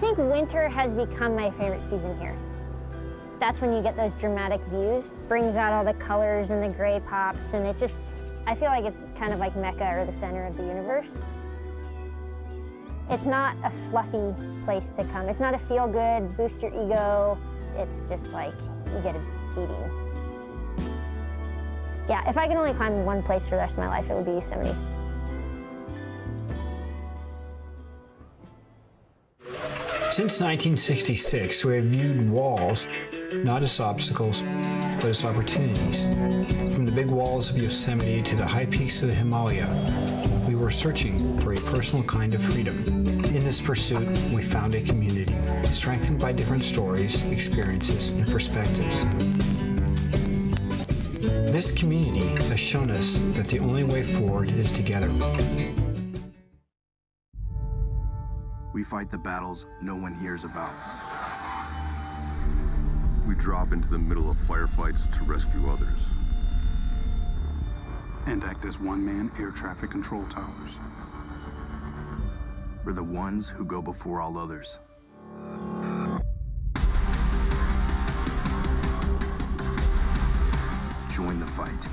think winter has become my favorite season here. That's when you get those dramatic views. Brings out all the colors and the gray pops, and I feel like it's kind of like Mecca or the center of the universe. It's not a fluffy place to come. It's not a feel-good, boost your ego. It's just like you get a beating. Yeah, if I could only climb one place for the rest of my life, it would be Yosemite. Since 1966, we have viewed walls not as obstacles, but as opportunities. From the big walls of Yosemite to the high peaks of the Himalaya, we were searching for a personal kind of freedom. In this pursuit, we found a community, strengthened by different stories, experiences, and perspectives. This community has shown us that the only way forward is together. We fight the battles no one hears about. We drop into the middle of firefights to rescue others. And act as one-man air traffic control towers. We're the ones who go before all others. Join the fight.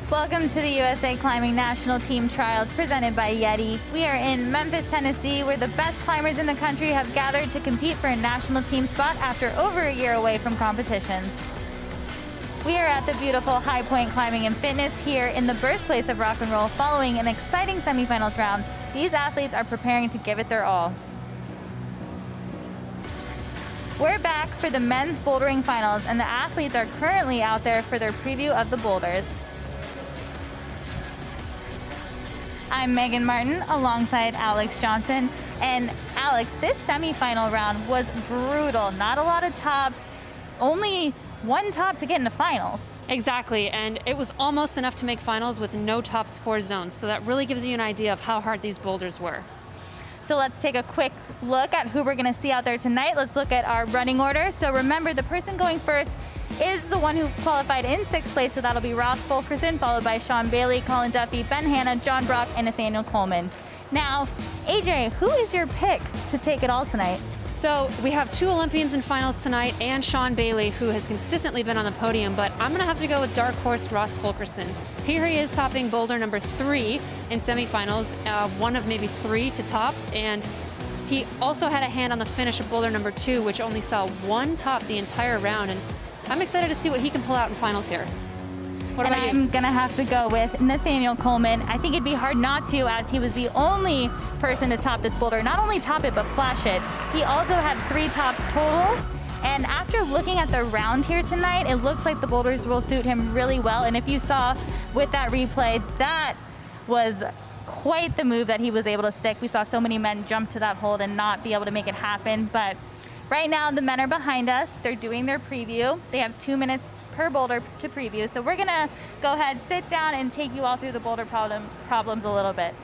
Welcome to the USA Climbing National Team Trials presented by YETI. We are in Memphis, Tennessee, where the best climbers in the country have gathered to compete for a national team spot after over a year away from competitions. We are at the beautiful High Point Climbing and Fitness here in the birthplace of rock and roll. Following an exciting semifinals round, these athletes are preparing to give it their all. We're back for the men's bouldering finals, and the athletes are currently out there for their preview of the boulders. I'm Megan Martin alongside Alex Johnson. And Alex, this semifinal round was brutal. Not a lot of tops, only one top to get into finals. Exactly, and it was almost enough to make finals with no tops for zones. So that really gives you an idea of how hard these boulders were. So let's take a quick look at who we're gonna see out there tonight. Let's look at our running order. So remember, the person going first is the one who qualified in 6th place, so that'll be Ross Fulkerson, followed by Sean Bailey, Colin Duffy, Ben Hanna, John Brock, and Nathaniel Coleman. Now, AJ, who is your pick to take it all tonight? So we have 2 Olympians in finals tonight and Sean Bailey, who has consistently been on the podium, but I'm gonna have to go with dark horse Ross Fulkerson. Here he is topping boulder number 3 in semifinals, one of maybe 3 to top, and he also had a hand on the finish of boulder number 2, which only saw 1 top the entire round, and I'm excited to see what he can pull out in finals here. What about you? I'm gonna have to go with Nathaniel Coleman. I think it'd be hard not to, as he was the only person to top this boulder. Not only top it, but flash it. He also had 3 tops total. And after looking at the round here tonight, it looks like the boulders will suit him really well. And if you saw with that replay, that was quite the move that he was able to stick. We saw so many men jump to that hold and not be able to make it happen. But right now, the men are behind us. They're doing their preview. They have 2 minutes per boulder to preview. So we're gonna go ahead, sit down, and take you all through the boulder problems a little bit.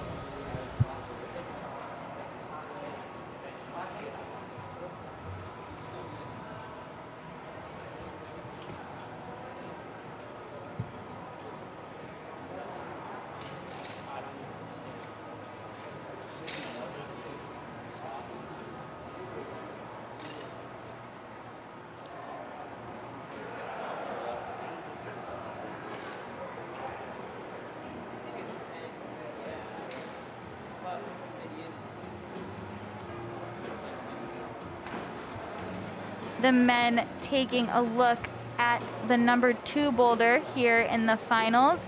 The men taking a look at the number 2 boulder here in the finals.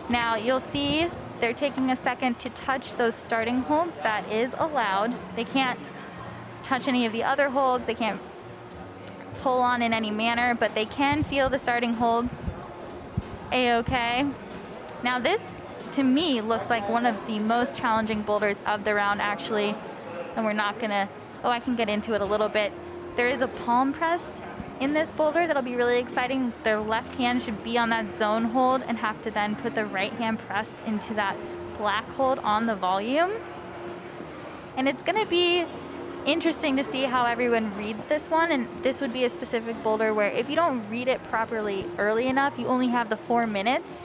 Now you'll see they're taking a second to touch those starting holds. That is allowed. They can't touch any of the other holds. They can't pull on in any manner, but they can feel the starting holds. It's a-okay. Now this, to me, looks like one of the most challenging boulders of the round, actually. And we're not gonna, oh, I can get into it a little bit. There is a palm press in this boulder that'll be really exciting. Their left hand should be on that zone hold and have to then put the right hand pressed into that black hold on the volume. And it's gonna be interesting to see how everyone reads this one. And this would be a specific boulder where if you don't read it properly early enough, you only have the 4 minutes.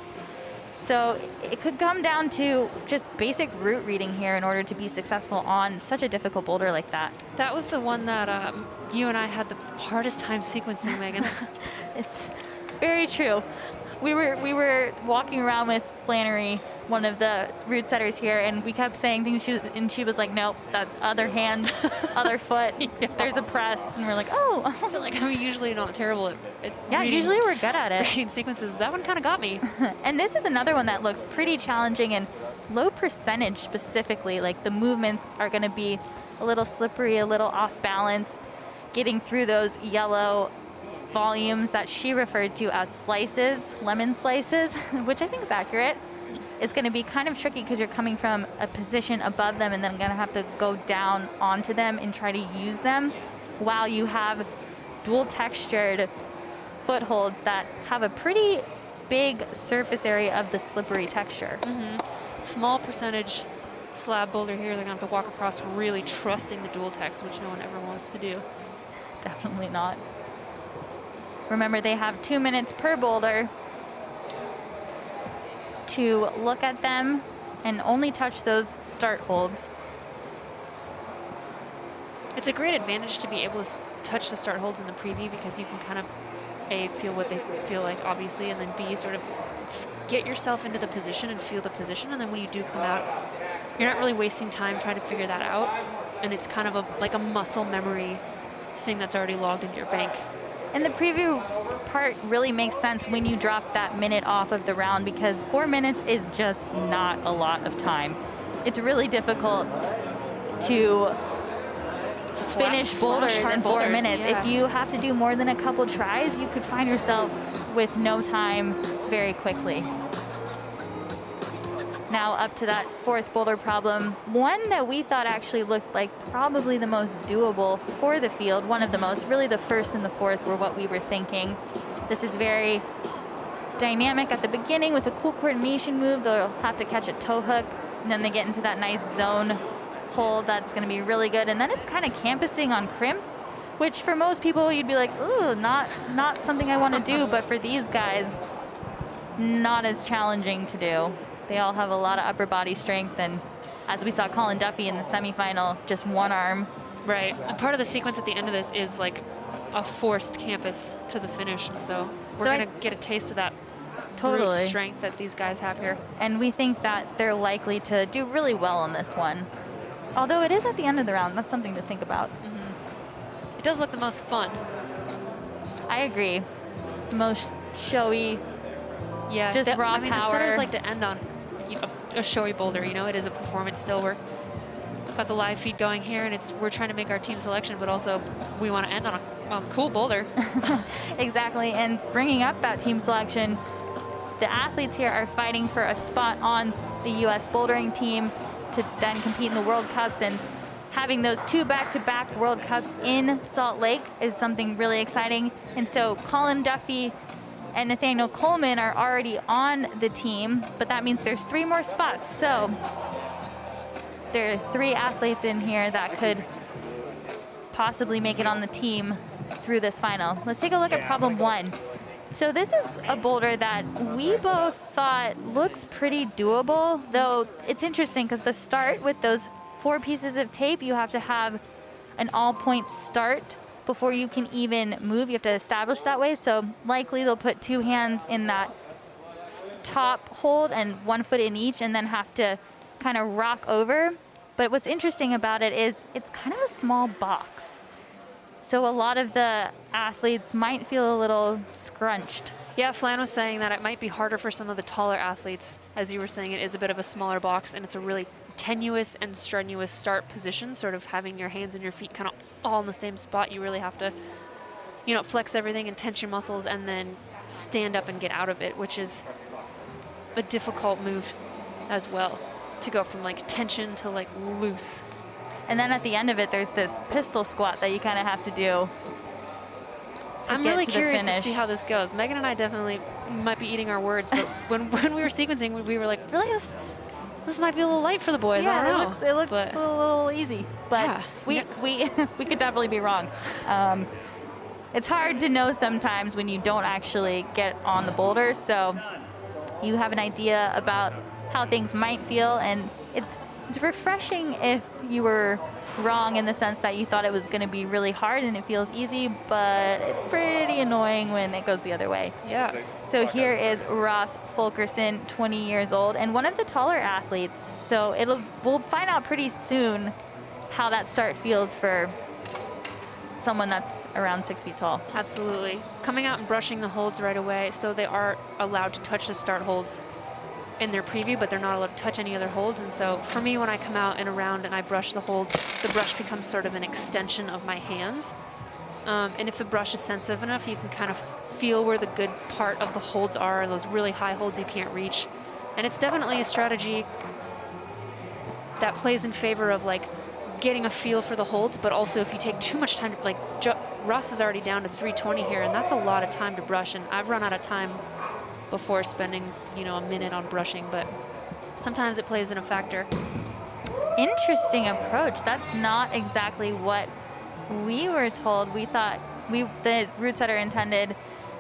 So it could come down to just basic route reading here in order to be successful on such a difficult boulder like that. That was the one that you and I had the hardest time sequencing, Megan. It's very true. We were walking around with Flannery, one of the route setters here, and we kept saying things, and she was like, nope, that other hand, other foot, Yeah. There's a press. And we're like, oh. I feel like I'm usually not terrible at Yeah, reading, usually we're good at it. reading sequences. That one kind of got me. And this is another one that looks pretty challenging and low percentage specifically. Like the movements are going to be a little slippery, a little off balance, getting through those yellow volumes that she referred to as slices, lemon slices, which I think is accurate. It's going to be kind of tricky because you're coming from a position above them and then going to have to go down onto them and try to use them while you have dual textured footholds that have a pretty big surface area of the slippery texture. Small percentage slab boulder here. They're going to have to walk across really trusting the dual text, which no one ever wants to do. Definitely not. Remember, they have 2 minutes per boulder to look at them and only touch those start holds. It's a great advantage to be able to touch the start holds in the preview because you can kind of A, feel what they feel like, obviously, and then B, sort of get yourself into the position and feel the position. And then when you do come out, you're not really wasting time trying to figure that out. And it's kind of like a muscle memory thing that's already logged into your bank. And the preview part really makes sense when you drop that minute off of the round because 4 minutes is just not a lot of time. It's really difficult to finish boulders in 4 minutes. Yeah. If you have to do more than a couple tries, you could find yourself with no time very quickly. Now up to that 4th boulder problem, one that we thought actually looked like probably the most doable for the field, one of the most, really the 1st and the 4th were what we were thinking. This is very dynamic at the beginning with a cool coordination move. They'll have to catch a toe hook, and then they get into that nice zone hold that's gonna be really good. And then it's kind of campusing on crimps, which for most people you'd be like, ooh, not something I wanna do, but for these guys, not as challenging to do. They all have a lot of upper body strength, and as we saw Colin Duffy in the semifinal, just one arm. Right. And part of the sequence at the end of this is like a forced campus to the finish, and so we're going to get a taste of that brute strength that these guys have here. And we think that they're likely to do really well on this one. Although it is at the end of the round, that's something to think about. It does look the most fun. I agree. The most showy, Yeah, just raw I mean, power. the setters like to end on a showy boulder. You know, it is a performance still. We've got the live feed going here, and we're trying to make our team selection, but also we want to end on a cool boulder. Exactly, and bringing up that team selection, the athletes here are fighting for a spot on the U.S. bouldering team to then compete in the World Cups, and having those 2 back-to-back World Cups in Salt Lake is something really exciting. And so Colin Duffy and Nathaniel Coleman are already on the team, but that means there's 3 more spots. So there are 3 athletes in here that could possibly make it on the team through this final. Let's take a look at problem 1. So this is a boulder that we both thought looks pretty doable, though it's interesting because the start with those 4 pieces of tape, you have to have an all-point start before you can even move. You have to establish that way. So likely they'll put 2 hands in that top hold and 1 foot in each, and then have to kind of rock over. But what's interesting about it is it's kind of a small box. So a lot of the athletes might feel a little scrunched. Yeah, Flan was saying that it might be harder for some of the taller athletes. As you were saying, it is a bit of a smaller box, and it's a really tenuous and strenuous start position, sort of having your hands and your feet kind of all in the same spot. You really have to, you know, flex everything and tense your muscles and then stand up and get out of it, which is a difficult move as well, to go from like tension to like loose. And then at the end of it, there's this pistol squat that you kind of have to do. I'm really curious to see how this goes. Megan and I definitely might be eating our words, but when we were sequencing, we were like, really, this might be a little light for the boys. Yeah, I don't know. it looks a little easy, but yeah. we could definitely be wrong. It's hard to know sometimes when you don't actually get on the boulder, so you have an idea about how things might feel, and it's refreshing if you were wrong in the sense that you thought it was going to be really hard and it feels easy, but it's pretty annoying when it goes the other way. Yeah. So here is Ross Fulkerson, 20 years old, and one of the taller athletes. So we'll find out pretty soon how that start feels for someone that's around 6 feet tall. Absolutely. Coming out and brushing the holds right away, so they are allowed to touch the start holds in their preview, but they're not allowed to touch any other holds. And so for me, when I come out in a round and I brush the holds, the brush becomes sort of an extension of my hands. And if the brush is sensitive enough, you can kind of feel where the good part of the holds are, and those really high holds you can't reach. And it's definitely a strategy that plays in favor of like getting a feel for the holds, but also if you take too much time, like Ross is already down to 320 here, and that's a lot of time to brush, and I've run out of time before spending, you know, a minute on brushing, but sometimes it plays in a factor. Interesting approach. That's not exactly what we were told. We thought the root setter intended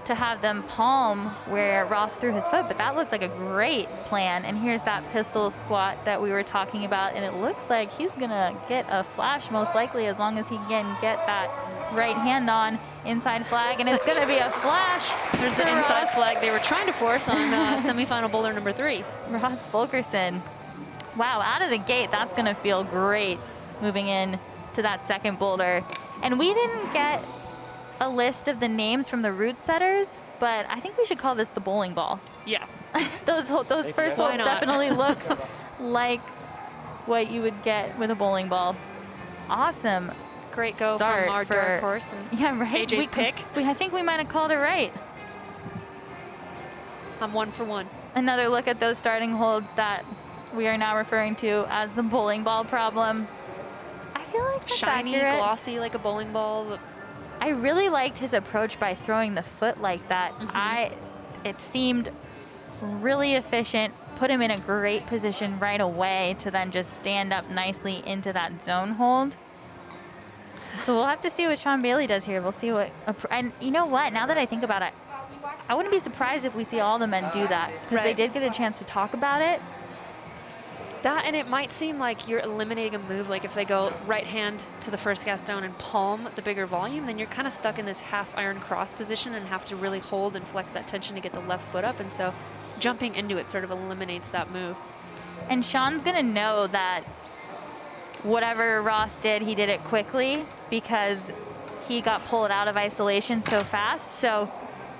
to have them palm where Ross threw his foot, but that looked like a great plan. And here's that pistol squat that we were talking about, and it looks like he's gonna get a flash most likely, as long as he can get that right hand on inside flag, and it's gonna be a flash. There's the inside flag they were trying to force on semifinal boulder number 3. Ross Fulkerson. Wow, out of the gate, that's gonna feel great moving in to that second boulder. And we didn't get a list of the names from the root setters, but I think we should call this the bowling ball. Yeah. Those first ones definitely look like what you would get with a bowling ball. Awesome. Great go from our dark horse and AJ's pick. I think we might have called it right. I'm 1 for 1. Another look at those starting holds that we are now referring to as the bowling ball problem. I feel like that's shiny, accurate. glossy like a bowling ball. I really liked his approach by throwing the foot like that. It seemed really efficient, put him in a great position right away to then just stand up nicely into that zone hold. So we'll have to see what Sean Bailey does here. We'll see what, and you know what, now that I think about it, I wouldn't be surprised if we see all the men do that, because they did get a chance to talk about it. That, and it might seem like you're eliminating a move, like if they go right hand to the first gas stone and palm the bigger volume, then you're kind of stuck in this half iron cross position and have to really hold and flex that tension to get the left foot up, and so jumping into it sort of eliminates that move. And Sean's gonna know that whatever Ross did, he did it quickly because he got pulled out of isolation so fast. So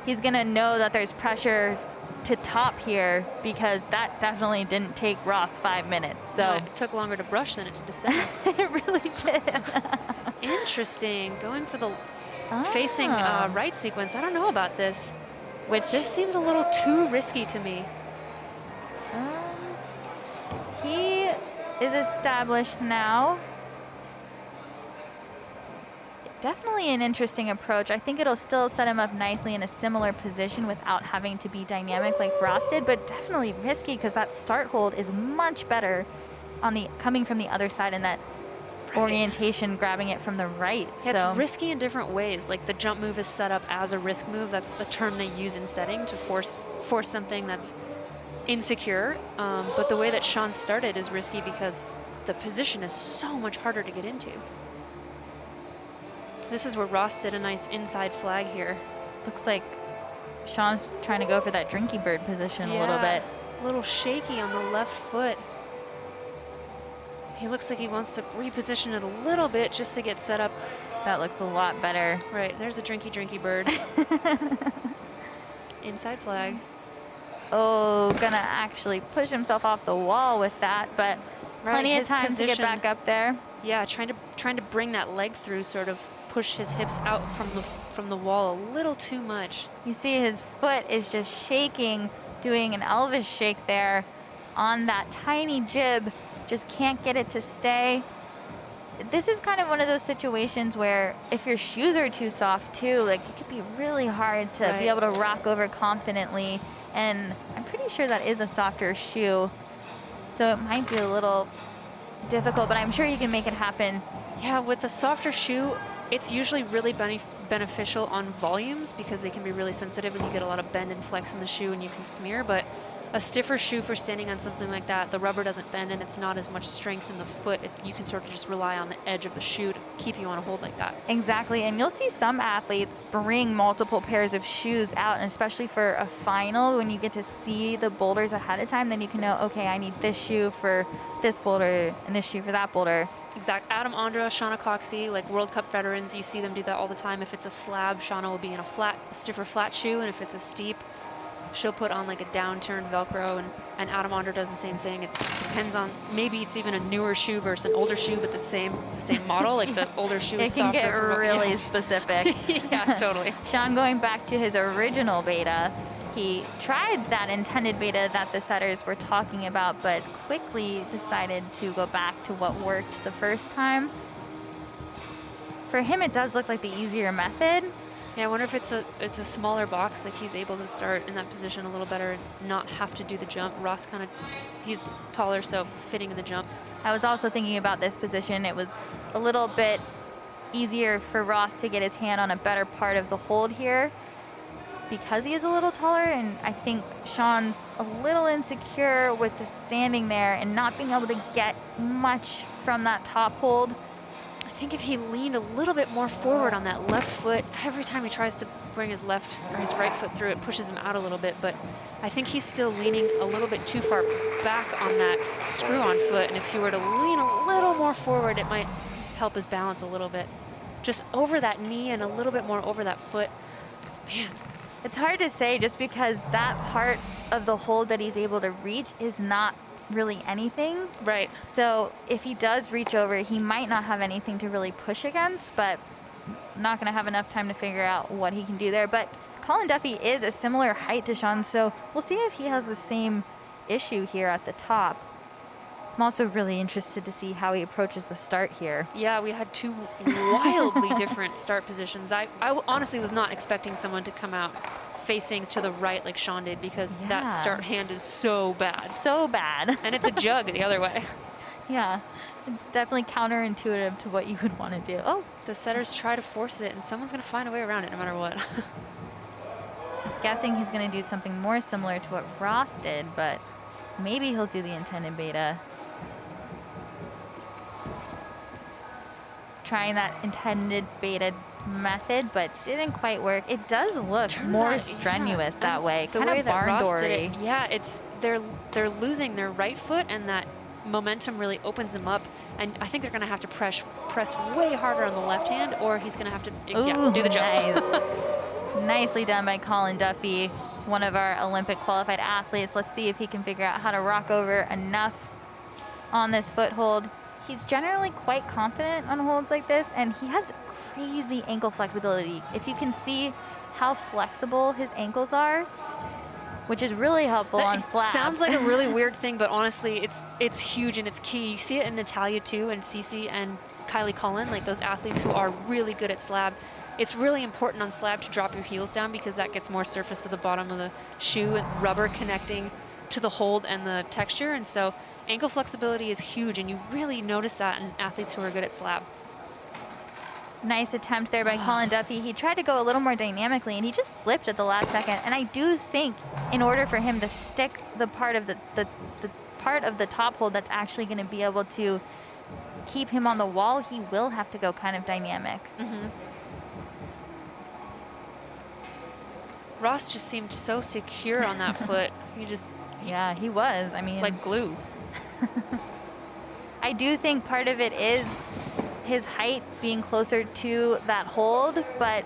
he's gonna know that there's pressure to top here, because that definitely didn't take Ross 5 minutes. So No, it took longer to brush than it did to descend. it really did. Interesting. Going for the facing right sequence. I don't know about this. This seems a little too risky to me. He is established now. Definitely an interesting approach. I think it'll still set him up nicely in a similar position without having to be dynamic like Ross did, but definitely risky because that start hold is much better on the coming from the other side, and that orientation grabbing it from the right. Yeah, it's risky in different ways. Like the jump move is set up as a risk move. That's the term they use in setting to force something that's insecure. But the way that Sean started is risky because the position is so much harder to get into. This is where Ross did a nice inside flag here. Looks like Sean's trying to go for that drinky bird position a little bit. A little shaky on the left foot. He looks like he wants to reposition it a little bit just to get set up. That looks a lot better. Right, there's a drinky bird. Inside flag. Oh, gonna actually push himself off the wall with that, but plenty of time to get back up there. Yeah, trying to bring that leg through, sort of push his hips out from the wall a little too much. You see his foot is just shaking, doing an Elvis shake there on that tiny jib. Just can't get it to stay. This is kind of one of those situations where if your shoes are too soft too, like it could be really hard to be able to rock over confidently. And I'm pretty sure that is a softer shoe, so it might be a little difficult, but I'm sure he can make it happen. Yeah, with a softer shoe, it's usually really beneficial on volumes because they can be really sensitive and you get a lot of bend and flex in the shoe and you can smear. But a stiffer shoe for standing on something like that, the rubber doesn't bend and it's not as much strength in the foot. You can sort of just rely on the edge of the shoe to keep you on a hold like that. Exactly, and you'll see some athletes bring multiple pairs of shoes out, and especially for a final, when you get to see the boulders ahead of time, then you can know, okay, I need this shoe for this boulder and this shoe for that boulder. Exact. Adam Ondra, Shauna Coxey, like World Cup veterans, you see them do that all the time. If it's a slab, Shauna will be in a stiffer flat shoe, and if it's a steep, she'll put on like a downturned Velcro, and Adam Ondra does the same thing. It depends on, maybe it's even a newer shoe versus an older shoe, but the same model. Like the older shoe is softer. It can get really specific. Yeah, totally. Sean, going back to his original beta, he tried that intended beta that the setters were talking about, but quickly decided to go back to what worked the first time. For him, it does look like the easier method. Yeah, I wonder if it's a smaller box, like he's able to start in that position a little better and not have to do the jump. Ross he's taller, so fitting in the jump. I was also thinking about this position. It was a little bit easier for Ross to get his hand on a better part of the hold here because he is a little taller, and I think Sean's a little insecure with the standing there and not being able to get much from that top hold. I think if he leaned a little bit more forward on that left foot, every time he tries to bring his left or his right foot through, it pushes him out a little bit, but I think he's still leaning a little bit too far back on that screw-on foot, and if he were to lean a little more forward, it might help his balance a little bit. Just over that knee and a little bit more over that foot. Man. It's hard to say just because that part of the hold that he's able to reach is not really anything. Right. So if he does reach over, he might not have anything to really push against, but not going to have enough time to figure out what he can do there. But Colin Duffy is a similar height to Sean, so we'll see if he has the same issue here at the top. I'm also really interested to see how he approaches the start here. Yeah, we had two wildly different start positions. I honestly was not expecting someone to come out facing to the right like Sean did, because that start hand is so bad. So bad. And it's a jug the other way. Yeah, it's definitely counterintuitive to what you would want to do. Oh, the setters try to force it, and someone's going to find a way around it no matter what. Guessing he's going to do something more similar to what Ross did, but maybe he'll do the intended beta. Trying that intended beta method, but didn't quite work. It does look more strenuous that way, kind of barn doory. Yeah, they're losing their right foot, and that momentum really opens them up. And I think they're going to have to press way harder on the left hand, or he's going to have to do the jump. Nice. Nicely done by Colin Duffy. one of our Olympic qualified athletes. Let's see if he can figure out how to rock over enough on this foothold. He's generally quite confident on holds like this, and he has crazy ankle flexibility. If you can see how flexible his ankles are, which is really helpful on slab. Sounds like a really weird thing, but honestly, it's huge and it's key. You see it in Natalia too, and Cece and Kylie Cullen, like those athletes who are really good at slab. It's really important on slab to drop your heels down because that gets more surface to the bottom of the shoe and rubber connecting to the hold and the texture. And so ankle flexibility is huge, and you really notice that in athletes who are good at slab. Nice attempt there by Colin Duffy. He tried to go a little more dynamically, and he just slipped at the last second. And I do think in order for him to stick the part of the part of the top hold that's actually going to be able to keep him on the wall, he will have to go kind of dynamic. Ross just seemed so secure on that foot. He just, yeah, he was. I mean, like glue. I do think part of it is his height being closer to that hold, but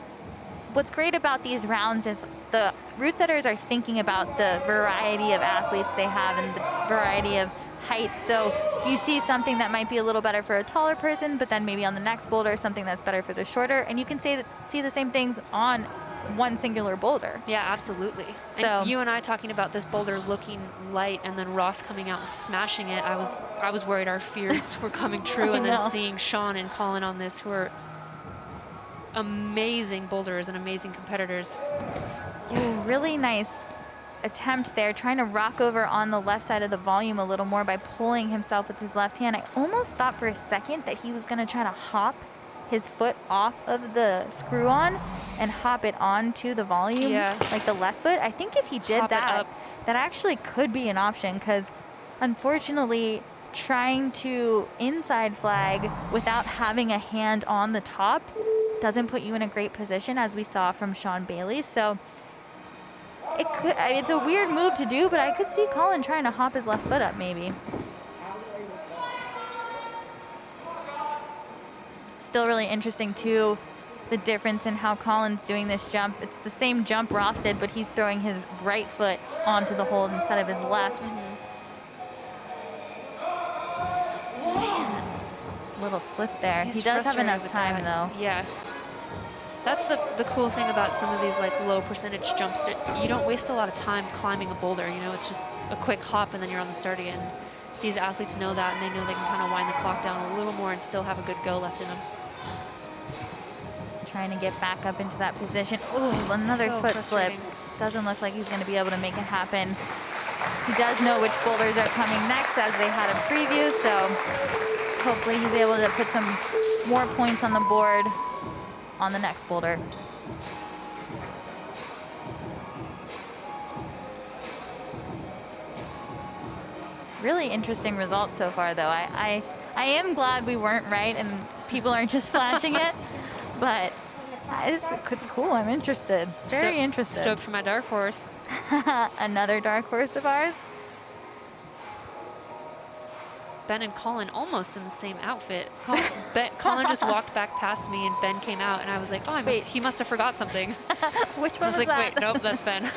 what's great about these rounds is the route setters are thinking about the variety of athletes they have and the variety of heights. So you see something that might be a little better for a taller person, but then maybe on the next boulder, something that's better for the shorter. And you can see the same things on one singular boulder. Yeah, absolutely. So and you and I talking about this boulder looking light and then Ross coming out and smashing it, I was worried our fears were coming true. And then seeing Sean and Colin on this, who are amazing boulders and amazing competitors. Ooh, really nice attempt there, trying to rock over on the left side of the volume a little more by pulling himself with his left hand. I almost thought for a second that he was going to try to hop his foot off of the screw-on and hop it onto the volume, like the left foot. I think if he did that, that actually could be an option, because unfortunately trying to inside flag without having a hand on the top doesn't put you in a great position, as we saw from Sean Bailey. So it's a weird move to do, but I could see Colin trying to hop his left foot up maybe. Still really interesting too, the difference in how Colin's doing this jump. It's the same jump Ross did, but he's throwing his right foot onto the hold instead of his left. Man, little slip there. He does have enough time though. Yeah. That's the cool thing about some of these like low percentage jumps. You don't waste a lot of time climbing a boulder, you know, it's just a quick hop and then you're on the start again. These athletes know that, and they know they can kind of wind the clock down a little more and still have a good go left in them. Trying to get back up into that position. Ooh, another foot slip. Doesn't look like he's going to be able to make it happen. He does know which boulders are coming next, as they had a preview, so hopefully he's able to put some more points on the board on the next boulder. Really interesting results so far, though. I am glad we weren't right and people aren't just flashing it, but it's cool. I'm interested. Very interested. Stoked for my dark horse. Another dark horse of ours. Ben and Colin almost in the same outfit. Colin just walked back past me and Ben came out, and I was like, oh, he must have forgot something. Which one was like, that? wait, nope, that's Ben.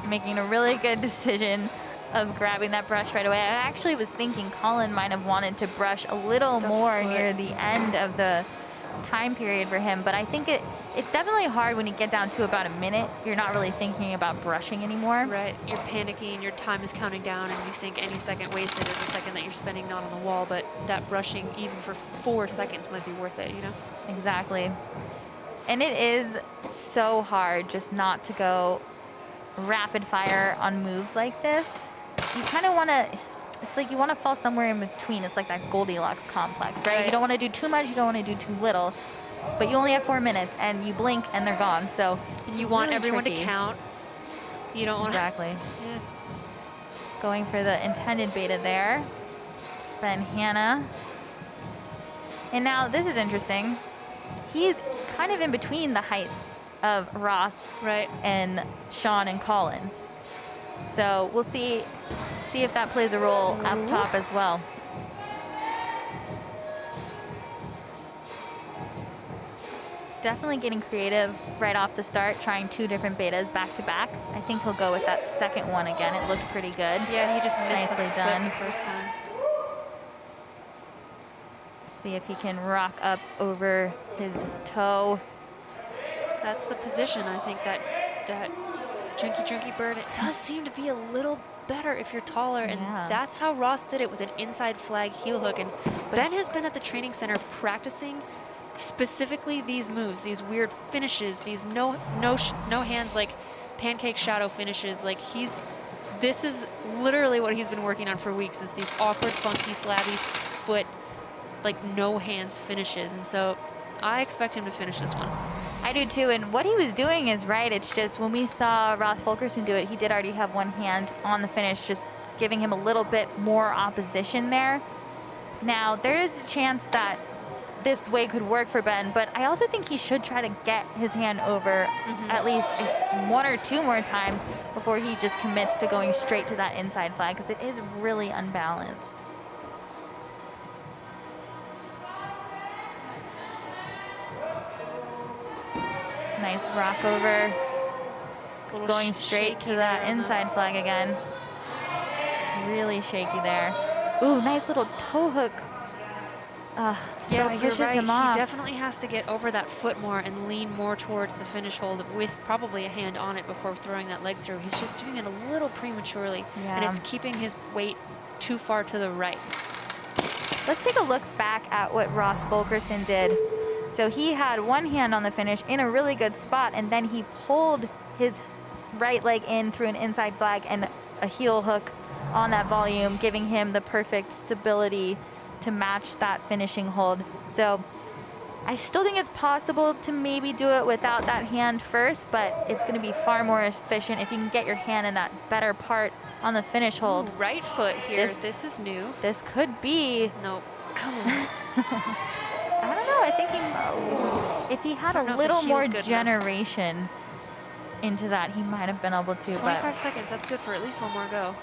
Making a really good decision of grabbing that brush right away. I actually was thinking Colin might have wanted to brush a little more near the end of the time period for him, but I think it's definitely hard when you get down to about a minute. You're not really thinking about brushing anymore. Right, you're panicking, your time is counting down, and you think any second wasted is a second that you're spending not on the wall, but that brushing even for 4 seconds might be worth it, you know? Exactly. And it is so hard just not to go rapid fire on moves like this. You kind of want to, it's like you want to fall somewhere in between. It's like that Goldilocks complex, right? You don't want to do too much, you don't want to do too little, but you only have 4 minutes and you blink and they're gone. So you want everyone to count. You don't want Exactly. Yeah. Going for the intended beta there. Then Hannah. And now this is interesting. He's kind of in between the height of Ross and Sean and Colin. So we'll see if that plays a role up top as well. definitely getting creative right off the start, trying 2 different betas back to back. I think he'll go with that second one again. It looked pretty good. Yeah, he just missed Nicely the done. flip the first time. See if he can rock up over his toe. That's the position. I think that drinky bird, it does seem to be a little better if you're taller, and Yeah. that's how Ross did it with an inside flag heel hook. And Ben has been at the training center practicing specifically these moves, these weird finishes, these no hands, like pancake shadow finishes. Like this is literally what he's been working on for weeks, is these awkward, funky, slabby foot, like no hands finishes. And so I expect him to finish this one. I do too, and what he was doing is right. It's just when we saw Ross Fulkerson do it, he did already have one hand on the finish, just giving him a little bit more opposition there. Now, there is a chance that this way could work for Ben, but I also think he should try to get his hand over at least 1 or 2 more times before he just commits to going straight to that inside flag, because it is really unbalanced. Nice rock over, going straight to that inside flag again. Really shaky there. Ooh, nice little toe hook. Still pushes him off. He definitely has to get over that foot more and lean more towards the finish hold with probably a hand on it before throwing that leg through. He's just doing it a little prematurely, and it's keeping his weight too far to the right. Let's take a look back at what Ross Fulkerson did. So he had one hand on the finish in a really good spot, and then he pulled his right leg in through an inside flag and a heel hook on that volume, giving him the perfect stability to match that finishing hold. So I still think it's possible to maybe do it without that hand first, but it's going to be far more efficient if you can get your hand in that better part on the finish hold. Ooh, right foot here. This is new. This could be. Nope. Come on. I don't know. I think if he had a little more generation into that, he might have been able to. 25 seconds. That's good for at least one more go.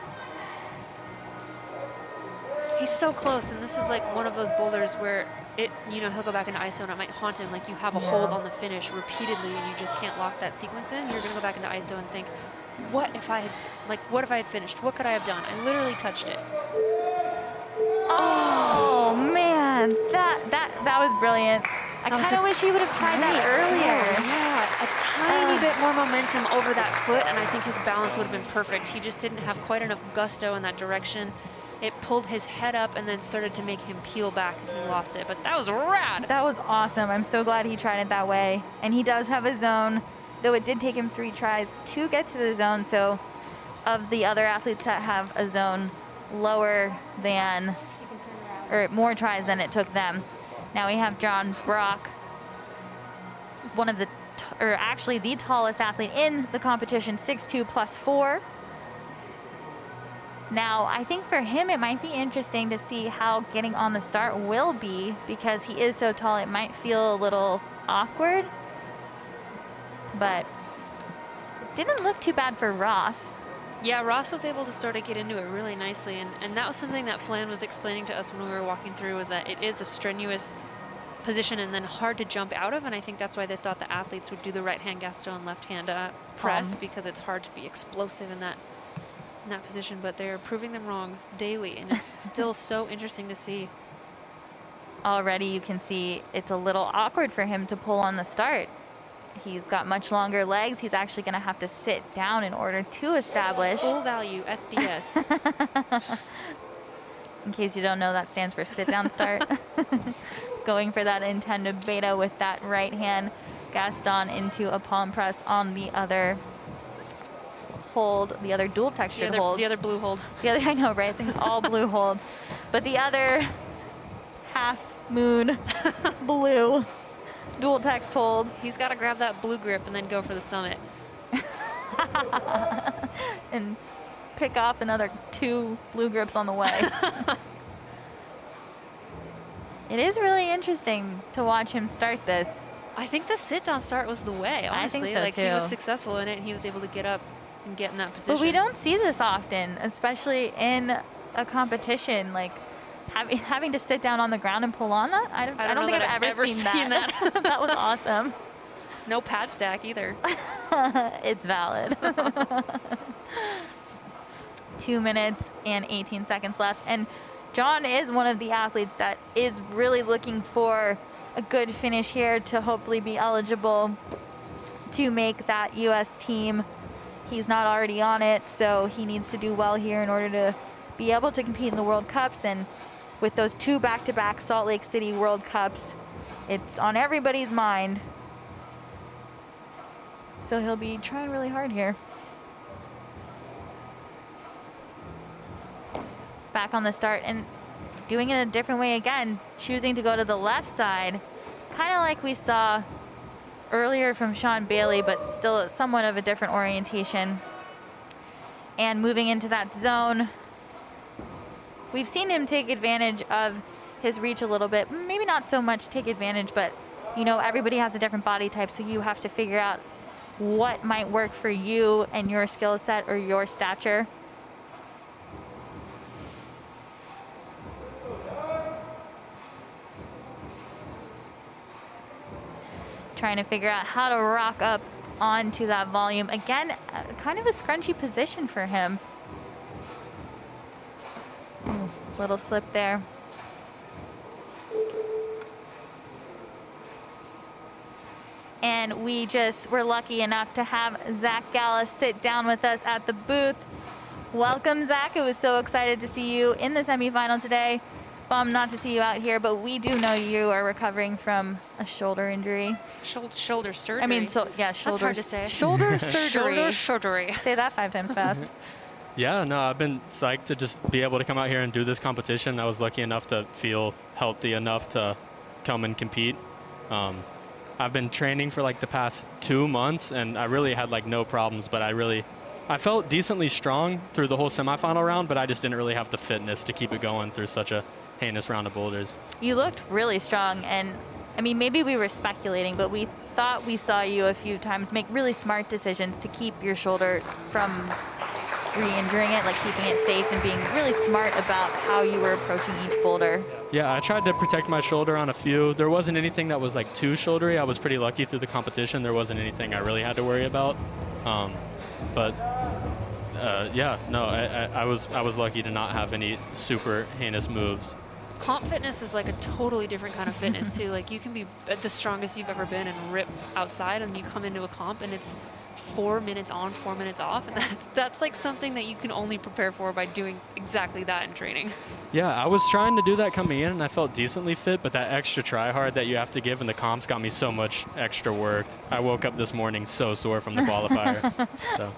He's so close, and this is like one of those boulders where he'll go back into ISO and it might haunt him. Like you have a hold on the finish repeatedly, and you just can't lock that sequence in. You're gonna go back into ISO and think, what if I had finished? What could I have done? I literally touched it. Oh man, that was brilliant. I kind of wish he would have tried that earlier. Yeah, a tiny bit more momentum over that foot, and I think his balance would have been perfect. He just didn't have quite enough gusto in that direction. It pulled his head up and then started to make him peel back, and he lost it. But that was rad. That was awesome. I'm so glad he tried it that way. And he does have a zone, though it did take him 3 tries to get to the zone. So of the other athletes that have a zone lower than, or more tries than it took them. Now we have John Brock, one of the, or actually the tallest athlete in the competition, 6'2" +4. Now, I think for him, it might be interesting to see how getting on the start will be, because he is so tall, it might feel a little awkward. But it didn't look too bad for Ross. Yeah, Ross was able to sort of get into it really nicely, and that was something that Flan was explaining to us when we were walking through, was that it is a strenuous position and then hard to jump out of, and I think that's why they thought the athletes would do the right hand Gaston, left hand press, because it's hard to be explosive in that position, but they're proving them wrong daily, and it's still so interesting to see. Already you can see it's a little awkward for him to pull on the start. He's got much longer legs. He's actually going to have to sit down in order to establish. Full value, SDS. In case you don't know, that stands for sit down start. Going for that intended beta with that right hand Gaston into a palm press on the other hold, the other dual textured hold. The other blue hold. I know, right? There's all blue holds. But the other half moon blue dual text hold. He's got to grab that blue grip and then go for the summit. And pick off another 2 blue grips on the way. It is really interesting to watch him start this. I think the sit-down start was the way, honestly. I think so, like, too. He was successful in it, and he was able to get up and get in that position. But we don't see this often, especially in a competition. Like, having to sit down on the ground and pull on that? I don't think I've ever seen that. That was awesome. No pad stack either. It's valid. 2 minutes and 18 seconds left. And John is one of the athletes that is really looking for a good finish here to hopefully be eligible to make that U.S. team. He's not already on it, so he needs to do well here in order to be able to compete in the World Cups. And with those 2 back-to-back Salt Lake City World Cups, it's on everybody's mind. So he'll be trying really hard here. Back on the start and doing it a different way again, choosing to go to the left side, kind of like we saw earlier from Sean Bailey, but still somewhat of a different orientation. And moving into that zone, we've seen him take advantage of his reach a little bit. Maybe not so much take advantage, but you know, everybody has a different body type, so you have to figure out what might work for you and your skill set or your stature. Trying to figure out how to rock up onto that volume. Again, kind of a scrunchy position for him. Ooh, little slip there. And we're lucky enough to have Zach Gallus sit down with us at the booth. Welcome, Zach. I was so excited to see you in the semifinal today. Bummed not to see you out here, but we do know you are recovering from a shoulder injury. Shoulder surgery. I mean, yeah, shoulder. That's hard to say. Shoulder surgery. Shoulder surgery. Say that 5 times fast. Yeah, no, I've been psyched to just be able to come out here and do this competition. I was lucky enough to feel healthy enough to come and compete. I've been training for like the past 2 months, and I really had like no problems, but I felt decently strong through the whole semifinal round, but I just didn't really have the fitness to keep it going through such a heinous round of boulders. You looked really strong, and I mean, maybe we were speculating, but we thought we saw you a few times make really smart decisions to keep your shoulder from re-injuring it, like keeping it safe and being really smart about how you were approaching each boulder. Yeah, I tried to protect my shoulder on a few. There wasn't anything that was like too shouldery. I was pretty lucky through the competition. There wasn't anything I really had to worry about. Yeah, no, I was lucky to not have any super heinous moves. Comp fitness is like a totally different kind of fitness too. Like you can be the strongest you've ever been and rip outside, and you come into a comp and it's 4 minutes on, 4 minutes off, and that's like something that you can only prepare for by doing exactly that in training. Yeah, I was trying to do that coming in, and I felt decently fit, but that extra try hard that you have to give in the comps got me so much extra work. I woke up this morning so sore from the qualifier. So.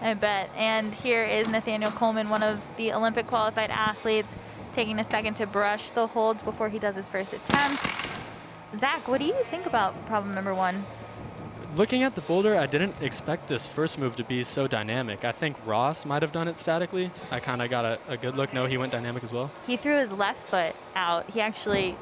I bet. And here is Nathaniel Coleman, one of the Olympic qualified athletes, taking a second to brush the holds before he does his first attempt. Zach, what do you think about problem number 1? Looking at the boulder, I didn't expect this first move to be so dynamic. I think Ross might have done it statically. I kind of got a good look. No, he went dynamic as well. He threw his left foot out. He actually,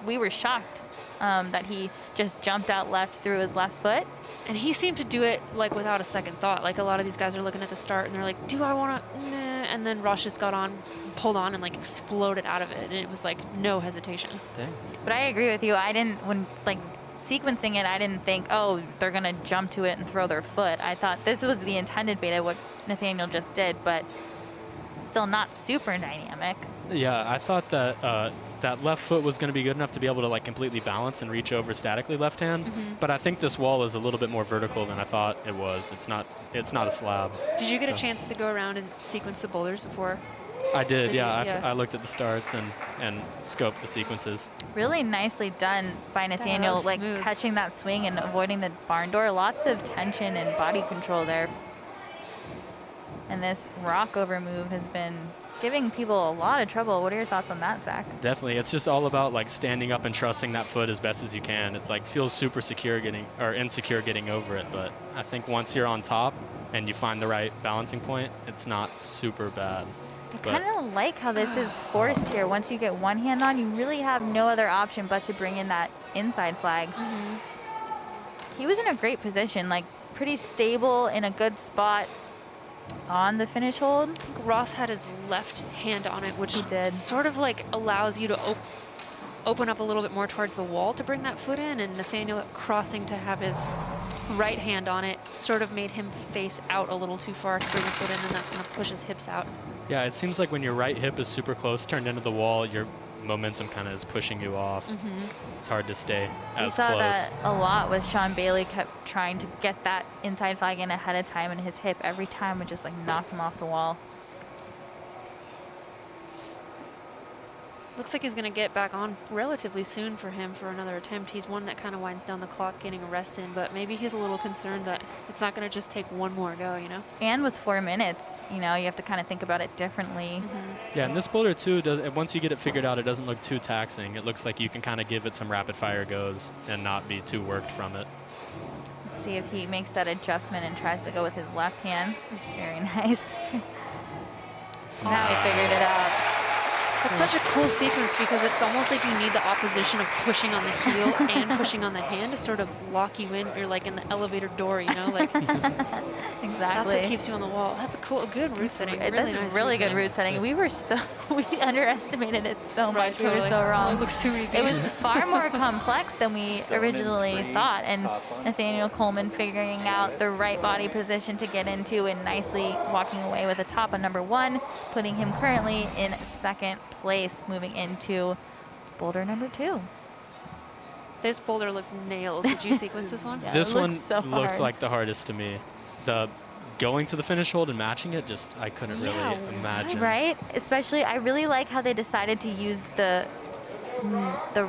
we were shocked that he just jumped out left through his left foot. And he seemed to do it like without a second thought. Like a lot of these guys are looking at the start and they're like, do I want to, nah. And then Ross just got on, pulled on, and like exploded out of it. And it was like no hesitation. Dang. But I agree with you. When sequencing it, I didn't think, oh, they're going to jump to it and throw their foot. I thought this was the intended beta, what Nathaniel just did, but still not super dynamic. Yeah, I thought that that left foot was going to be good enough to be able to like completely balance and reach over statically left hand. Mm-hmm. But I think this wall is a little bit more vertical than I thought it was. It's not a slab. Did you get a chance to go around and sequence the boulders before? I did, yeah. I looked at the starts and scoped the sequences. Really nicely done by Nathaniel, like smooth. catching that swing and avoiding the barn door. Lots of tension and body control there. And this rock over move has been giving people a lot of trouble. What are your thoughts on that, Zach? Definitely. It's just all about like standing up and trusting that foot as best as you can. It like feels super secure insecure getting over it, but I think once you're on top and you find the right balancing point, it's not super bad. I kind of like how this is forced here. Once you get one hand on, you really have no other option but to bring in that inside flag. Mm-hmm. He was in a great position, like pretty stable in a good spot on the finish hold. I think Ross had his left hand on it, which he did. Sort of like allows you to open up a little bit more towards the wall to bring that foot in, and Nathaniel crossing to have his right hand on it sort of made him face out a little too far to bring the foot in, and that's going to push his hips out. Yeah, it seems like when your right hip is super close, turned into the wall, your momentum kind of is pushing you off. It's hard to stay as We saw close. that a lot with Sean Bailey, kept trying to get that inside flag in ahead of time, and his hip every time would just like knock him off the wall. Looks like he's going to get back on relatively soon for him for another attempt. He's one that kind of winds down the clock getting a rest in, but maybe he's a little concerned that it's not going to just take one more go, you know? And with 4 minutes, you know, you have to kind of think about it differently. Yeah, and this boulder too, once you get it figured out, it doesn't look too taxing. It looks like you can kind of give it some rapid fire goes and not be too worked from it. Let's see if he makes that adjustment and tries to go with his left hand. Very nice. Now he figured it out. It's such a cool sequence because it's almost like you need the opposition of pushing on the heel and pushing on the hand to sort of lock you in. You're like in the elevator door, you know? Like Exactly. that's what keeps you on the wall. That's a good route setting. That's nice really route good setting. route setting. We underestimated it so much. Right, We were totally. so wrong. It looks too easy. It was far more complex than we originally thought, and Nathaniel Coleman figuring out the right body position to get into and nicely walking away with a top on number 1, putting him currently in 2nd place, moving into boulder number 2. This boulder looked nails. Did you sequence this one? Yeah, This it one looks so looked hard. like the hardest to me. The going to the finish hold and matching it, just I couldn't really imagine. Right? Especially, I really like how they decided to use the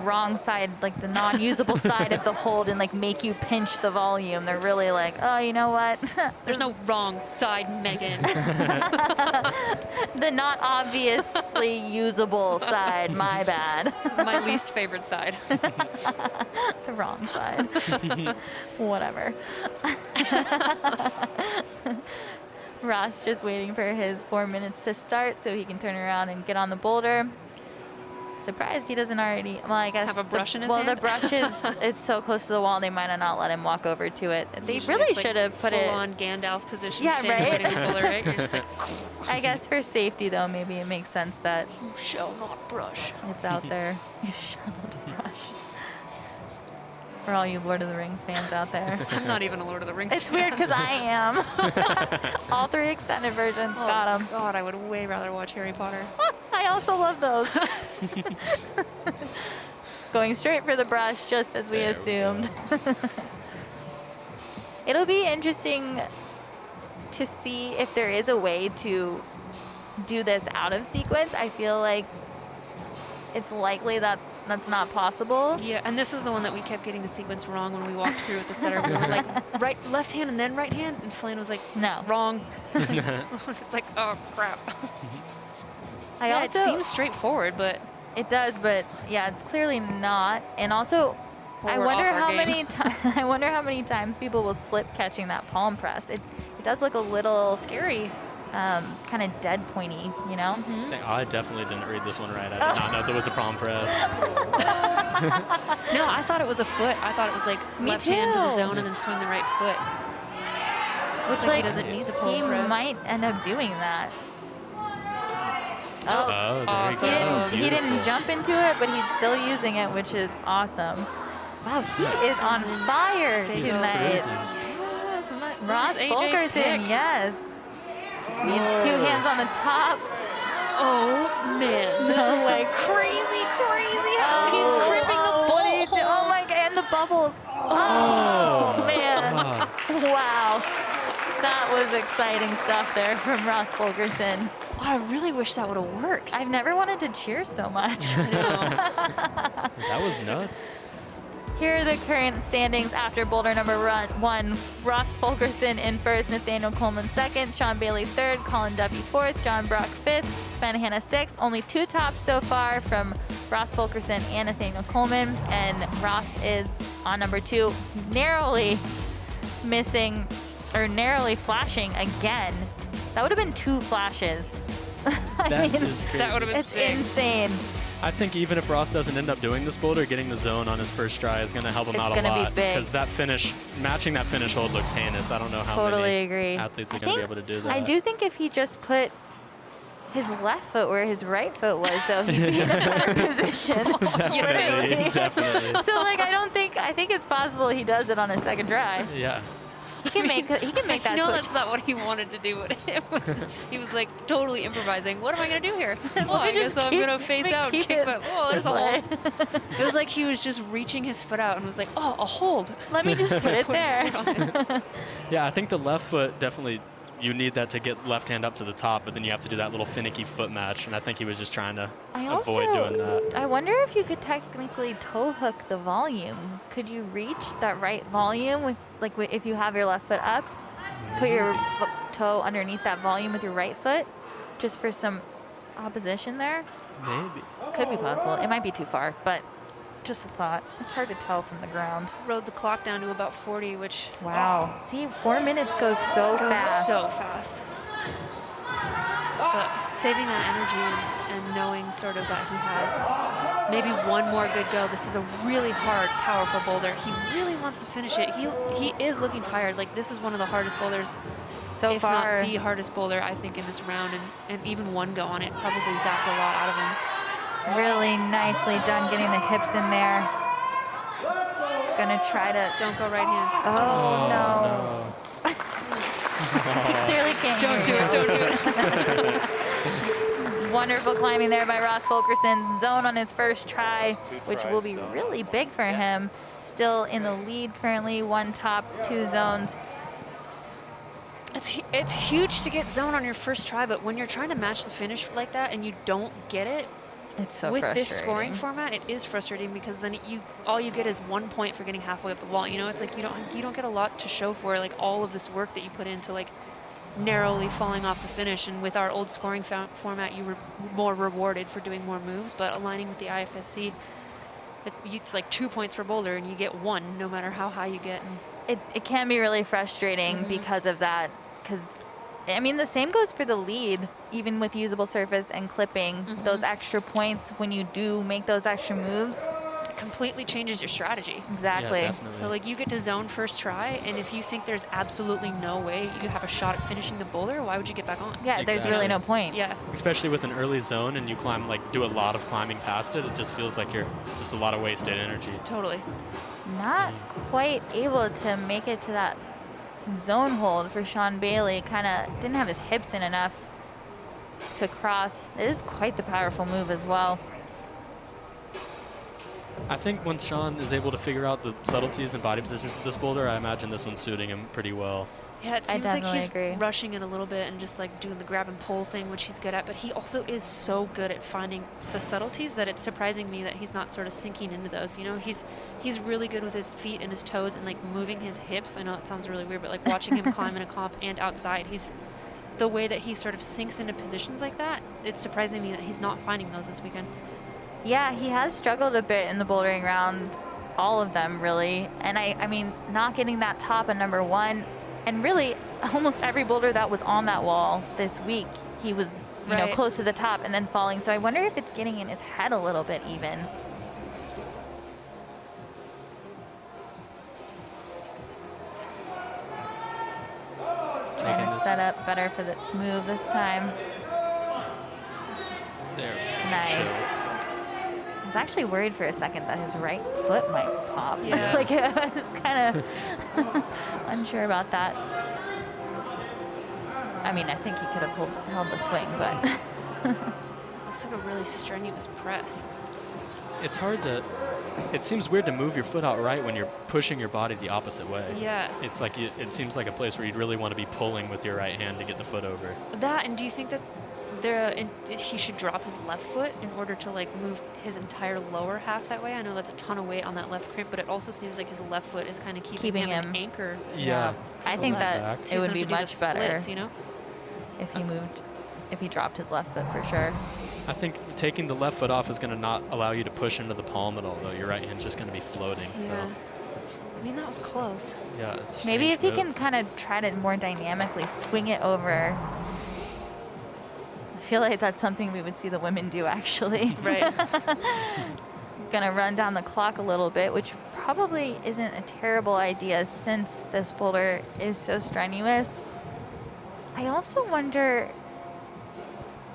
wrong side, like the non-usable side of the hold, and like make you pinch the volume. They're really like, oh, you know what? There's no wrong side, Megan. The not obviously usable side, my bad. My least favorite side. The wrong side. Whatever. Ross just waiting for his 4 minutes to start so he can turn around and get on the boulder. Surprised he doesn't already, well, I guess. Have a brush in his hand? hand? The brush is so close to the wall, they might have not let him walk over to it. They Usually really it's like should have put it. full-on Gandalf position. Yeah, standing right? in the boulder, right? You're just like, I guess for safety, though, maybe it makes sense that you shall not brush. it's out there. You shall not brush. For all you Lord of the Rings fans out there. I'm not even a Lord of the Rings It's fan. weird because I am. All 3 extended versions got them. God, I would way rather watch Harry Potter. I also love those. Going straight for the brush, just as we assumed. It'll be interesting to see if there is a way to do this out of sequence. I feel like it's likely that that's not possible. Yeah, and this is the one that we kept getting the sequence wrong when we walked through with the setter. We were like, left hand and then right hand, and Flan was like, No. wrong. It's like, oh crap. I Yeah, also, it seems straightforward, but it does, but yeah, it's clearly not. And also, Well, I we're wonder off our how game. many times I wonder how many times people will slip catching that palm press. It does look a little scary. kind of dead pointy, you know? I definitely didn't read this one right. I did not know there was a palm press. No, I thought it was a foot. I thought it was like Me left hand to the too. zone and then swing the right foot. Which Looks like he doesn't need the palm he press. might end up doing that. Oh, Oh, there awesome. you he go. didn't. He didn't Beautiful. jump into it, but he's still using it, which is awesome. Wow, he is on fire He's tonight. cruising. Yes, and that- Ross this is AJ's Fulkerson, pick. yes. Needs 2 hands on the top. Oh man, this No is way. so crazy how he's crimping the Oh, what are you ball. doing? Oh my God, and the bubbles. Oh, man. Wow. That was exciting stuff there from Ross Fulkerson. I really wish that would have worked. I've never wanted to cheer so much. That was nuts. Here are the current standings after boulder number 1. Ross Fulkerson in first, Nathaniel Coleman second, Sean Bailey third, Colin Duffy fourth, John Brock fifth, Ben Hanna sixth. Only 2 tops so far from Ross Fulkerson and Nathaniel Coleman. And Ross is on number 2, narrowly missing, or narrowly flashing again. That would have been 2 flashes. I That mean, is crazy. That would have been it's sick. insane. I think even if Ross doesn't end up doing this boulder, getting the zone on his first try is going to help him It's out a gonna be lot. big. Because that finish, matching that finish hold looks heinous. I don't know how Totally many agree. athletes are I going to be think- able to do that. I do think if he just put his left foot where his right foot was, though, he'd be in a better position. Literally. Definitely. So, like, I think it's possible he does it on his second try. Yeah. He can make that I know switch. that's not what he wanted to do. He was like totally improvising. What am I going to do here? Well, I guess I'm going to phase out and kick my, whoa, there's a hole. It was like he was just reaching his foot out and was like, oh, a hold. Let me just put it Put his there. foot on it. Yeah, I think the left foot definitely, you need that to get left hand up to the top, but then you have to do that little finicky foot match, and I think he was just trying to avoid doing that. I wonder if you could technically toe hook the volume. Could you reach that right volume with, like, if you have your left foot up, put your toe underneath that volume with your right foot, just for some opposition there? Maybe. Could be possible. It might be too far, but just a thought. It's hard to tell from the ground. Rode the clock down to about 40, which Wow. See, 4 minutes goes so goes fast. so fast. But saving that energy and knowing sort of that he has maybe one more good go. This is a really hard, powerful boulder. He really wants to finish it. He is looking tired. Like, this is one of the hardest boulders, So if far. not the hardest boulder, I think, in this round. And even one go on it probably zapped a lot out of him. Really nicely done getting the hips in there. Gonna try to. Don't go right hand. Oh, no. He clearly can't. Don't do hear it. you. Don't do it. Wonderful climbing there by Ross Fulkerson. Zone on his first try, which will be really big for him. Still in the lead currently, 1 top, 2 zones. It's huge to get zone on your first try, but when you're trying to match the finish like that and you don't get it, It's so with frustrating. this scoring format, it is frustrating because then all you get is 1 point for getting halfway up the wall. You know, it's like you don't get a lot to show for like all of this work that you put into like narrowly falling off the finish. And with our old scoring format, you were more rewarded for doing more moves. But aligning with the IFSC, it's like 2 points per boulder, and you get 1 no matter how high you get. And It can be really frustrating because of that. Because, I mean, the same goes for the lead, even with usable surface and clipping. Those extra points when you do make those extra moves. it completely changes your strategy. Exactly. Yeah, definitely. So like you get to zone first try, and if you think there's absolutely no way you have a shot at finishing the boulder, why would you get back on? Yeah, there's really no point. Yeah. Especially with an early zone and you climb, like, do a lot of climbing past it, it just feels like you're just a lot of wasted energy. Totally. Not quite able to make it to that zone hold for Sean Bailey. Kind of didn't have his hips in enough to cross. It is quite the powerful move as well. I think when Sean is able to figure out the subtleties and body positions of this boulder, I imagine this one's suiting him pretty well. Yeah, it I seems like definitely he's agree. rushing it a little bit and just like doing the grab and pull thing, which he's good at, but he also is so good at finding the subtleties that it's surprising me that he's not sort of sinking into those. You know, he's really good with his feet and his toes and like moving his hips. I know it sounds really weird, but like watching him climb in a comp and outside, the way that he sort of sinks into positions like that, it's surprising me that he's not finding those this weekend. Yeah, he has struggled a bit in the bouldering round, all of them really. And I mean, not getting that top at number 1, and really almost every boulder that was on that wall this week, he was, you know, Right. close to the top and then falling. So I wonder if it's getting in his head a little bit even. Trying Taking to this- set up better for this move this time. There. Nice. Show. I was actually worried for a second that his right foot might pop. Yeah. Like, I was kind of unsure about that. I mean, I think he could have held the swing, but Looks like a really strenuous press. It's hard to, it seems weird to move your foot out right when you're pushing your body the opposite way. Yeah. It's like, it seems like a place where you'd really want to be pulling with your right hand to get the foot over. That, and do you think that he should drop his left foot in order to like move his entire lower half that way? I know that's a ton of weight on that left crimp, but it also seems like his left foot is kind of keeping him an anchor. Yeah. I think left that back. it would Seems be to do the much better splits, you know? if he dropped his left foot for sure. I think taking the left foot off is going to not allow you to push into the palm at all, though. Your right hand's just going to be floating. So, Yeah. it's, I mean, that was close. yeah, it's Maybe if he strange, can kind of try to more dynamically swing it over. I feel like that's something we would see the women do actually. Right. Gonna run down the clock a little bit, which probably isn't a terrible idea since this boulder is so strenuous. I also wonder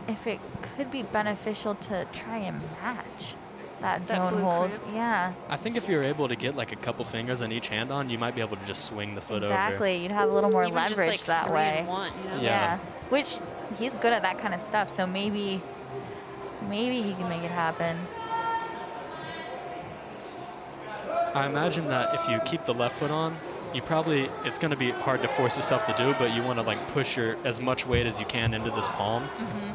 if it could be beneficial to try and match that That zone blue hold. crimp? Yeah, I think if you're able to get like a couple fingers on each hand on, you might be able to just swing the foot over. exactly. You'd have a little more Even leverage just like that 3 way. and 1, you know? Yeah. Yeah, which he's good at that kind of stuff. So maybe he can make it happen. I imagine that if you keep the left foot on, it's going to be hard to force yourself to do, but you want to like push as much weight as you can into this palm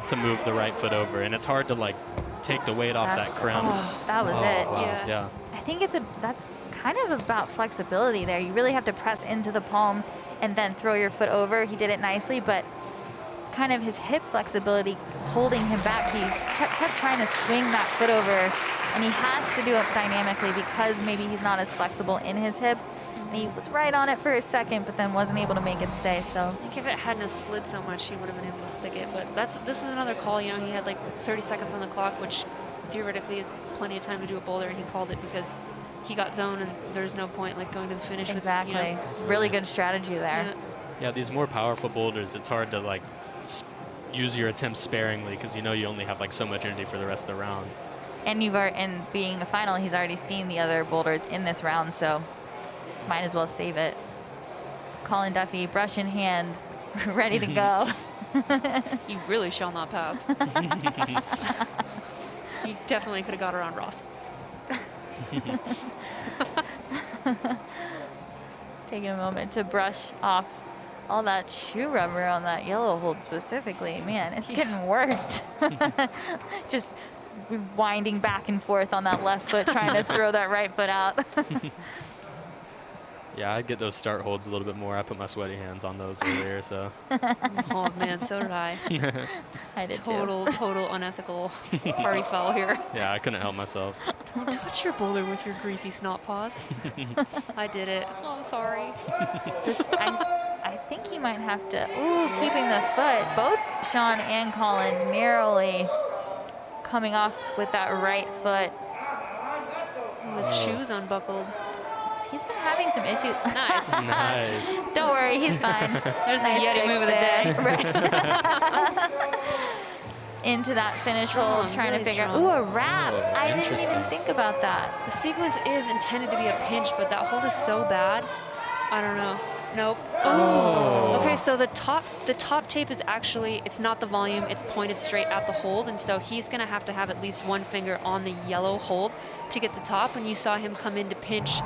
to move the right foot over. And it's hard to like take the weight off that crimp. Oh, that was Oh, it. wow. Yeah. Yeah. I think that's kind of about flexibility there. You really have to press into the palm and then throw your foot over. He did it nicely, but kind of his hip flexibility holding him back. He kept trying to swing that foot over, and he has to do it dynamically because maybe he's not as flexible in his hips. And he was right on it for a second, but then wasn't able to make it stay. So I think if it hadn't have slid so much, he would have been able to stick it. But this is another call. You know, he had like 30 seconds on the clock, which theoretically is plenty of time to do a boulder, and he called it because he got zone, and there's no point like going to the finish. exactly, With, you know, really good strategy there. yeah. Yeah, these more powerful boulders, it's hard to like use your attempts sparingly because you know you only have like so much energy for the rest of the round. And and being a final, he's already seen the other boulders in this round, so might as well save it. Colin Duffy, brush in hand, ready to go. You really shall not pass. You definitely could have got around Ross. Taking a moment to brush off all that shoe rubber on that yellow hold specifically. Man, it's getting worked. Just winding back and forth on that left foot, trying to throw that right foot out. Yeah, I get those start holds a little bit more. I put my sweaty hands on those earlier, so. Oh man, so did I. I did too. Total unethical party foul here. Yeah, I couldn't help myself. Don't touch your boulder with your greasy snot paws. I did it. Oh, I'm sorry. I think he might have to, keeping the foot. Both Sean and Colin narrowly coming off with that right foot. His shoes unbuckled. He's been having some issues. Nice. Nice. Don't worry, he's fine. There's Nice the Yeti fix move of the there. day. Right. Into that finish hold, trying to really figure out. strong. Ooh, a wrap. Oh, I didn't even interesting. think about that. The sequence is intended to be a pinch, but that hold is so bad. I don't know. Nope. Oh. Okay, so the top tape is actually, it's not the volume, it's pointed straight at the hold, and so he's gonna have to have at least one finger on the yellow hold to get the top, and you saw him come in to pinch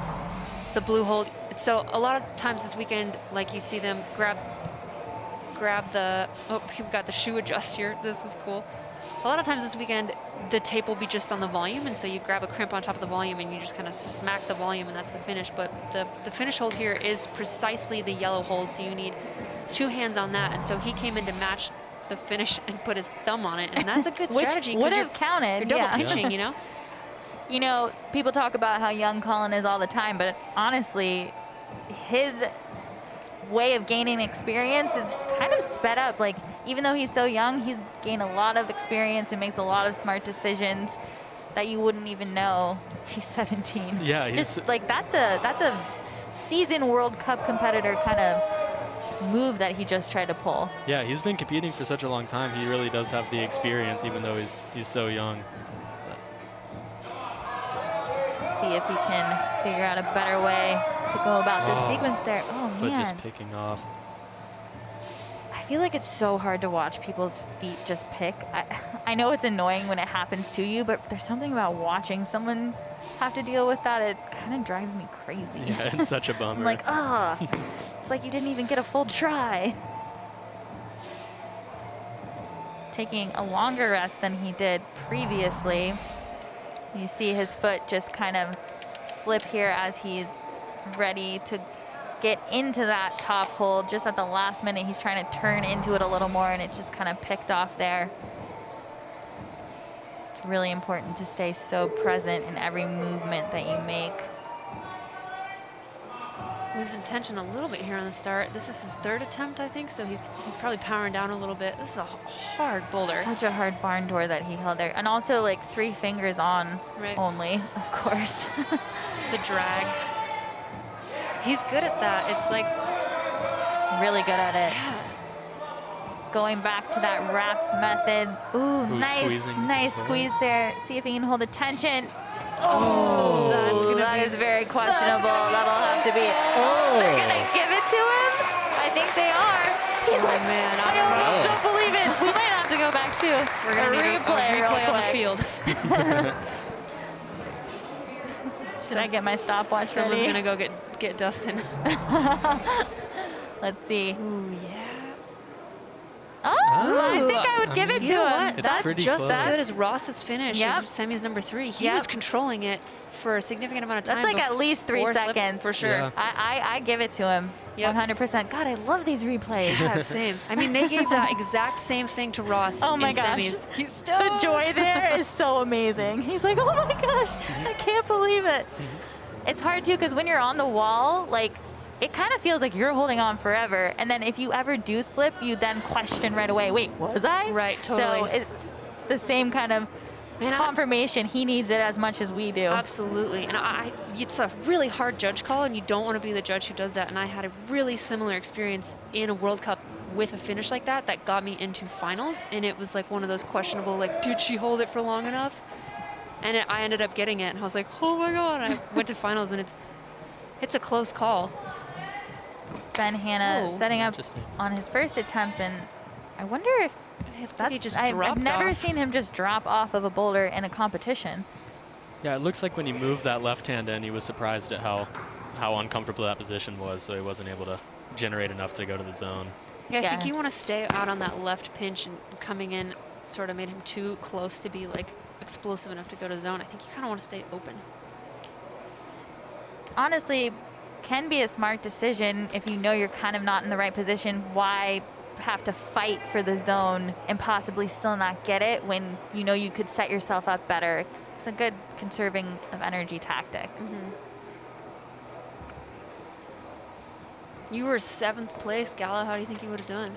the blue hold. So a lot of times this weekend, like you see them grab the, he got the shoe adjust here. This was cool. A lot of times this weekend, the tape will be just on the volume, and so you grab a crimp on top of the volume and you just kind of smack the volume, and that's the finish. But the finish hold here is precisely the yellow hold, so you need 2 hands on that. And so he came in to match the finish and put his thumb on it, and that's a good strategy. Which would 'cause have counted. You're double yeah. pinching, you know? You know, people talk about how young Colin is all the time, but honestly, his way of gaining experience is kind of sped up. Like, even though he's so young, he's gained a lot of experience and makes a lot of smart decisions that you wouldn't even know he's 17. Yeah, he's just like that's a seasoned World Cup competitor kind of move that he just tried to pull. Yeah, he's been competing for such a long time. He really does have the experience, even though he's so young. See if he can figure out a better way to go about this sequence there. Oh, Foot man. just picking off. I feel like it's so hard to watch people's feet just pick. I know it's annoying when it happens to you, but there's something about watching someone have to deal with that. It kind of drives me crazy. Yeah, it's such a bummer. I'm like, it's like you didn't even get a full try. Taking a longer rest than he did previously. You see his foot just kind of slip here as he's ready to get into that top hold. Just at the last minute, he's trying to turn into it a little more, and it just kind of picked off there. It's really important to stay so present in every movement that you make. Losing tension a little bit here on the start. This is his 3rd attempt, I think, so he's probably powering down a little bit. This is a hard boulder. Such a hard barn door that he held there. And also like 3 fingers on only, of course. The drag. He's good at that. It's like really good at it. going back to that wrap method. Ooh, nice squeeze there. See if he can hold attention. Oh, that is very questionable. That'll have to be. Oh, they're gonna give it to him. I think they are. He's like, man, I almost don't believe it. We might have to go back too. We're gonna need a replay on the field. Should I get my stopwatch ready? Someone's gonna go get Dustin. Let's see. Ooh, yeah. Oh, I think I would give it to him. That's just close. as good as Ross's finish Yep. of semis number 3. He was controlling it for a significant amount of time. That's like at least 3 before seconds. for sure. Yeah. I give it to him. Yep. 100%. God, I love these replays. Yeah, same. I mean, they gave that exact same thing to Ross Oh my in gosh. semis. He's still The joy there is so amazing. He's like, oh my gosh, I can't believe it. It's hard too, because when you're on the wall, like, it kind of feels like you're holding on forever. And then if you ever do slip, you then question right away, wait, was I? Right, totally. So it's the same kind of confirmation. He needs it as much as we do. Absolutely. And it's a really hard judge call, and you don't want to be the judge who does that. And I had a really similar experience in a World Cup with a finish like that got me into finals. And it was like one of those questionable, like, did she hold it for long enough? And I ended up getting it. And I was like, oh my God. And I went to finals, and it's a close call. Ben Hanna setting up on his first attempt, and I wonder if I've never seen him just drop off of a boulder in a competition. Yeah, it looks like when he moved that left hand in, he was surprised at how uncomfortable that position was, so he wasn't able to generate enough to go to the zone. Yeah, I think you want to stay out on that left pinch, and coming in sort of made him too close to be like explosive enough to go to zone. I think you kind of want to stay open. Honestly, can be a smart decision if you know you're kind of not in the right position. Why have to fight for the zone and possibly still not get it when you know you could set yourself up better? It's a good conserving of energy tactic. You were 7th place, Gala. How do you think you would have done?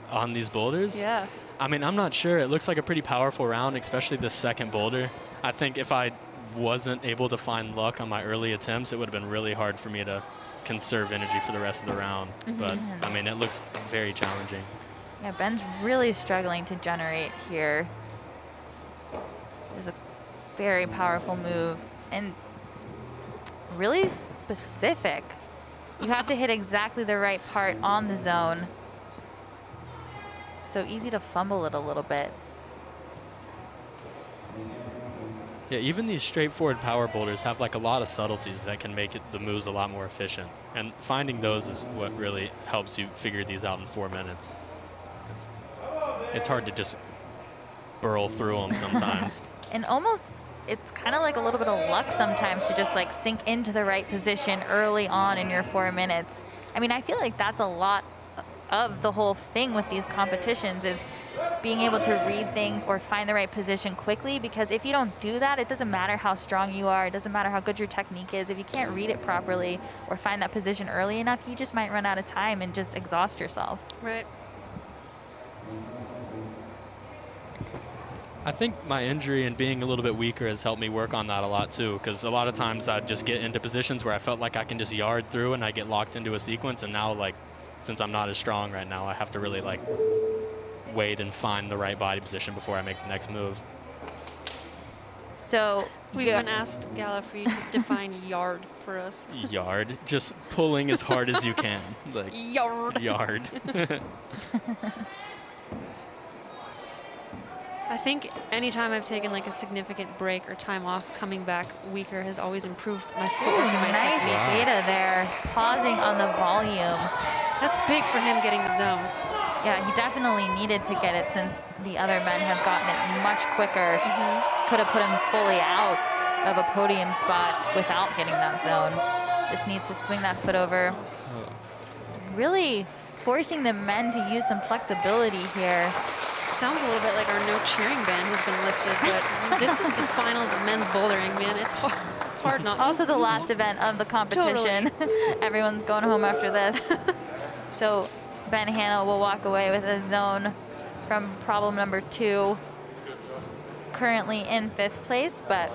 On these boulders? Yeah. I mean, I'm not sure. It looks like a pretty powerful round, especially the second boulder. I think if I wasn't able to find luck on my early attempts, it would have been really hard for me to conserve energy for the rest of the round. But, I mean, it looks very challenging. Yeah, Ben's really struggling to generate here. It's a very powerful move and really specific. You have to hit exactly the right part on the zone. So easy to fumble it a little bit. Yeah, even these straightforward power boulders have like a lot of subtleties that can make the moves a lot more efficient. And finding those is what really helps you figure these out in 4 minutes. It's hard to just burrow through them sometimes. And almost, it's kind of like a little bit of luck sometimes to just like sink into the right position early on in your 4 minutes. I mean, I feel like that's a lot of the whole thing with these competitions is being able to read things or find the right position quickly, because if you don't do that, it doesn't matter how strong you are, it doesn't matter how good your technique is. If you can't read it properly or find that position early enough, you just might run out of time and just exhaust yourself. Right. I think my injury and being a little bit weaker has helped me work on that a lot too, because a lot of times I'd just get into positions where I felt like I can just yard through and I get locked into a sequence, and now like since I'm not as strong right now, I have to really like wait and find the right body position before I make the next move. So we've been asked, Gala, for you to define yard for us. Yard, just pulling as hard as you can. Like yard. Yard. I think anytime I've taken like a significant break or time off, coming back weaker has always improved my footwork and my nice technique. data there, pausing on the volume. That's big for him getting the zone. Yeah, he definitely needed to get it since the other men have gotten it much quicker. Could have put him fully out of a podium spot without getting that zone. Just needs to swing that foot over. Really forcing the men to use some flexibility here. Sounds a little bit like our no cheering ban has been lifted, but this is the finals of men's bouldering, man. It's hard. It's hard not. Also the last event of the competition. Totally. Everyone's going home after this. So Ben Hanna will walk away with a zone from problem number 2. Currently in 5th place, but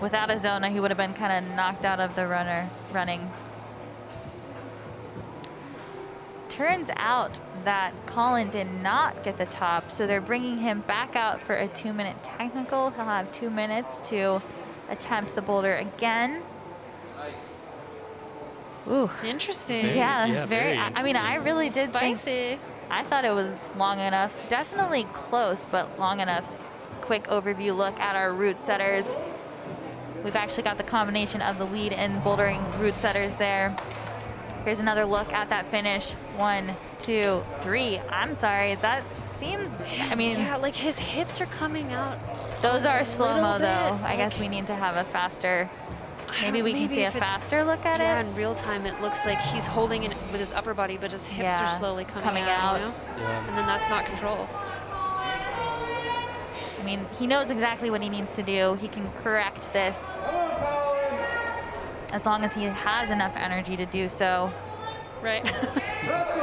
without a zone, he would have been kind of knocked out of the running. turns out that Colin did not get the top, so they're bringing him back out for a 2-minute technical. He'll have 2 minutes to attempt the boulder again. Ooh. Interesting. Yeah, it's very, I mean, I really did Spicy. I thought it was long enough. Definitely close, but long enough. Quick overview look at our route setters. We've actually got the combination of the lead and bouldering route setters there. Here's another look at that finish. 1, 2, 3. I'm sorry, that seems, I mean. Yeah, like his hips are coming out. Those are slow-mo though. Like, I guess we need to have a faster, maybe we can see a faster look at yeah, it. in real time it looks like he's holding it with his upper body, but his hips are slowly coming out. You know? Yeah. And then that's not control. I mean, he knows exactly what he needs to do. He can correct this as long as he has enough energy to do so. Right.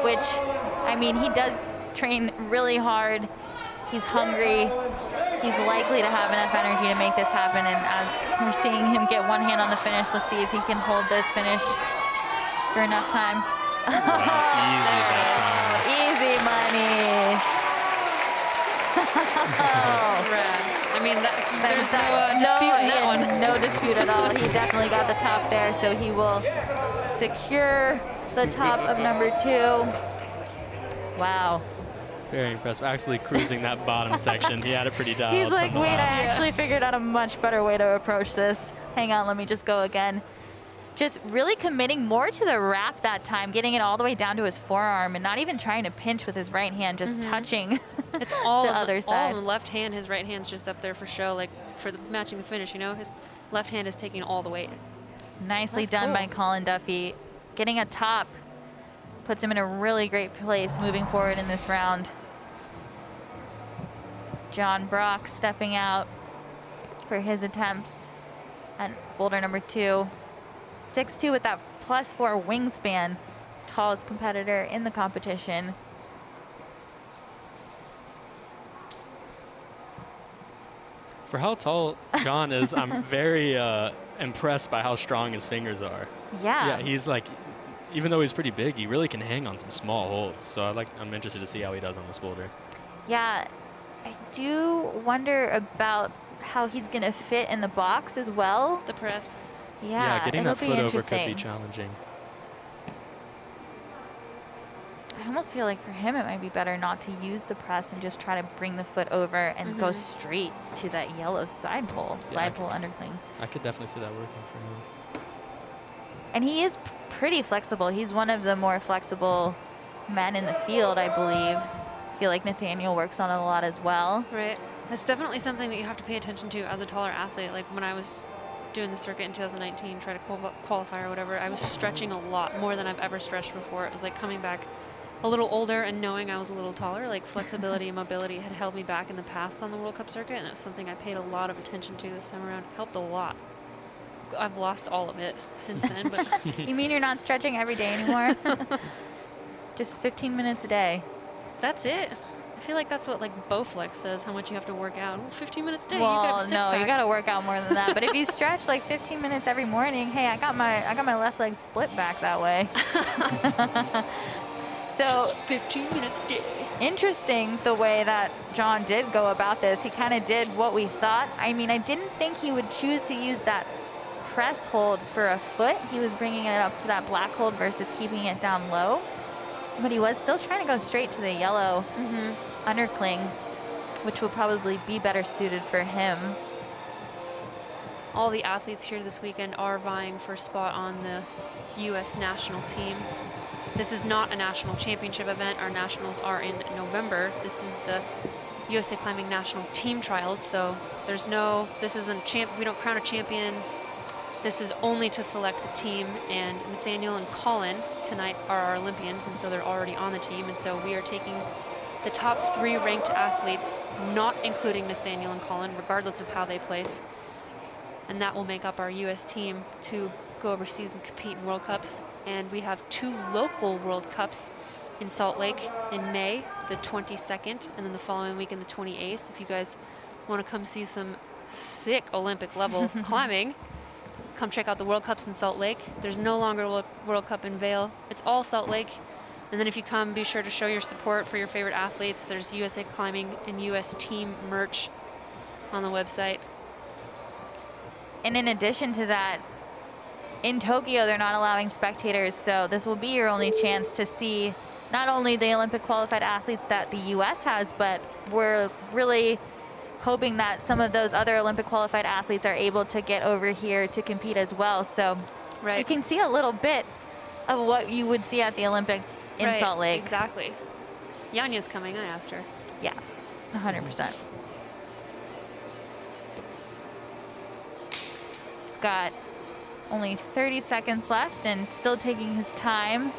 Which, I mean, he does train really hard. He's hungry. He's likely to have enough energy to make this happen. And as we're seeing him get one hand on the finish, let's see if he can hold this finish for enough time. Easy that time. Easy money. I mean, there's no dispute in that one. No dispute at all. He definitely got the top there, so he will secure the top of number 2. Wow. Very impressive. Actually cruising that bottom section. He had it pretty dialed. He's like, from the wait, I last. actually figured out a much better way to approach this. Hang on, let me just go again. Just really committing more to the wrap that time, getting it all the way down to his forearm and not even trying to pinch with his right hand, just touching It's all the other side. All on the left hand. His right hand's just up there for show, like for the matching the finish. You know, his left hand is taking all the weight. Nicely That's done cool. by Colin Duffy. Getting a top puts him in a really great place moving forward in this round. John Brock stepping out for his attempts at boulder number 2. 6'2" with that +4 wingspan. Tallest competitor in the competition. For how tall John is, I'm very impressed by how strong his fingers are. Yeah. Yeah, he's like, even though he's pretty big, he really can hang on some small holds. So I'm interested to see how he does on this boulder. Yeah, I do wonder about how he's going to fit in the box as well. The press. Yeah, getting it'll that be foot over interesting. could be challenging. I almost feel like for him it might be better not to use the press and just try to bring the foot over and go straight to that yellow side pull, undercling. I could definitely see that working for him. And he is pretty flexible. He's one of the more flexible men in the field, I believe. I feel like Nathaniel works on it a lot as well. Right. That's definitely something that you have to pay attention to as a taller athlete. Like when I was doing the circuit in 2019, try to qualify or whatever, I was stretching a lot more than I've ever stretched before. It was like coming back a little older and knowing I was a little taller. Like flexibility and mobility had held me back in the past on the World Cup circuit, and it was something I paid a lot of attention to this time around. Helped a lot. I've lost all of it since then. But You mean you're not stretching every day anymore? Just 15 minutes a day. that's it. I feel like that's what like Bowflex says, how much you have to work out. Well, 15 minutes a day. Well, you got a no, six-pack. you got to work out more than that. But if you stretch like 15 minutes every morning, hey, I got my left leg split back that way. So Just 15 minutes a day. interesting the way that John did go about this. He kind of did what we thought. I mean, I didn't think he would choose to use that press hold for a foot. He was bringing it up to that black hold versus keeping it down low. But he was still trying to go straight to the yellow undercling, which will probably be better suited for him. All the athletes here this weekend are vying for a spot on the U.S. national team. This is not a national championship event. Our nationals are in November. This is the USA Climbing National Team Trials, so there's no, this isn't we don't crown a champion. This is only to select the team, and Nathaniel and Colin tonight are our Olympians, and so they're already on the team, and so we are taking the top 3 ranked athletes, not including Nathaniel and Colin, regardless of how they place, and that will make up our U.S. team to go overseas and compete in World Cups. And we have 2 local World Cups in Salt Lake in May, the 22nd, and then the following week in the 28th. If you guys want to come see some sick Olympic level climbing, come check out the World Cups in Salt Lake. There's no longer World Cup in Vail. It's all Salt Lake. And then if you come, be sure to show your support for your favorite athletes. There's USA Climbing and US Team merch on the website. And in addition to that, in Tokyo, they're not allowing spectators, so this will be your only chance to see not only the Olympic qualified athletes that the US has, but we're really hoping that some of those other Olympic qualified athletes are able to get over here to compete as well. So you can see a little bit of what you would see at the Olympics in Salt Lake. Exactly. Yanya's coming, I asked her. Yeah, 100%. He's got only 30 seconds left and still taking his time.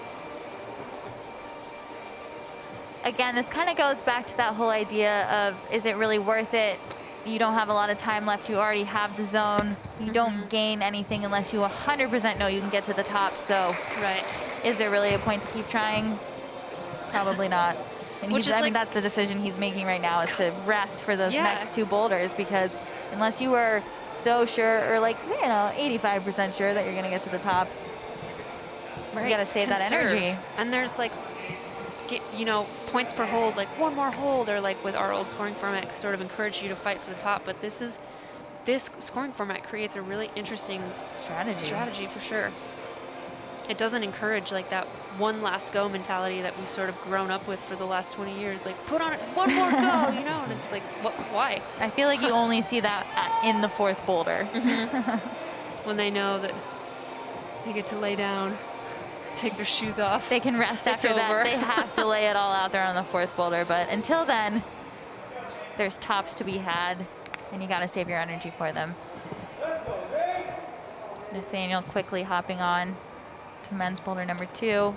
Again, this kind of goes back to that whole idea of, is it really worth it? You don't have a lot of time left. You already have the zone. You don't gain anything unless you 100% know you can get to the top. So is there really a point to keep trying? Probably not. And I mean, that's the decision he's making right now, is to rest for those next two boulders, because unless you are so sure, or like, you know, 85% sure that you're going to get to the top, you got to save that energy. And there's like, you know, points per hold, like one more hold, or like with our old scoring format sort of encourage you to fight for the top. But this scoring format creates a really interesting strategy for sure. It doesn't encourage like that one last go mentality that we've sort of grown up with for the last 20 years. Like, put on it, one more go, you know, and it's like, why? I feel like you only see that in the fourth boulder. When they know that they get to lay down, take their shoes off. They can rest after that. They have to lay it all out there on the fourth boulder. But until then, there's tops to be had, and you got to save your energy for them. Nathaniel quickly hopping on to men's boulder number 2.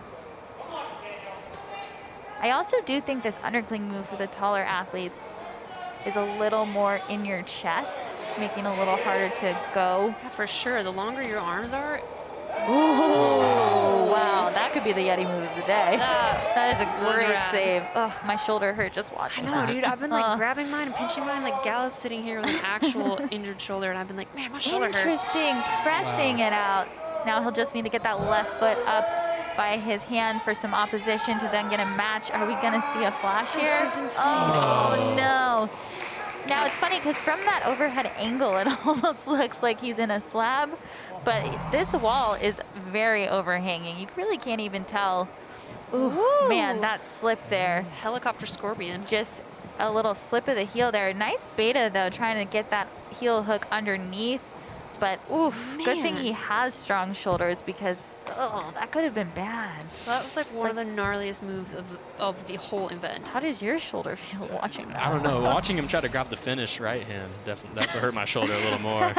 I also do think this undercling move for the taller athletes is a little more in your chest, making a little harder to go. Yeah, for sure. The longer your arms are. Ooh, wow, that could be the Yeti move of the day. That is a great save. Ugh, my shoulder hurt just watching that. I know, dude. I've been like grabbing mine and pinching mine. Like Gala's sitting here with an actual injured shoulder, and I've been like, man, my shoulder hurts. Interesting, pressing it out. Now he'll just need to get that left foot up by his hand for some opposition to then get a match. Are we gonna see a flash here? This is insane. Oh no. Now it's funny because from that overhead angle, it almost looks like he's in a slab, but this wall is very overhanging. You really can't even tell. Ooh, man, that slip there. Helicopter scorpion. Just a little slip of the heel there. Nice beta though, trying to get that heel hook underneath. But oof, good thing he has strong shoulders, because that could have been bad. That was like one of the gnarliest moves of the whole event. How does your shoulder feel watching that? I don't know. Watching him try to grab the finish right hand, definitely that would hurt my shoulder a little more.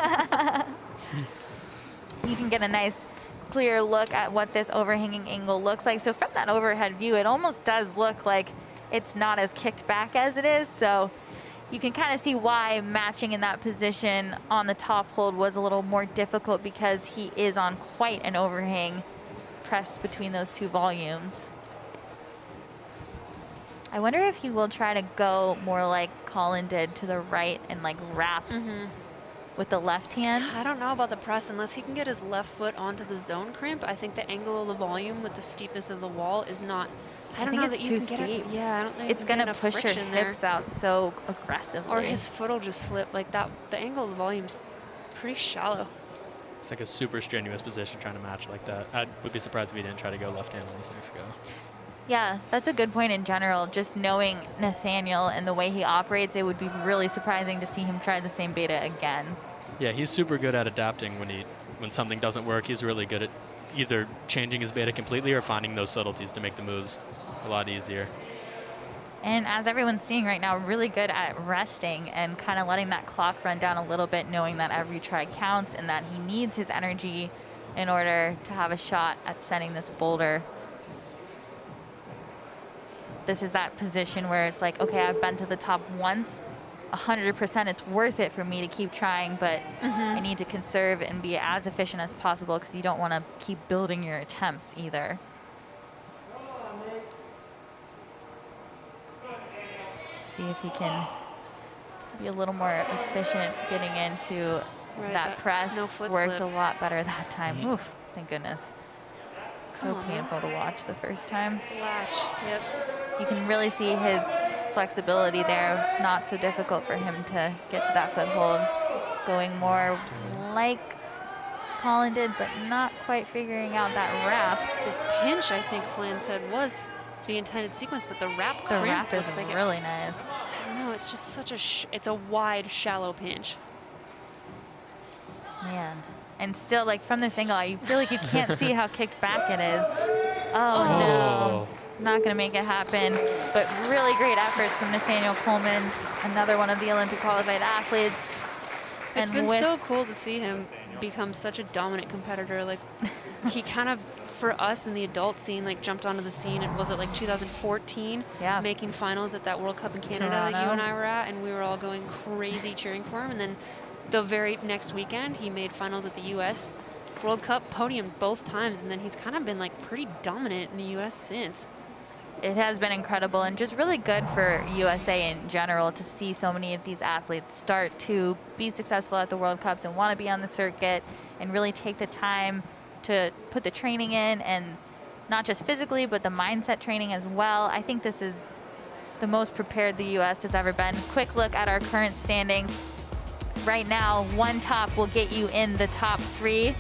You can get a nice clear look at what this overhanging angle looks like. So from that overhead view, it almost does look like it's not as kicked back as it is. So you can kind of see why matching in that position on the top hold was a little more difficult, because he is on quite an overhang pressed between those two volumes. I wonder if he will try to go more like Colin did to the right and like wrap with the left hand. I don't know about the press unless he can get his left foot onto the zone crimp. I think the angle of the volume with the steepness of the wall is not. I don't know it's that too you can steep. get it. Yeah, I don't think it's gonna push your hips out so aggressively. Or his foot will just slip like that. The angle of the volume's pretty shallow. It's like a super strenuous position trying to match like that. I would be surprised if he didn't try to go left hand on this next go. Yeah, that's a good point in general. Just knowing Nathaniel and the way he operates, it would be really surprising to see him try the same beta again. Yeah, he's super good at adapting when something doesn't work. He's really good at either changing his beta completely or finding those subtleties to make the moves a lot easier. And as everyone's seeing right now, really good at resting and kind of letting that clock run down a little bit, knowing that every try counts and that he needs his energy in order to have a shot at setting this boulder. This is that position where it's like, okay, I've been to the top once, 100% it's worth it for me to keep trying, but I need to conserve and be as efficient as possible, because you don't want to keep building your attempts either. See if he can be a little more efficient getting into that press. No foot worked slip. a lot better that time. Oof, thank goodness. So painful to watch the first time. Latch. Yep. You can really see his flexibility there. Not so difficult for him to get to that foothold. Going more like Colin did, but not quite figuring out that wrap. This pinch, I think Flan said, was the intended sequence, but the wrap The crimp wrap is looks like really nice. I don't know, it's just such a, it's a wide, shallow pinch. Man. And still, like, from this angle, you feel like you can't see how kicked back it is. Oh, no. Not going to make it happen. But really great efforts from Nathaniel Coleman, another one of the Olympic qualified athletes. It's been so cool to see him become such a dominant competitor. Like, he kind of, for us in the adult scene, like, jumped onto the scene. And was it like 2014? Yeah. Making finals at that World Cup in Canada Toronto. that you and I were at, and we were all going crazy cheering for him. And then the very next weekend, he made finals at the U.S. World Cup podium both times, and then he's kind of been like pretty dominant in the U.S. since. It has been incredible and just really good for USA in general to see so many of these athletes start to be successful at the World Cups and want to be on the circuit and really take the time to put the training in, and not just physically, but the mindset training as well. I think this is the most prepared the U.S. has ever been. Quick look at our current standings. Right now, one top will get you in the top 3.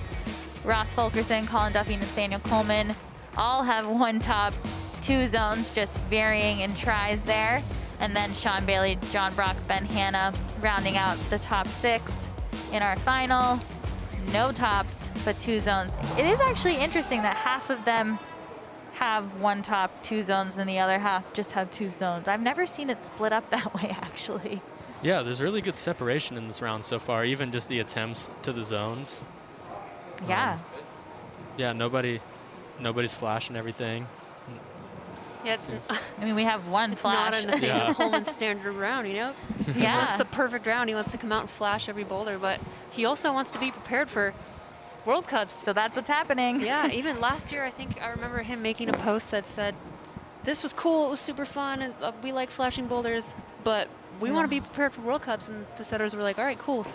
Ross Fulkerson, Colin Duffy, Nathaniel Coleman all have one top, 2 zones, just varying in tries there. And then Sean Bailey, John Brock, Ben Hanna rounding out the top 6 in our final. No tops, but 2 zones. It is actually interesting that half of them have one top, 2 zones, and the other half just have 2 zones. I've never seen it split up that way, actually. Yeah, there's really good separation in this round so far, even just the attempts to the zones. Yeah. Yeah, nobody's flashing everything. Yeah, it's, I mean, we have one it's flash. not a Nathaniel Coleman standard round, you know? He Yeah. wants the perfect round. He wants to come out and flash every boulder, but he also wants to be prepared for World Cups. So that's what's happening. Yeah, even last year, I think I remember him making a post that said, this was cool, it was super fun, and we like flashing boulders, but we want to be prepared for World Cups. And the setters were like, all right, cool.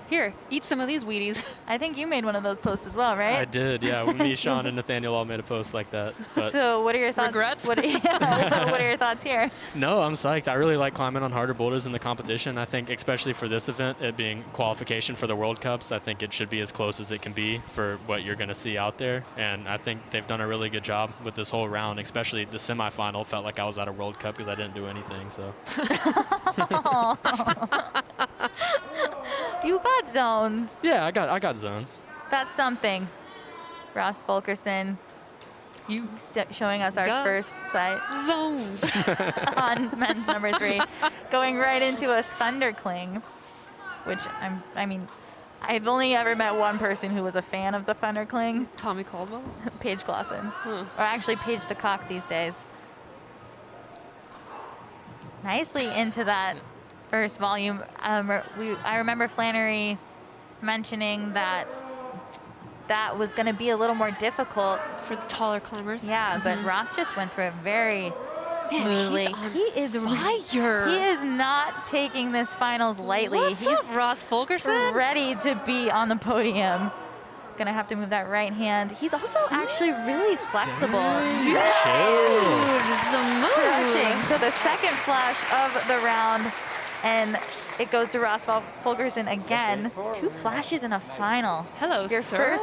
Here, eat some of these Wheaties. I think you made one of those posts as well, right? I did, yeah. Me, Sean, and Nathaniel all made a post like that. But So what are your thoughts? Regrets? What are your thoughts here? no, I'm psyched. I really like climbing on harder boulders in the competition. I think, especially for this event, it being qualification for the World Cups, I think it should be as close as it can be for what you're going to see out there. And I think they've done a really good job with this whole round, especially the semifinal. Felt like I was at a World Cup because I didn't do anything. So. You got zones. Yeah, I got zones. That's something. Ross Fulkerson, you showing us our Got first sight Zones. on men's number 3, going right into a thundercling, which I mean, I've only ever met one person who was a fan of the thundercling, Tommy Caldwell? Paige Clausen, Huh. or actually Paige DeCock these days. Nicely into that first volume. I remember Flannery mentioning that was going to be a little more difficult. For the taller climbers. Yeah, but Ross just went through it very smoothly. He is fire. He is not taking this finals lightly. What's He's up, Ross Fulkerson? ready to be on the podium. Gonna have to move that right hand. He's also actually really flexible. Chill. Crushing. So the second flash of the round, and it goes to Ross Fulkerson again. 2 flashes in a final. Hello, Your sir.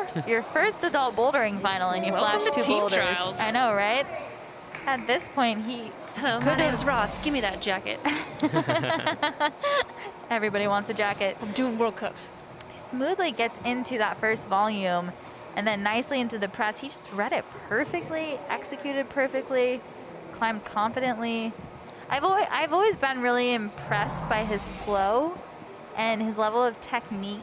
first adult bouldering final, and you Welcome flashed to 2 team boulders. trials. I know, right? At this point, he Hello, my could name's have. Ross. Give me that jacket. Everybody wants a jacket. I'm doing World Cups. Smoothly gets into that first volume, and then nicely into the press. He just read it perfectly, executed perfectly, climbed confidently. I've always been really impressed by his flow and his level of technique.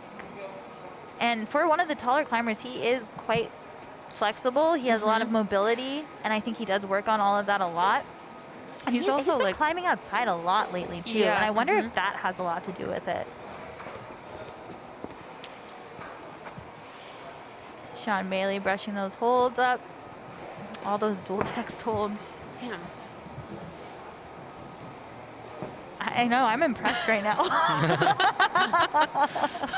And for one of the taller climbers, he is quite flexible. He has a lot of mobility, and I think he does work on all of that a lot. And He's also, been like, climbing outside a lot lately too, Yeah, and I wonder if that has a lot to do with it. Sean Bailey brushing those holds up, all those dual text holds. Damn. I know, I'm impressed right now.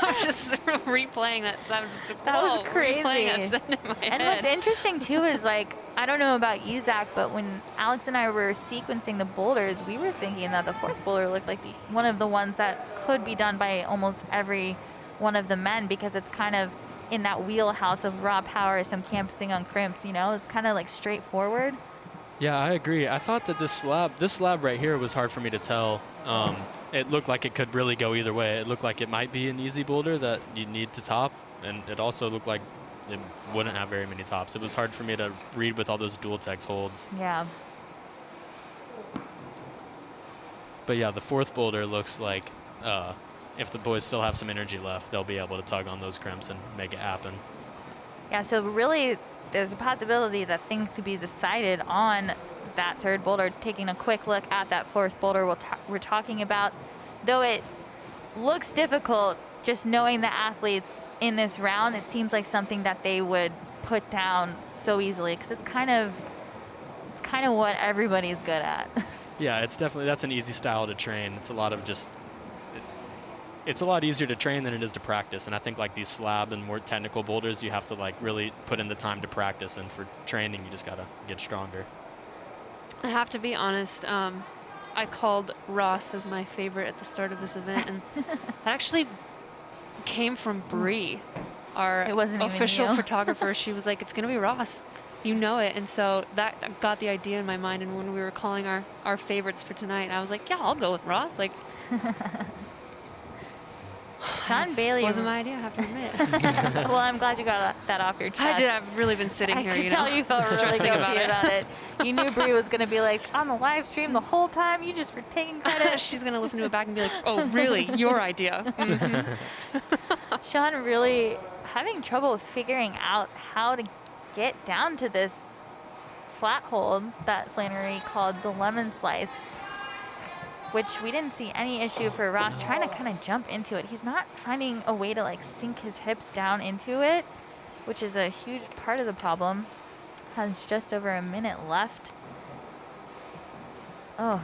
I'm just replaying that. So I'm just, That was crazy. replaying that in my head. And what's interesting too is, like, I don't know about you, Zach, but when Alex and I were sequencing the boulders, we were thinking that the fourth boulder looked like one of the ones that could be done by almost every one of the men, because it's kind of in that wheelhouse of raw power, some campusing on crimps, you know? It's kind of like straightforward. Yeah, I agree. I thought that this slab right here was hard for me to tell. It looked like it could really go either way. It looked like it might be an easy boulder that you need to top, and it also looked like it wouldn't have very many tops. It was hard for me to read with all those dual text holds. Yeah. But yeah, the fourth boulder looks like if the boys still have some energy left, they'll be able to tug on those crimps and make it happen. Yeah, so really there's a possibility that things could be decided on that third boulder. Taking a quick look at that fourth boulder we're talking about, though it looks difficult, just knowing the athletes in this round, it seems like something that they would put down so easily, because it's kind of what everybody's good at. Yeah, it's definitely, that's an easy style to train. It's a lot of just, it's a lot easier to train than it is to practice. And I think like these slab and more technical boulders, you have to like really put in the time to practice. And for training, you just got to get stronger. I have to be honest. I called Ross as my favorite at the start of this event, and that actually came from Bree, our official photographer. She was like, "It's gonna be Ross, you know it." And so that got the idea in my mind. And when we were calling our favorites for tonight, I was like, "Yeah, I'll go with Ross." Like, Sean Bailey wasn't my idea, I have to admit. Well, I'm glad you got that off your chest. I did. I've really been sitting here, I could tell you felt really guilty about it. You knew Bree was going to be like, on the live stream the whole time, you just were taking credit. She's going to listen to it back and be like, "Oh, really? Your idea." Mm-hmm. Sean really having trouble figuring out how to get down to this flat hold that Flannery called the lemon slice, which we didn't see any issue for Ross trying to kind of jump into it. He's not finding a way to like sink his hips down into it, which is a huge part of the problem. Has just over a minute left. Oh,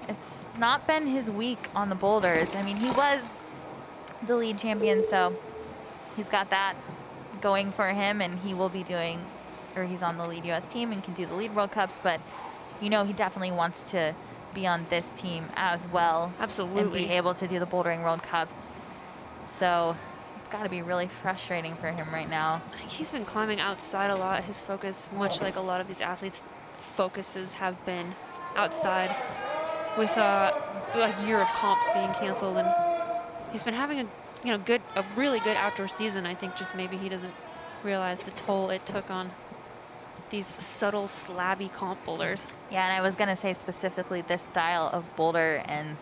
it's not been his week on the boulders. I mean, he was the lead champion, so he's got that going for him, and he will be doing, or he's on the lead US team and can do the lead World Cups, but you know, he definitely wants to be on this team as well. Absolutely. And be able to do the Bouldering World Cups. So it's got to be really frustrating for him right now. I think he's been climbing outside a lot. His focus, much like a lot of these athletes' focuses have been outside, with like year of comps being canceled, and he's been having a really good outdoor season. I think just maybe he doesn't realize the toll it took on these subtle slabby comp boulders. Yeah, and I was going to say specifically this style of boulder, and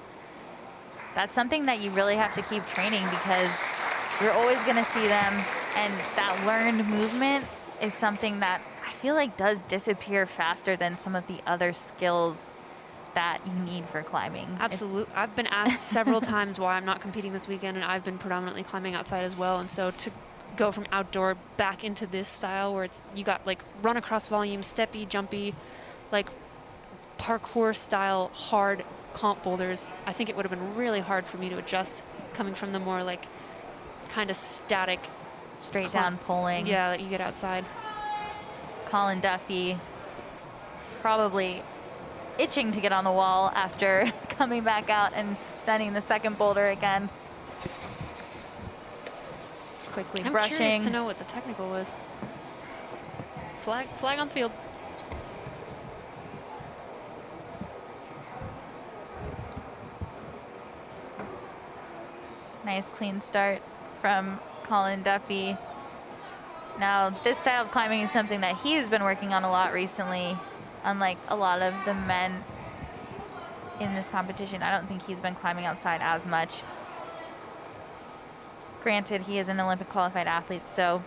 that's something that you really have to keep training, because you're always going to see them, and that learned movement is something that I feel like does disappear faster than some of the other skills that you need for climbing. Absolutely. I've been asked several times why I'm not competing this weekend, and I've been predominantly climbing outside as well, and so to go from outdoor back into this style where it's you got like run across volume, steppy, jumpy, like parkour style hard comp boulders, I think it would have been really hard for me to adjust coming from the more like kind of static straight down pulling. Yeah, that you get outside. Colin Duffy probably itching to get on the wall after coming back out and sending the second boulder again. Quickly brushing. I'm curious to know what the technical was. Flag on field. Nice clean start from Colin Duffy. Now, this style of climbing is something that he has been working on a lot recently. Unlike a lot of the men in this competition, I don't think he's been climbing outside as much. Granted, he is an Olympic qualified athlete, so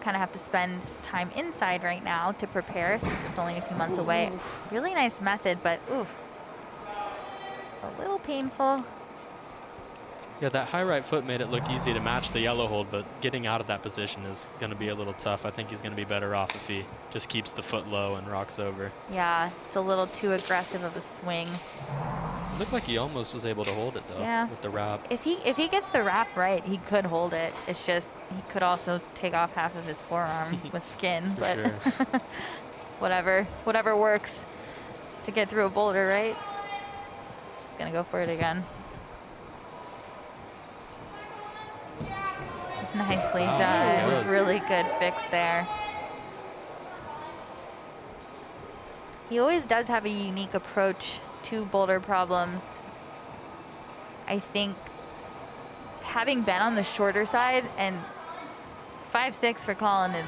kind of have to spend time inside right now to prepare, since it's only a few months away. Really nice method, but oof, a little painful. Yeah, that high right foot made it look easy to match the yellow hold, but getting out of that position is going to be a little tough. I think he's going to be better off if he just keeps the foot low and rocks over. Yeah, it's a little too aggressive of a swing. It looked like he almost was able to hold it, though, with the wrap. If he gets the wrap right, he could hold it. It's just he could also take off half of his forearm with skin. But Sure. whatever works to get through a boulder, right? He's going to go for it again. Nicely done. Really good fix there. He always does have a unique approach to boulder problems. I think having been on the shorter side, and 5'6" for Colin is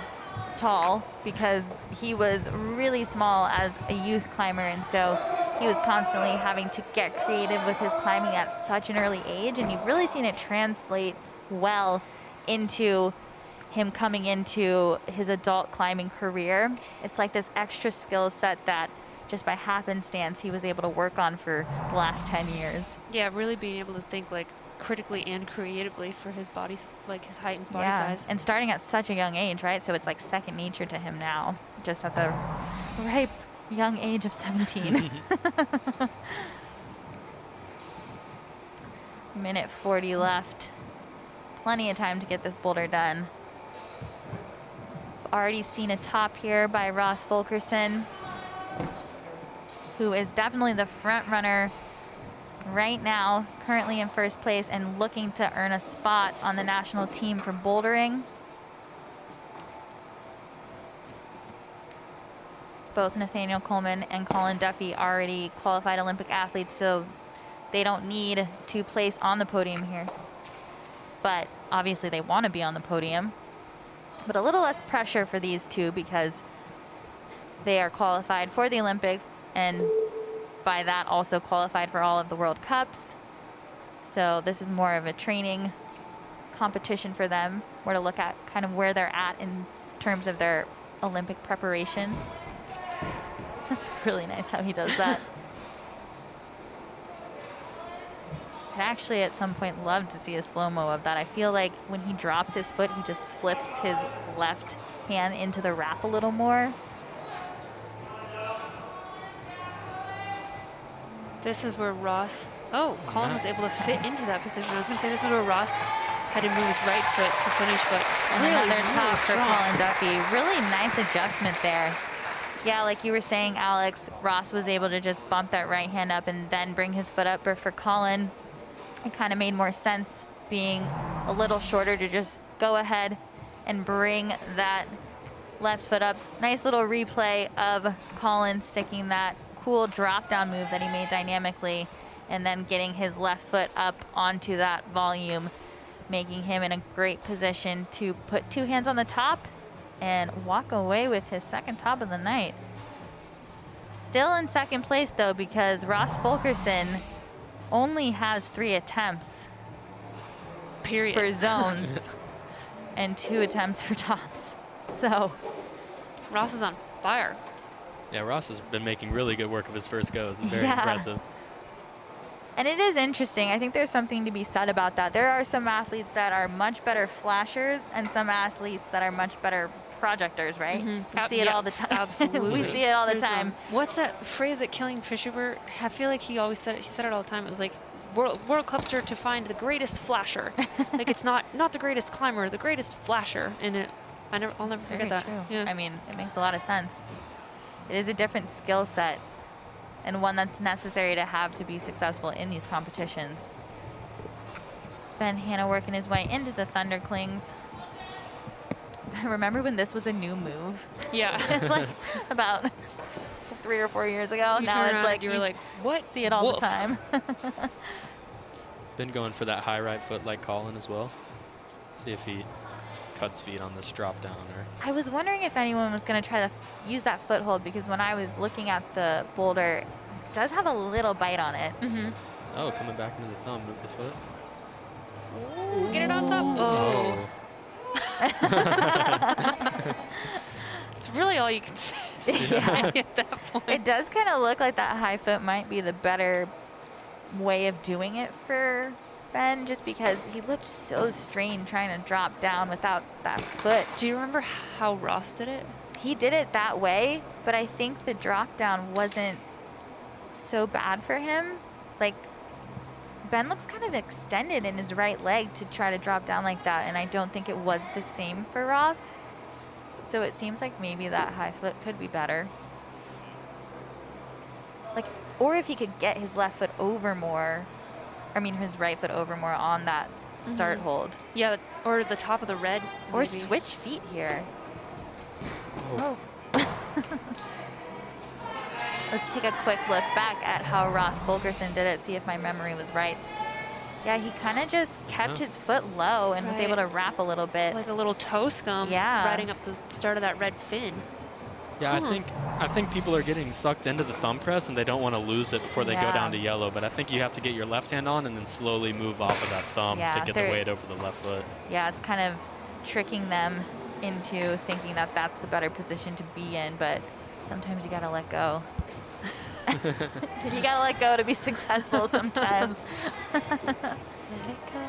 tall because he was really small as a youth climber, and so he was constantly having to get creative with his climbing at such an early age, and you've really seen it translate well into him coming into his adult climbing career. It's like this extra skill set that just by happenstance he was able to work on for the last 10 years. Yeah, really being able to think like critically and creatively for his body, like his height and his body size. And starting at such a young age, right? So it's like second nature to him now, just at the ripe young age of 17. Minute 40 left. Plenty of time to get this boulder done. Already seen a top here by Ross Fulkerson, who is definitely the front runner right now, currently in first place and looking to earn a spot on the national team for bouldering. Both Nathaniel Coleman and Colin Duffy already qualified Olympic athletes, so they don't need to place on the podium here. But obviously they want to be on the podium. But a little less pressure for these two because they are qualified for the Olympics and by that also qualified for all of the World Cups. So this is more of a training competition for them. We're to look at kind of where they're at in terms of their Olympic preparation. That's really nice how he does that. I'd actually at some point love to see a slow-mo of that. I feel like when he drops his foot, he just flips his left hand into the wrap a little more. This is where Ross, Colin was able to fit into that position. I was going to say this is where Ross had to move his right foot to finish, but Another top for Colin Duffy. Really nice adjustment there. Yeah, like you were saying, Alex, Ross was able to just bump that right hand up and then bring his foot up. But for Colin, it kind of made more sense being a little shorter to just go ahead and bring that left foot up. Nice little replay of Colin sticking that cool drop down move that he made dynamically and then getting his left foot up onto that volume, making him in a great position to put two hands on the top and walk away with his second top of the night. Still in second place though, because Ross Fulkerson only has 3 attempts for zones and 2 attempts for tops. So Ross is on fire. Yeah, Ross has been making really good work of his first goes. It's very impressive. And it is interesting. I think there's something to be said about that. There are some athletes that are much better flashers and some athletes that are much better projectors, right? Mm-hmm. We see it all the time. Absolutely. We see it all the time. What's that phrase that Killian Fisher, I feel like he always said it. He said it all the time. It was like, World Cups are to find the greatest flasher. Like it's not the greatest climber, the greatest flasher. And I'll never forget that. True. Yeah. I mean, it makes a lot of sense. It is a different skill set and one that's necessary to have to be successful in these competitions. Ben Hanna working his way into the Thunder Clings. I remember when this was a new move. Yeah. It's like about 3 or 4 years ago. Now it's like you were like, what? See it all the time. Been going for that high right foot like Colin as well. See if he cuts feet on this drop down. I was wondering if anyone was going to try to use that foothold because when I was looking at the boulder, it does have a little bite on it. Mm-hmm. Oh, coming back into the thumb, move the foot. Ooh, get it on top. Oh. It's really all you can say at that point. It does kind of look like that high foot might be the better way of doing it for Ben, just because he looked so strained trying to drop down without that foot. Do you remember how Ross did it? He did it that way, but I think the drop down wasn't so bad for him. Like, Ben looks kind of extended in his right leg to try to drop down like that, and I don't think it was the same for Ross. So it seems like maybe that high foot could be better. Like, or if he could get his left foot over more, his right foot over more on that start hold. Yeah, or the top of the red. Or maybe. switch feet here. Oh. Let's take a quick look back at how Ross Fulkerson did it, see if my memory was right. Yeah, he kind of just kept his foot low and was able to wrap a little bit. Like a little toe scum riding up the start of that red fin. Yeah, I think people are getting sucked into the thumb press and they don't want to lose it before they go down to yellow. But I think you have to get your left hand on and then slowly move off of that thumb to get the weight over the left foot. Yeah, it's kind of tricking them into thinking that that's the better position to be in. But sometimes you got to let go. You got to let go to be successful sometimes. Let it go.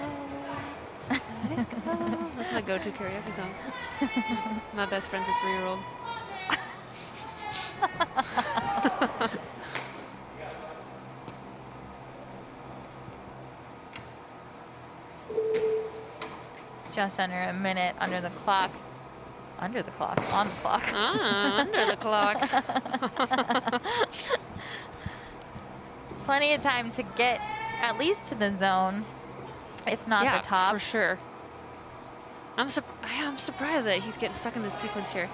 Let it go. That's my go-to karaoke song. My best friend's a 3-year-old. Just under a minute under the clock. Under the clock, on the clock. Under the clock. Plenty of time to get at least to the zone, if not the top. For sure. I'm surprised that he's getting stuck in this sequence here.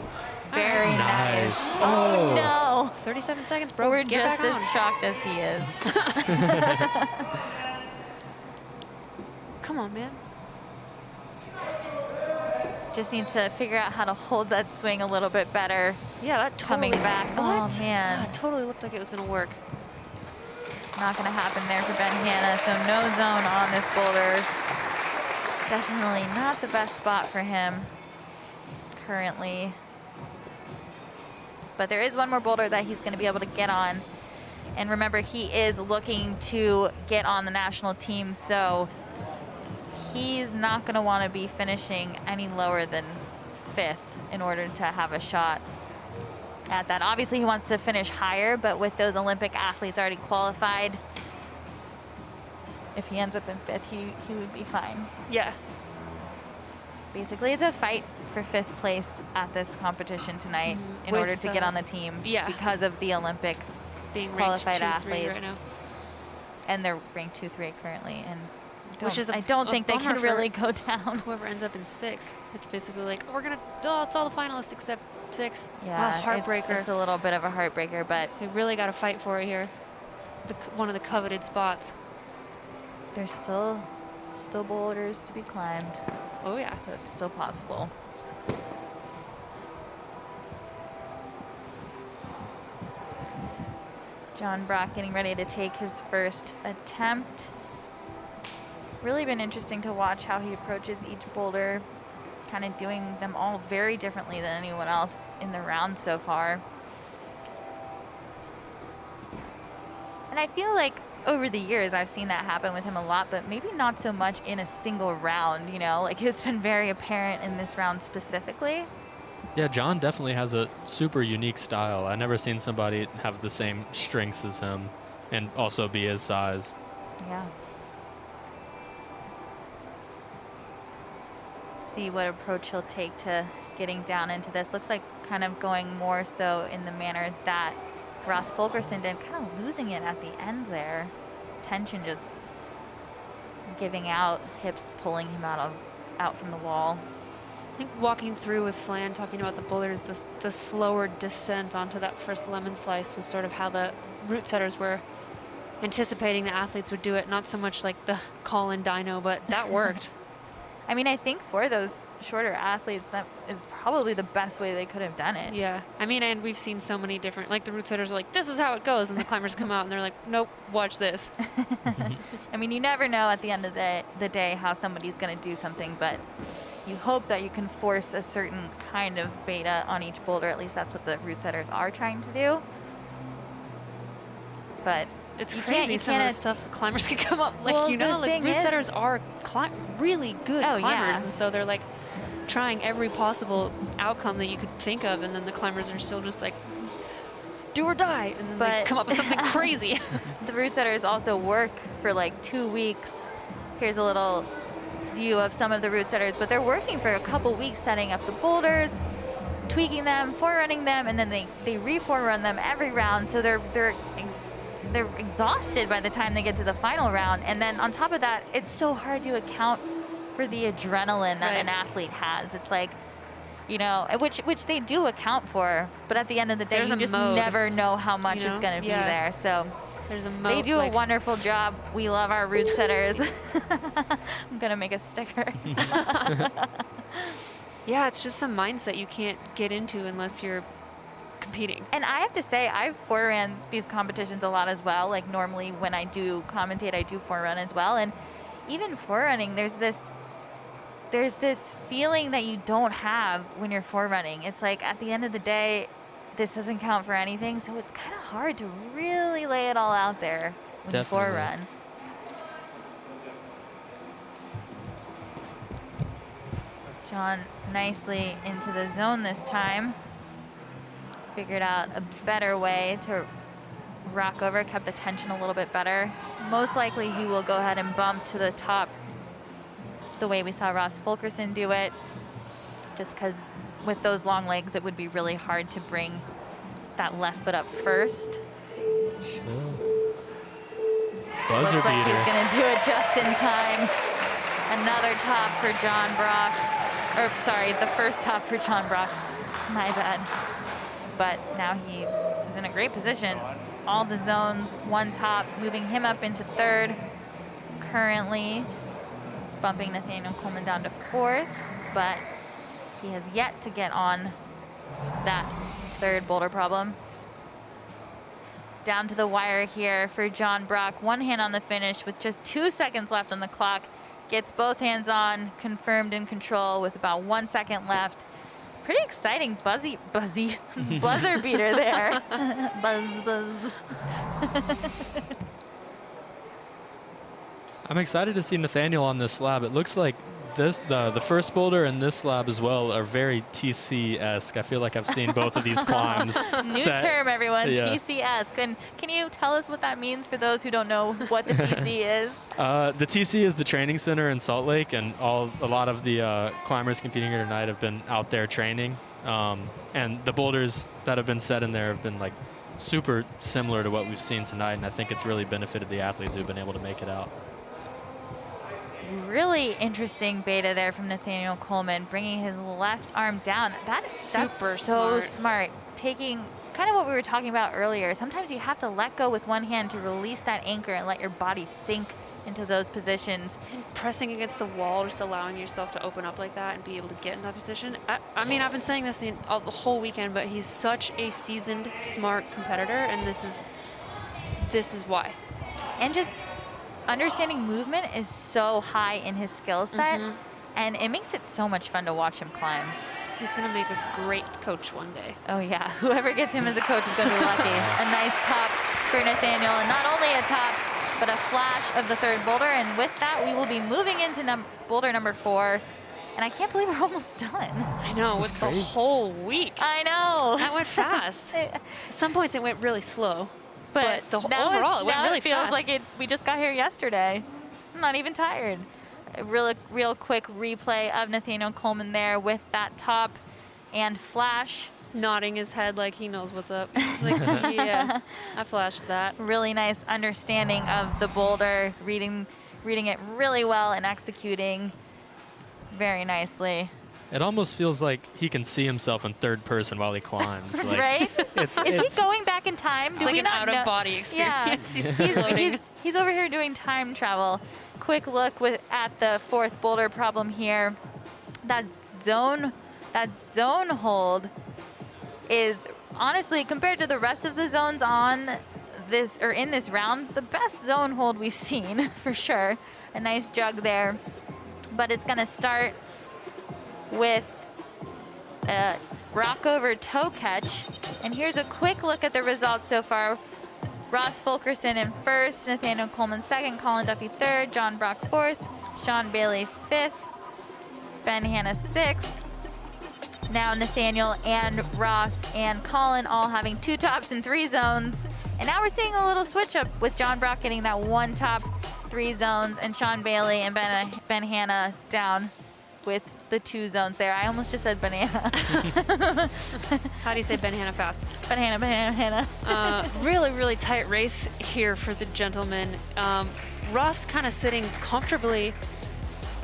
Very nice. Oh no. 37 seconds, bro. We're Get just back as on. shocked as he is. Come on, man. Just needs to figure out how to hold that swing a little bit better. Yeah, that totally, coming back. What? Oh man. It totally looked like it was gonna work. Not gonna happen there for Ben Hanna, so no zone on this boulder. Definitely not the best spot for him currently. But there is one more boulder that he's gonna be able to get on. And remember, he is looking to get on the national team, so he's not gonna wanna be finishing any lower than 5th in order to have a shot at that. Obviously he wants to finish higher, but with those Olympic athletes already qualified, if he ends up in 5th, he would be fine. Yeah. Basically, it's a fight for 5th place at this competition tonight in order to get on the team because of the Olympic being qualified ranked 2-3 athletes. right now. And they're ranked 2-3 currently. And I a don't think they bummer can really go down. Whoever ends up in 6th, it's basically like, we're gonna, it's all the finalists except 6. Yeah, heartbreaker. It's a little bit of a heartbreaker, but they really got to fight for it here. One of the coveted spots. There's still boulders to be climbed. Oh yeah. So it's still possible. John Brock getting ready to take his first attempt. It's really been interesting to watch how he approaches each boulder, kind of doing them all very differently than anyone else in the round so far. And I feel like over the years I've seen that happen with him a lot, but maybe not so much in a single round, you know? Like, it's been very apparent in this round specifically. Yeah, John definitely has a super unique style. I've never seen somebody have the same strengths as him and also be his size. Yeah. See what approach he'll take to getting down into this. Looks like kind of going more so in the manner that Ross Fulkerson did, kind of losing it at the end there. Tension just giving out, hips pulling him out from the wall. I think walking through with Flan, talking about the boulders, the slower descent onto that first lemon slice was sort of how the route setters were anticipating the athletes would do it. Not so much like the call-in dyno, but that worked. I mean, I think for those shorter athletes, that is probably the best way they could have done it. Yeah. I mean, and we've seen so many different, like the route setters are like, this is how it goes. And the climbers come out and they're like, nope, watch this. I mean, you never know at the end of the day how somebody's going to do something, but you hope that you can force a certain kind of beta on each boulder. At least that's what the route setters are trying to do. But It's You crazy some of the can't- stuff the climbers can come up. Like, Well, you know, the like thing route is- setters are really good Oh, climbers. yeah. And so they're like trying every possible outcome that you could think of. And then the climbers are still just like, do or die. And then they But- come up with something crazy. The route setters also work for like 2 weeks. Here's a little view of some of the route setters, but they're working for a couple weeks setting up the boulders, tweaking them, forerunning them, and then they re-forerun them every round. So they're exhausted by the time they get to the final round. And then on top of that, it's so hard to account for the adrenaline that an athlete has. It's like, you know, which they do account for, but at the end of the day, There's you a just mode, never know how much you know? is going to be Yeah. there. So There's a they do like, a wonderful job. We love our route setters. I'm going to make a sticker. Yeah, it's just a mindset you can't get into unless you're competing. And I have to say, I've foreran these competitions a lot as well. Like normally when I do commentate, I do forerun as well. And even forerunning, there's this feeling that you don't have when you're forerunning. It's like at the end of the day, this doesn't count for anything. So it's kind of hard to really lay it all out there when Definitely. you forerun. John nicely into the zone this time. Figured out a better way to rock over, kept the tension a little bit better. Most likely he will go ahead and bump to the top the way we saw Ross Fulkerson do it, just because with those long legs, it would be really hard to bring that left foot up first. Buzzer Looks like beater. he's gonna do it just in time. Another top for John Brock. Or sorry, the first top for John Brock. My bad. But now he is in a great position. All the zones, one top, moving him up into third. Currently bumping Nathaniel Coleman down to fourth, but he has yet to get on that third boulder problem. Down to the wire here for John Brock. One hand on the finish with just 2 seconds left on the clock. Gets both hands on, confirmed in control with about 1 second left. Pretty exciting buzzer beater there. Buzz. I'm excited to see Nathaniel on this slab. It looks like the first boulder and this slab as well are very TC-esque. I feel like I've seen both of these climbs. New set. term, everyone, Yeah. TC-esque. Can you tell us what that means for those who don't know what the TC is? The TC is the training center in Salt Lake, and a lot of the climbers competing here tonight have been out there training. And the boulders that have been set in there have been like super similar to what we've seen tonight, and I think it's really benefited the athletes who've been able to make it out. Really interesting beta there from Nathaniel Coleman, bringing his left arm down. That's Super so smart. smart. Taking kind of what we were talking about earlier. Sometimes you have to let go with one hand to release that anchor and let your body sink into those positions. Pressing against the wall, just allowing yourself to open up like that and be able to get in that position. I mean, I've been saying this the whole weekend, but he's such a seasoned, smart competitor, and this is why. And just understanding movement is so high in his skill set, and it makes it so much fun to watch him climb. He's going to make a great coach one day. Oh yeah, whoever gets him as a coach is going to be lucky. A nice top for Nathaniel, and not only a top, but a flash of the third boulder. And with that, we will be moving into boulder number 4. And I can't believe we're almost done. I know, with the whole week. I know. That went fast. At some points it went really slow, but now overall it went now really it feels fast. like we just got here yesterday. I'm not even tired. A real quick replay of Nathaniel Coleman there with that top and flash. Nodding his head like he knows what's up. He's like, yeah, I flashed that. Really nice understanding of the boulder, reading it really well and executing very nicely. It almost feels like he can see himself in third person while he climbs. Like, Right? Is Is he going back in time? It's Do like we an not know? out-of-body experience. Yeah. He's floating. He's over here doing time travel. Quick look at the fourth boulder problem here. That zone hold is honestly, compared to the rest of the zones on this or in this round, the best zone hold we've seen for sure. A nice jug there, but it's gonna start with a rock over toe catch. And here's a quick look at the results so far. Ross Fulkerson in first, Nathaniel Coleman second, Colin Duffy third, John Brock fourth, Sean Bailey fifth, Ben Hanna sixth. Now Nathaniel and Ross and Colin all having 2 tops and 3 zones. And now we're seeing a little switch up with John Brock getting that 1 top, 3 zones, and Sean Bailey and Ben Hanna down with the 2 zones there. I almost just said banana. How do you say Ben Hanna fast? Banana. Really, really tight race here for the gentlemen. Ross kind of sitting comfortably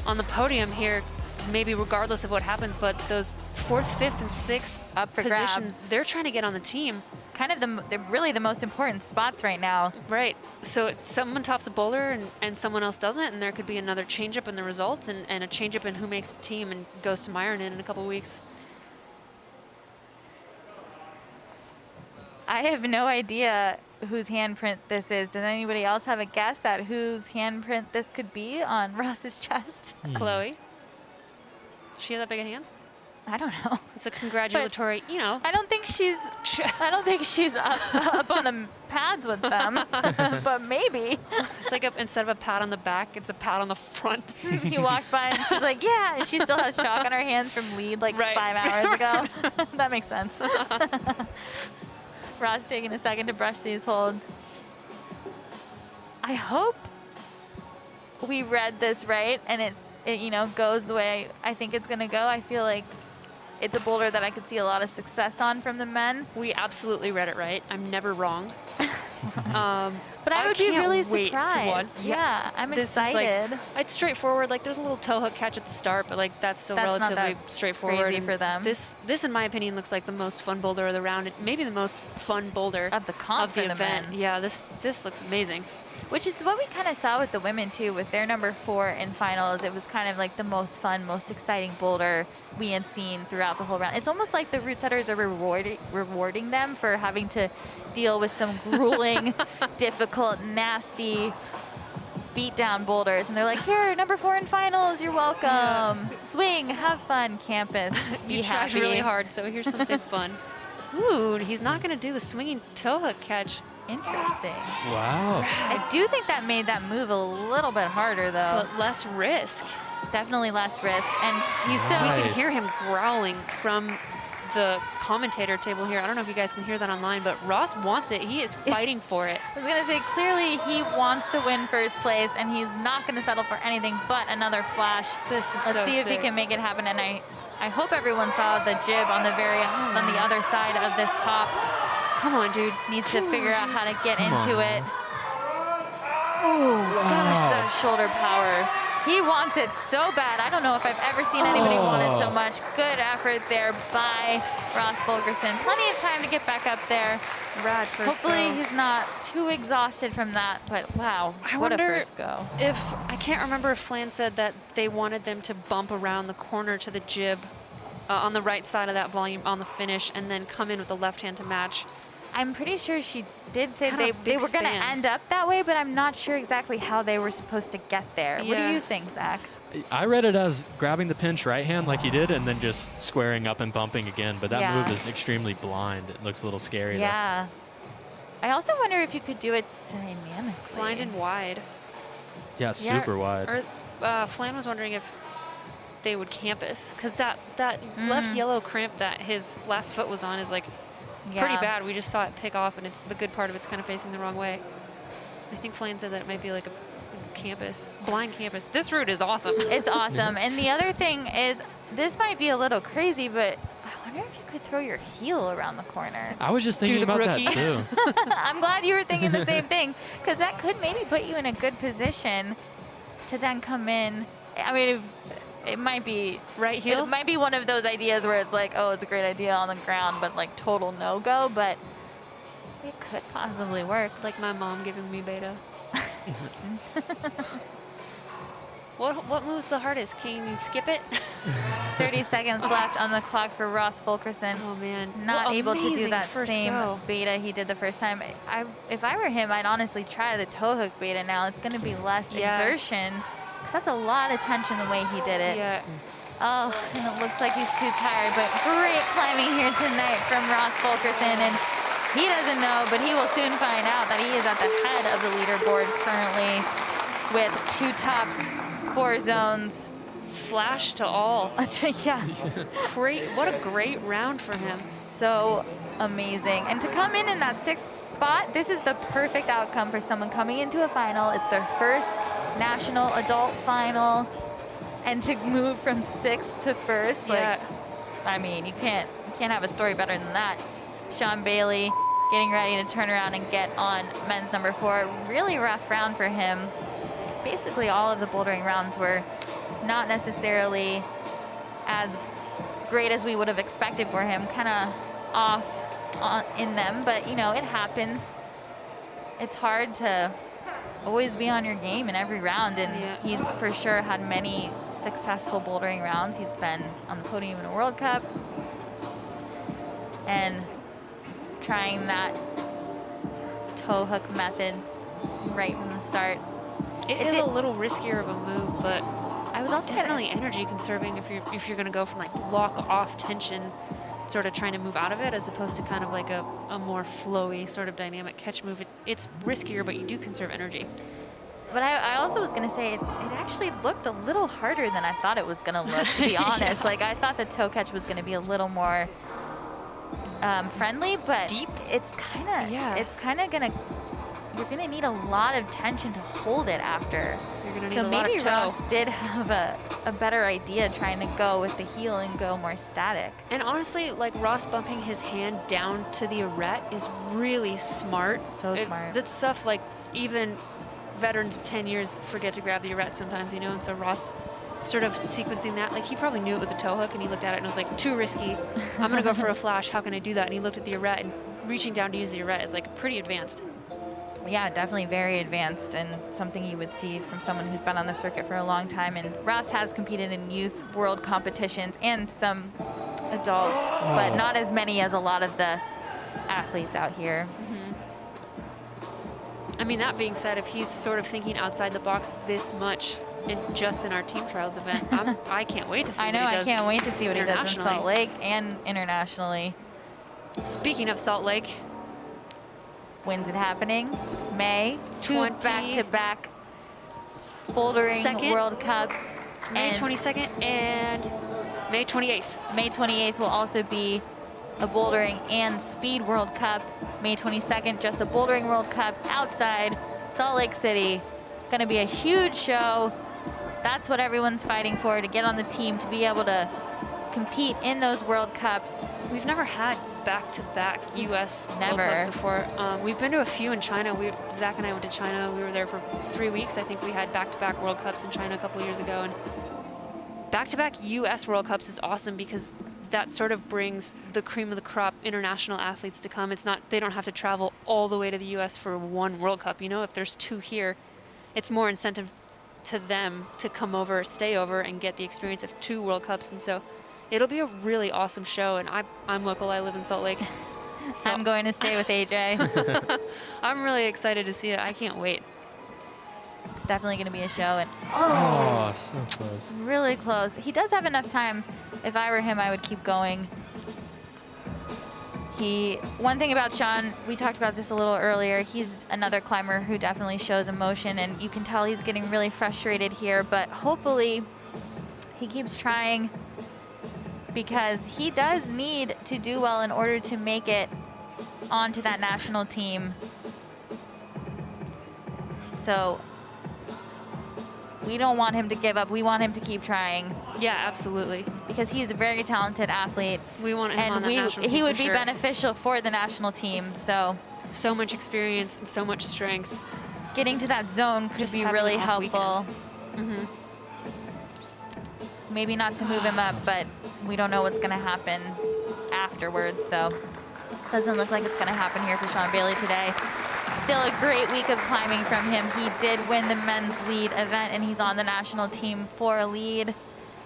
on the podium here, maybe regardless of what happens, but those 4th, 5th, and 6th up for positions, grabs. they're trying to get on the team. Kind of they're really the most important spots right now. Right. So someone tops a boulder and someone else doesn't, and there could be another change-up in the results and a change-up in who makes the team and goes to Myron in a couple weeks. I have no idea whose handprint this is. Does anybody else have a guess at whose handprint this could be on Ross's chest? Chloe? She has that big a hand? I don't know. It's a congratulatory, you know. I don't think she's up on the pads with them, but maybe. It's like instead of a pat on the back, it's a pat on the front. He walks by and she's like, yeah, and she still has chalk on her hands from lead like 5 hours ago. That makes sense. Ross taking a second to brush these holds. I hope we read this right and it you know, goes the way I think it's gonna go. I feel like it's a boulder that I could see a lot of success on from the men. We absolutely read it right. I'm never wrong. But I would be really surprised. Yeah, I'm excited. It's straightforward. Like there's a little toe hook catch at the start, but like that's still relatively not that straightforward. Crazy for them. This, in my opinion, looks like the most fun boulder of the round. Maybe the most fun boulder of the comp for the event. men. Yeah, this looks amazing. Which is what we kind of saw with the women too, with their number 4 in finals. It was kind of like the most fun, most exciting boulder we had seen throughout the whole round. It's almost like the route setters are rewarding them for having to deal with some grueling, difficult, nasty beatdown boulders. And they're like, here, number 4 in finals, you're welcome. Yeah. Swing, have fun, campus, be happy. You tried really hard, so here's something fun. Ooh, he's not going to do the swinging toe hook catch. Interesting. Wow. I do think that made that move a little bit harder, though. But less risk. Definitely less risk. And we can hear him growling from the commentator table here. I don't know if you guys can hear that online, but Ross wants it. He is fighting for it. I was going to say, clearly he wants to win first place, and he's not going to settle for anything but another flash. Let's see if he can make it happen. And I hope everyone saw the jib on the other side of this top. Come on, dude. Needs to figure out how to get into it. Oh, gosh, that shoulder power. He wants it so bad. I don't know if I've ever seen anybody want it so much. Good effort there by Ross Fulkerson. Plenty of time to get back up there. Rad first Hopefully go. he's not too exhausted from that, but wow, what a first go. I can't remember if Flan said that they wanted them to bump around the corner to the jib on the right side of that volume on the finish and then come in with the left hand to match. I'm pretty sure she did say they were going to end up that way, but I'm not sure exactly how they were supposed to get there. Yeah. What do you think, Zach? I read it as grabbing the pinch right hand like he did and then just squaring up and bumping again, but that move is extremely blind. It looks a little scary. Yeah. I also wonder if you could do it dynamically. Blind and wide. Yeah, super wide. Or Flan was wondering if they would campus, because that left yellow crimp that his last foot was on is like pretty bad. We just saw it pick off, and it's the good part of it's kind of facing the wrong way. I think Flan said that it might be like a campus, blind campus. This route is awesome. It's awesome. And the other thing is, this might be a little crazy, but I wonder if you could throw your heel around the corner. I was just thinking about that too. I'm glad you were thinking the same thing, because that could maybe put you in a good position to then come in. I mean, it might be right heel. It might be one of those ideas where it's like, oh, it's a great idea on the ground, but like total no-go, but it could possibly work. Like my mom giving me beta. What moves the hardest? Can you skip it? 30 seconds left on the clock for Ross Fulkerson. Oh man, not able to do that same go. beta he did the first time. If I were him, I'd honestly try the toe hook beta now. It's going to be less exertion. That's a lot of tension the way he did it. Yeah. Oh, and it looks like he's too tired, but great climbing here tonight from Ross Fulkerson. And He doesn't know, but he will soon find out that he is at the head of the leaderboard currently with 2 tops, 4 zones. Flash to all. Yeah. Great, what a great round for him. So amazing. And to come in that 6th spot, this is the perfect outcome for someone coming into a final. It's their first national adult final. And to move from 6th to 1st, like, I mean, you can't have a story better than that. Sean Bailey getting ready to turn around and get on men's number 4. Really rough round for him. Basically all of the bouldering rounds were not necessarily as great as we would have expected for him, kind of off in them, but you know, it happens. It's hard to always be on your game in every round, and he's for sure had many successful bouldering rounds. He's been on the podium in a World Cup and trying that toe hook method right from the start. It is a little riskier of a move, but I was also definitely energy conserving if you're going to go from like lock off tension, sort of trying to move out of it, as opposed to kind of like a more flowy sort of dynamic catch move. It's riskier, but you do conserve energy. But I also was going to say it actually looked a little harder than I thought it was going to look, to be honest. Like, I thought the toe catch was going to be a little more friendly, but deep. It's kind of going to, you're going to need a lot of tension to hold it after. You're going to need so a lot of maybe toe. Ross did have a better idea trying to go with the heel and go more static. And honestly, like, Ross bumping his hand down to the arete is really smart. So smart. That's stuff like even veterans of 10 years forget to grab the arete sometimes, you know, and so Ross sort of sequencing that, like, he probably knew it was a toe hook and he looked at it and was like, too risky. I'm gonna go for a flash, how can I do that? And he looked at the arete, and reaching down to use the arete is like pretty advanced. Yeah, definitely very advanced, and something you would see from someone who's been on the circuit for a long time. And Ross has competed in youth world competitions and some adults, but not as many as a lot of the athletes out here. I mean, that being said, if he's sort of thinking outside the box this much just in our team trials event, I can't wait to see what he does. I can't wait to see what he does in Salt internationally. Lake and internationally. Speaking of Salt Lake, When's it happening? May. 2 20 back-to-back bouldering World Cups. May 22nd and May 28th. May 28th will also be a bouldering and speed World Cup. May 22nd, just a bouldering World Cup outside Salt Lake City. Gonna be a huge show. That's what everyone's fighting for, to get on the team, to be able to compete in those World Cups. We've never had back-to-back U.S. World Never. Cups before. We've been to a few in China. Zach and I went to China. We were there for 3 weeks. I think we had back-to-back World Cups in China a couple years ago. And back-to-back U.S. World Cups is awesome because that sort of brings the cream of the crop international athletes to come. It's not, they don't have to travel all the way to the U.S. for one World Cup. You know, if there's 2 here, it's more incentive to them to come over, stay over, and get the experience of 2 World Cups. And so it'll be a really awesome show. And I'm local. I live in Salt Lake. So I'm going to stay with AJ. I'm really excited to see it. I can't wait. It's definitely going to be a show. And Oh, so close. really close. He does have enough time. If I were him, I would keep going. One thing about Sean, we talked about this a little earlier, he's another climber who definitely shows emotion, and you can tell he's getting really frustrated here, but hopefully he keeps trying, because he does need to do well in order to make it onto that national team. So we don't want him to give up. We want him to keep trying. Yeah, absolutely. Because he's a very talented athlete. We want him on And the national team he for would be sure. beneficial for the national team. So much experience and so much strength. Getting to that zone could Just be having really an off helpful. Maybe not to move him up, but we don't know what's going to happen afterwards. So doesn't look like it's going to happen here for Sean Bailey today. Still a great week of climbing from him. He did win the men's lead event, and he's on the national team for a lead.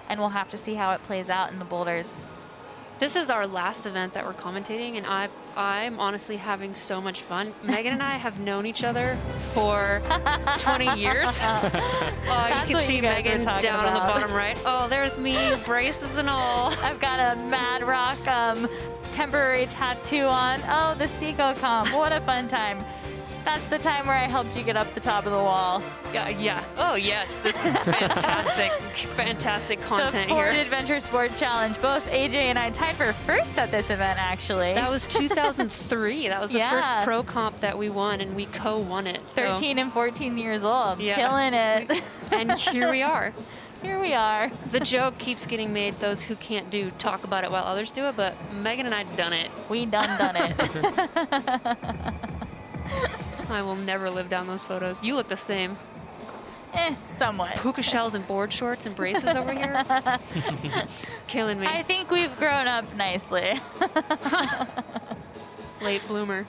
And we'll have to see how it plays out in the boulders. This is our last event that we're commentating, and I'm honestly having so much fun. Megan and I have known each other for 20 years. You can see Megan down on the bottom right. Oh, there's me, braces and all. I've got a Mad Rock temporary tattoo on. Oh, the Seco comp. What a fun time. That's the time where I helped you get up the top of the wall. Yeah. Oh, yes. This is fantastic. Fantastic content The Ford here. Adventure Sport Challenge. Both AJ and I tied for first at this event, actually. That was 2003. That was the first pro comp that we won, and we co-won it. So. 13 and 14 years old. Yeah. Killing it. And here we are. Here we are. The joke keeps getting made, those who can't talk about it while others do it, but Megan and I done it. We done it. I will never live down those photos. You look the same. Somewhat. Puka shells and board shorts and braces over here. Killing me. I think we've grown up nicely. Late bloomer.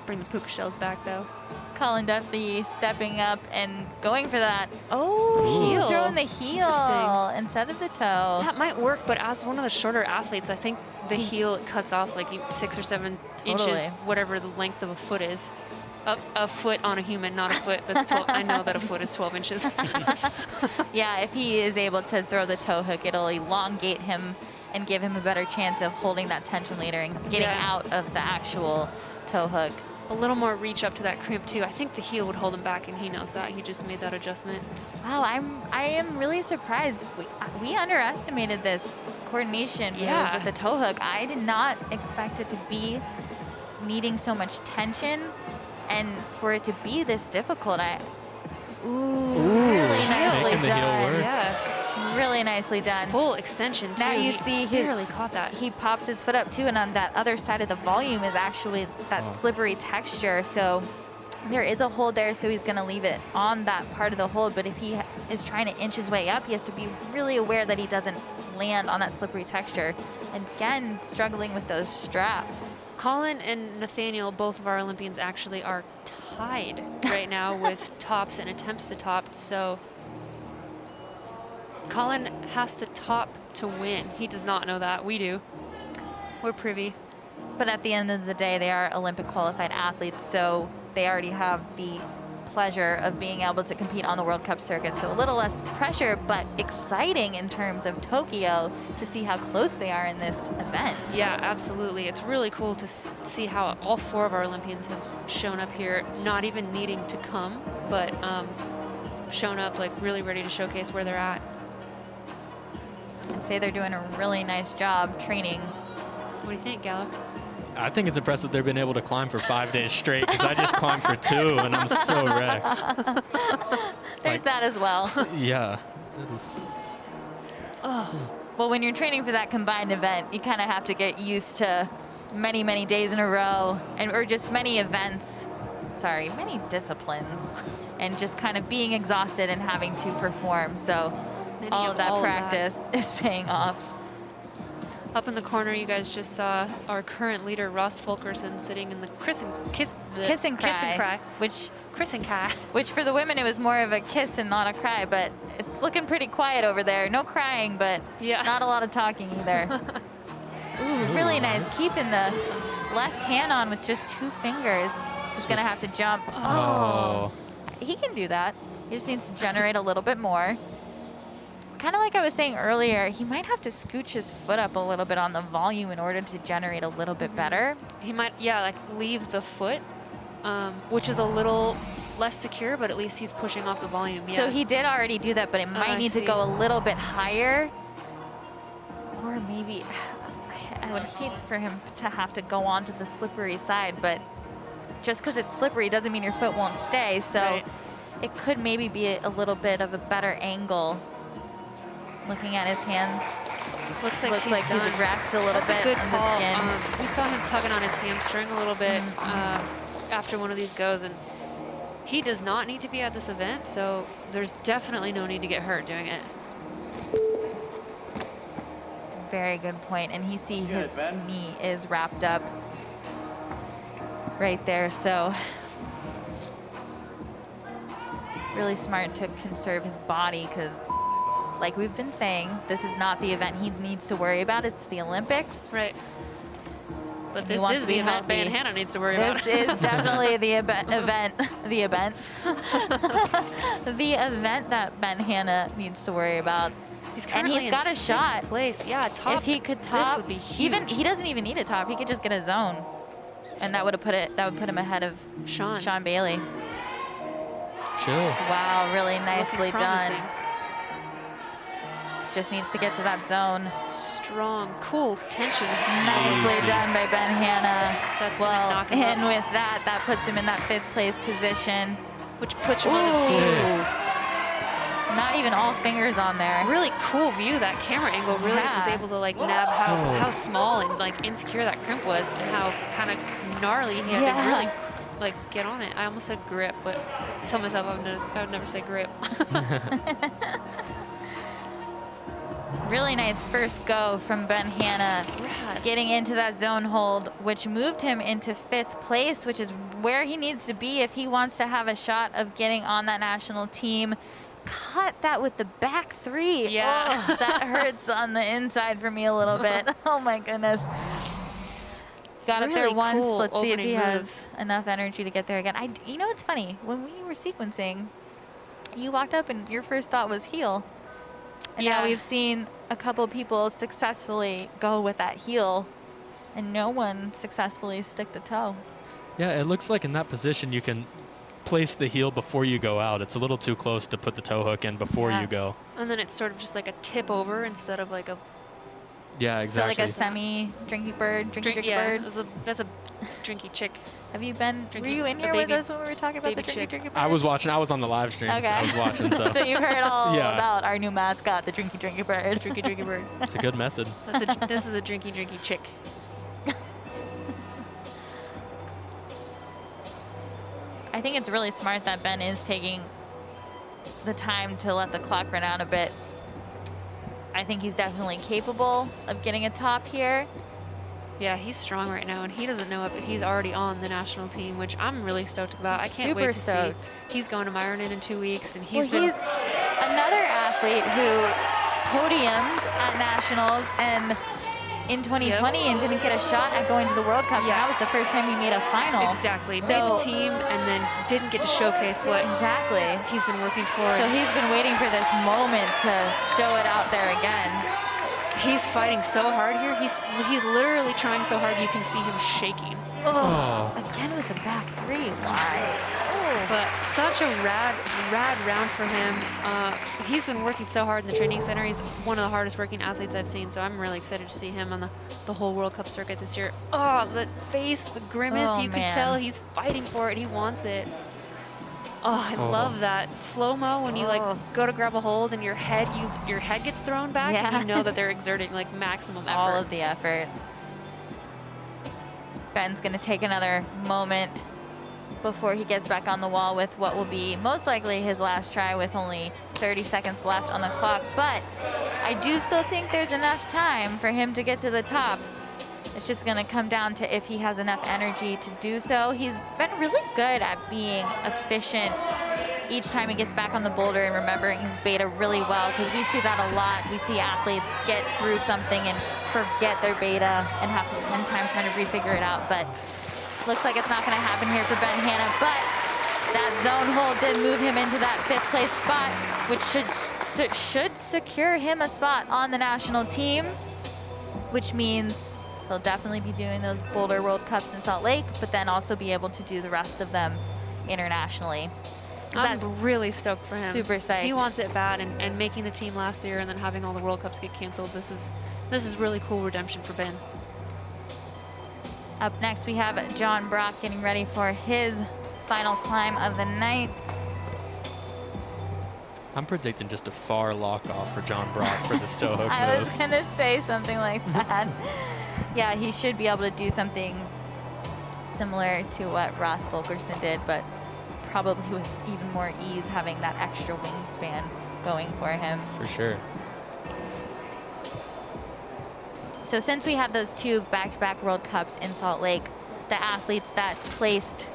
Bring the puka shells back, though. Colin Duffy stepping up and going for that. Oh, Heel. throwing the heel instead of the toe. That might work, but as one of the shorter athletes, I think the heel cuts off like 6 or 7 inches, whatever the length of a foot is. A foot on a human, not a foot. That's 12. I know that a foot is 12 inches. Yeah, if he is able to throw the toe hook, it'll elongate him and give him a better chance of holding that tension later and getting out of the actual toe hook. A little more reach up to that crimp too. I think the heel would hold him back, and he knows that. He just made that adjustment. Wow, I am really surprised. We underestimated this coordination move with the toe hook. I did not expect it to be needing so much tension and for it to be this difficult. Really nicely done. Yeah. Really nicely done. Full extension too. Now you see he barely caught that. He pops his foot up too, and on that other side of the volume is actually that slippery texture. So there is a hold there, so he's going to leave it on that part of the hold. But if he is trying to inch his way up, he has to be really aware that he doesn't land on that slippery texture. Again, struggling with those straps. Colin and Nathaniel, both of our Olympians, actually are tied right now with tops and attempts to top. So Colin has to top to win. He does not know that. We do. We're privy. But at the end of the day, they are Olympic qualified athletes, so they already have the pleasure of being able to compete on the World Cup circuit. So a little less pressure, but exciting in terms of Tokyo to see how close they are in this event. Yeah, absolutely. It's really cool to see how all 4 of our Olympians have shown up here, not even needing to come, but shown up like really ready to showcase where they're at. I'd say they're doing a really nice job training. What do you think, Gallo? I think it's impressive they've been able to climb for 5 days straight, because I just climbed for 2 and I'm so wrecked. There's that as well. Yeah. That is... Well, when you're training for that combined event, you kind of have to get used to many, many days in a row, or just many events, many disciplines, and just kind of being exhausted and having to perform. So all of that practice is paying off. Up in the corner, you guys just saw our current leader, Ross Fulkerson, sitting in the kiss and cry. Which for the women, it was more of a kiss and not a cry, but it's looking pretty quiet over there. No crying, but not a lot of talking either. Ooh, really nice. Keeping the left hand on with just 2 fingers. Just gonna have to jump. Oh. He can do that. He just needs to generate a little bit more. Kind of like I was saying earlier, he might have to scooch his foot up a little bit on the volume in order to generate a little bit better. He might, like leave the foot, which is a little less secure, but at least he's pushing off the volume. Yeah. So he did already do that, but it might need to go a little bit higher. Or maybe, I would hate for him to have to go onto the slippery side, but just because it's slippery doesn't mean your foot won't stay. So it could maybe be a little bit of a better angle. Looking at his hands, looks like he's wrapped a little bit on the skin. We saw him tugging on his hamstring a little bit after one of these goes, and he does not need to be at this event, so there's definitely no need to get hurt doing it. Very good point, and you see his knee is wrapped up right there, so really smart to conserve his body, because like we've been saying, this is not the event he needs to worry about. It's the Olympics. Right. But this is the event Van Hannah needs to worry about. This is definitely the event the event that Ben Hannah needs to worry about. He's and currently he's got in a shot. 6th place. Yeah, top. If he could top, this would be huge. even he doesn't even need a top. He could just get a zone, and that would put him ahead of Sean Bailey. Chill. Wow, really It's nicely looking done. promising. Just needs to get to that zone. Strong, cool tension. Nicely done by Ben Hanna. That's gonna well, knock him and up. with that puts him in that 5th place position. Which puts him on the team. Ooh. Not even all fingers on there. Really cool view. That camera angle really was able to like nab how small and like insecure that crimp was, and how kind of gnarly he had to really like get on it. I almost said grip, but I told myself I would never say grip. Really nice first go from Ben Hanna, getting into that zone hold, which moved him into 5th place, which is where he needs to be if he wants to have a shot of getting on that national team. Cut that with the back 3. Yeah. Oh, that hurts on the inside for me a little bit. Oh my goodness. Got up there Really once. cool Let's see if he opening has moves. enough energy to get there again. You know, it's funny. When we were sequencing, you walked up and your first thought was heel. And now we've seen a couple people successfully go with that heel, and no one successfully stick the toe. Yeah, it looks like in that position you can place the heel before you go out. It's a little too close to put the toe hook in before you go. And then it's sort of just like a tip over instead of like a Yeah, exactly. So like a semi-drinky bird, drinky bird. That's a drinky chick. Have you been, were you in here with us when we were talking about the drinky bird? I was watching. I was on the live stream. Okay. So I was watching. So, so you've heard all Yeah. about our new mascot, the drinky bird. Drinky bird. it's a good method. This is a drinky chick. I think it's really smart that Ben is taking the time to let the clock run out a bit. I think he's definitely capable of getting a top here. Yeah, he's strong right now, and he doesn't know it, but he's already on the national team, which I'm really stoked about. I can't wait to see. He's going to Myronen in 2 weeks, and he's he's another athlete who podiumed at nationals and in 2020 and didn't get a shot at going to the World Cup. So that was the first time he made a final. Exactly. Made the team and then didn't get to showcase what he's been working for. So he's been waiting for this moment to show it out there again. He's fighting so hard here. He's literally trying so hard you can see him shaking. Oh. Again with the back 3. Why? But such a rad round for him. He's been working so hard in the training center. He's one of the hardest working athletes I've seen, so I'm really excited to see him on the whole World Cup circuit this year. Oh, the face, the grimace, you can tell he's fighting for it. He wants it. Oh, I love that. Slow-mo when you like go to grab a hold and your head gets thrown back and you know that they're exerting like maximum effort. All of the effort. Ben's gonna take another moment before he gets back on the wall with what will be most likely his last try with only 30 seconds left on the clock. But I do still think there's enough time for him to get to the top. It's just gonna come down to if he has enough energy to do so. He's been really good at being efficient each time he gets back on the boulder and remembering his beta really well, because we see that a lot. We see athletes get through something and forget their beta and have to spend time trying to refigure it out. But looks like it's not gonna happen here for Ben Hanna, but that zone hold did move him into that 5th place spot, which should secure him a spot on the national team, which means he'll definitely be doing those Boulder World Cups in Salt Lake, but then also be able to do the rest of them internationally. I'm really stoked for him. Super psyched. He wants it bad, and making the team last year and then having all the World Cups get canceled. This is really cool redemption for Ben. Up next, we have John Brock getting ready for his final climb of the night. I'm predicting just a far lock off for John Brock for the toe hook I move. was gonna say something like that. Yeah, he should be able to do something similar to what Ross Fulkerson did, but probably with even more ease, having that extra wingspan going for him. For sure. So since we have those 2 back-to-back World Cups in Salt Lake, the athletes that placed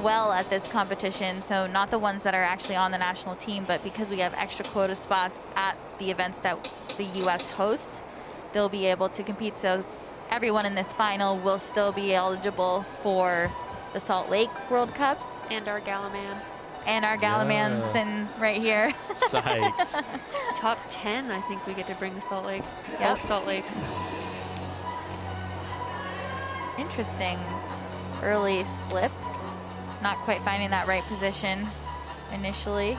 well at this competition, so not the ones that are actually on the national team, but because we have extra quota spots at the events that the U.S. hosts, they'll be able to compete. So everyone in this final will still be eligible for the Salt Lake World Cups. And our gala man. and our Gallman sitting right here. Psyched. Top 10, I think we get to bring to Salt Lake. Yep. Both Salt Lakes. Interesting early slip. Not quite finding that right position initially.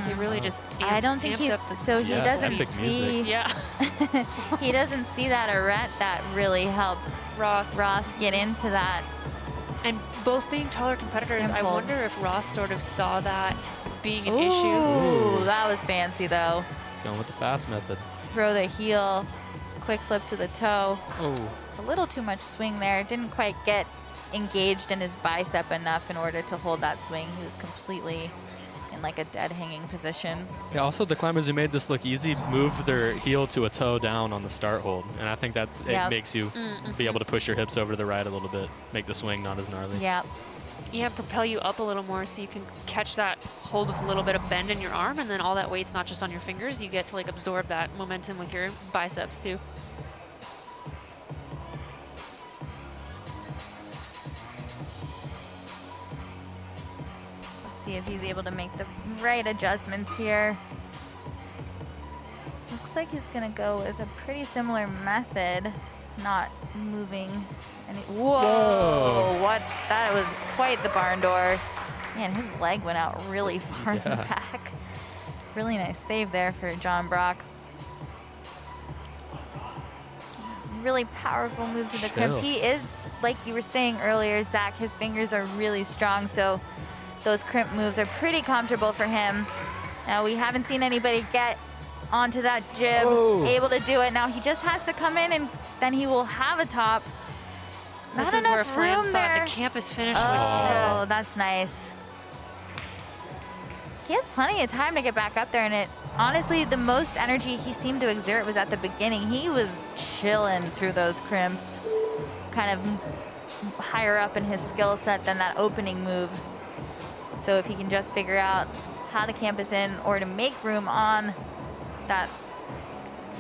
He really just I don't think amped he's, up the so he Yeah, doesn't epic see, music. Yeah. he doesn't see that arete that really helped Ross. get into that. And both being taller competitors, I Impulse. wonder if Ross sort of saw that being an Ooh, issue. that was fancy though. Going with the fast method. Throw the heel, quick flip to the toe. Oh. A little too much swing there. Didn't quite get engaged in his bicep enough in order to hold that swing. He was completely in like a dead hanging position. Yeah, also the climbers who made this look easy move their heel to a toe down on the start hold. And I think that's it makes you be able to push your hips over to the right a little bit, make the swing not as gnarly. Yeah. Yeah, propel you up a little more so you can catch that hold with a little bit of bend in your arm, and then all that weight's not just on your fingers. You get to like absorb that momentum with your biceps too. Let's see if he's able to make the right adjustments here. Looks like he's gonna go with a pretty similar method, not moving any. Whoa! What? That was quite the barn door. Man, his leg went out really far in the back. Really nice save there for John Brock. Really powerful move to the crimps. He is, like you were saying earlier, Zach, his fingers are really strong, so those crimp moves are pretty comfortable for him. Now, we haven't seen anybody get onto that jib, able to do it. Now, he just has to come in, and then he will have a top. This Not is where enough Flam room thought there. the campus finish Oh, would that's nice. He has plenty of time to get back up there, and it honestly, the most energy he seemed to exert was at the beginning. He was chilling through those crimps, kind of higher up in his skill set than that opening move. So if he can just figure out how to campus in or to make room on that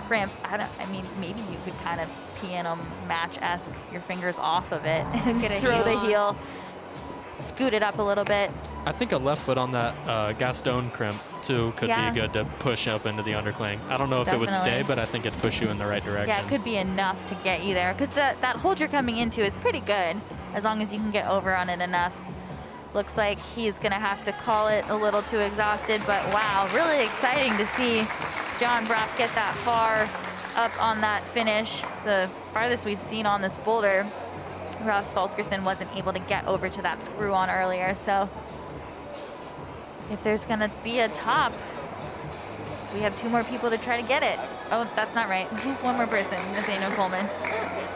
crimp, I mean, maybe you could kind of piano match-esque your fingers off of it and Get a throw heel the on. heel, scoot it up a little bit. I think a left foot on that Gaston crimp too could Yeah. be good to push up into the undercling. I don't know if it would Definitely. stay, but I think it'd push you in the right direction. Yeah, it could be enough to get you there because that hold you're coming into is pretty good as long as you can get over on it enough. Looks like he's gonna have to call it a little too exhausted, but wow, really exciting to see John Brock get that far up on that finish. The farthest we've seen on this boulder. Ross Fulkerson wasn't able to get over to that screw on earlier, so if there's gonna be a top, we have 2 more people to try to get it. Oh, that's not right. 1 more person, Nathaniel Coleman,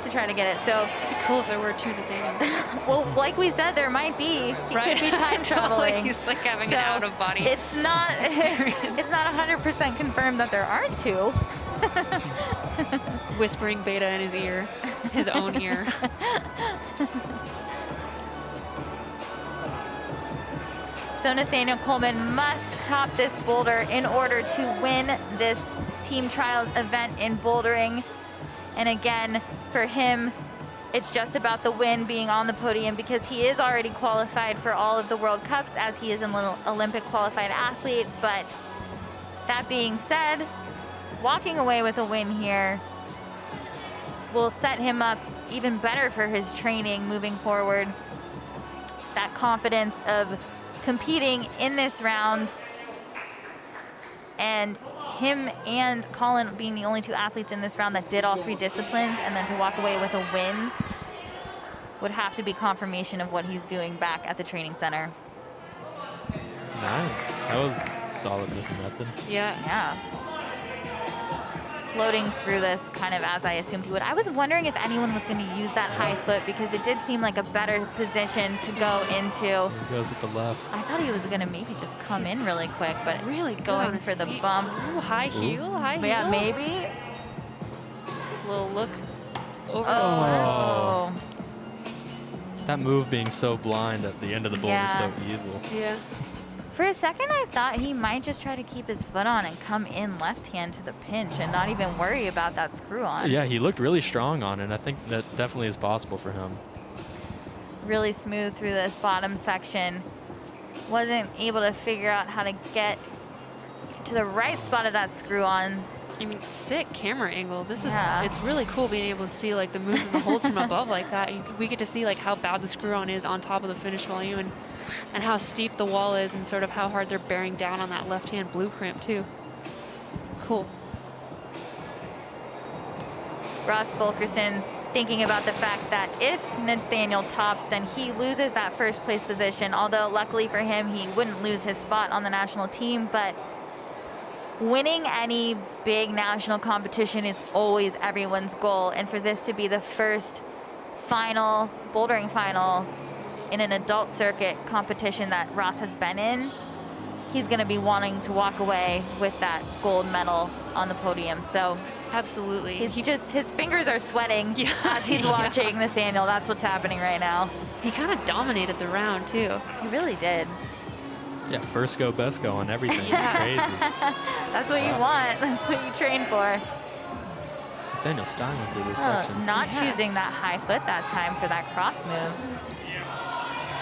to try to get it. So, It'd be cool if there were 2 Nathaniels. well, like we said, there might be. He could be time traveling. He's like having So, an out-of-body It's not. experience. It's not 100% confirmed that there aren't 2. Whispering beta in his ear, his own ear. So Nathaniel Coleman must top this boulder in order to win this team trials event in bouldering. And again, for him, it's just about the win, being on the podium, because he is already qualified for all of the World Cups as he is an Olympic qualified athlete. But that being said, walking away with a win here will set him up even better for his training moving forward. That confidence of competing in this round, and him and Colin being the only 2 athletes in this round that did all 3 disciplines, and then to walk away with a win would have to be confirmation of what he's doing back at the training center. Nice. That was solid with the method. Yeah. Yeah. Floating through this kind of as I assumed he would. I was wondering if anyone was going to use that high foot because it did seem like a better position to go into. There he goes with the left. I thought he was going to maybe just come in really quick, but Really good going on his for the feet. bump. Ooh, high heel, high heel. Yeah, maybe. Little look over Oh. That move being so blind at the end of the boulder is so evil. Yeah. For a second, I thought he might just try to keep his foot on and come in left hand to the pinch and not even worry about that screw on. Yeah, he looked really strong on it, and I think that definitely is possible for him. Really smooth through this bottom section. Wasn't able to figure out how to get to the right spot of that screw on. I mean, sick camera angle. This is, Yeah. it's really cool being able to see like the moves and the holds from above like that. We get to see like how bad the screw on is on top of the finish volume and how steep the wall is and sort of how hard they're bearing down on that left-hand blue crimp too. Cool. Ross Fulkerson thinking about the fact that if Nathaniel tops, then he loses that first place position. Although luckily for him, he wouldn't lose his spot on the national team, but winning any big national competition is always everyone's goal. And for this to be the first final, bouldering final in an adult circuit competition that Ross has been in, he's gonna be wanting to walk away with that gold medal on the podium. So Absolutely. his fingers are sweating as he's watching Nathaniel. That's what's happening right now. He kind of dominated the round too. He really did. Yeah, first go, best go on everything. It's crazy. That's what you want. That's what you train for. Nathaniel styling through this section. Not choosing that high foot that time for that cross move.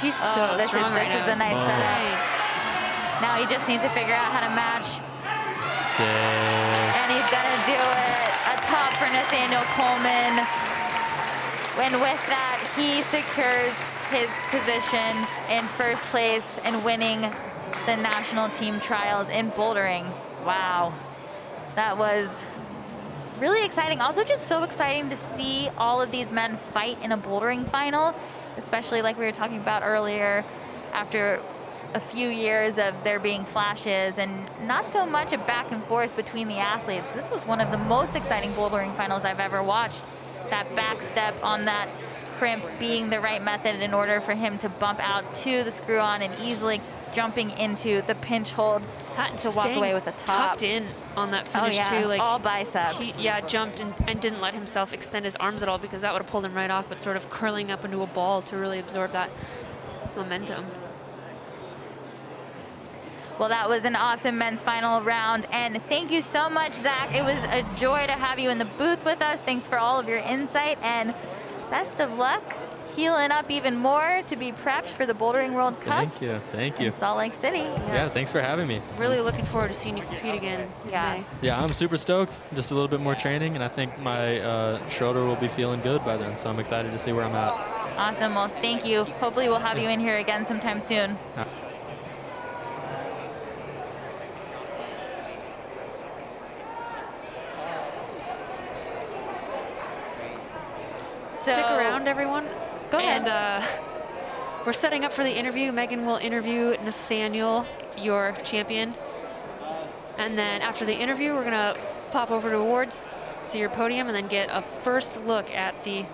He's so this strong is right now. the nice It's setup. insane. Now he just needs to figure out how to match. Sick. And he's gonna do it. A top for Nathaniel Coleman. And with that, he secures his position in first place and winning the national team trials in bouldering. Wow. That was really exciting. Also just so exciting to see all of these men fight in a bouldering final, especially like we were talking about earlier, after a few years of there being flashes and not so much a back and forth between the athletes. This was one of the most exciting bouldering finals I've ever watched. That back step on that crimp being the right method in order for him to bump out to the screw on and easily jumping into the pinch hold to walk away with a top. Tucked in on that finish yeah. too. Like all biceps. He, jumped and didn't let himself extend his arms at all because that would have pulled him right off, but sort of curling up into a ball to really absorb that momentum. Well, that was an awesome men's final round, and thank you so much, Zach. It was a joy to have you in the booth with us. Thanks for all of your insight, and best of luck healing up even more to be prepped for the Bouldering World Cups. Thank you. In Salt Lake City. Yeah, thanks for having me. Really looking forward to seeing you compete again. Yeah. May. Yeah, I'm super stoked. Just a little bit more training, and I think my shoulder will be feeling good by then, so I'm excited to see where I'm at. Awesome. Well, thank you. Hopefully we'll have you in here again sometime soon. Stick around, everyone. Go ahead. And we're setting up for the interview. Megan will interview Nathaniel, your champion. And then after the interview, we're going to pop over to awards, see your podium, and then get a first look at the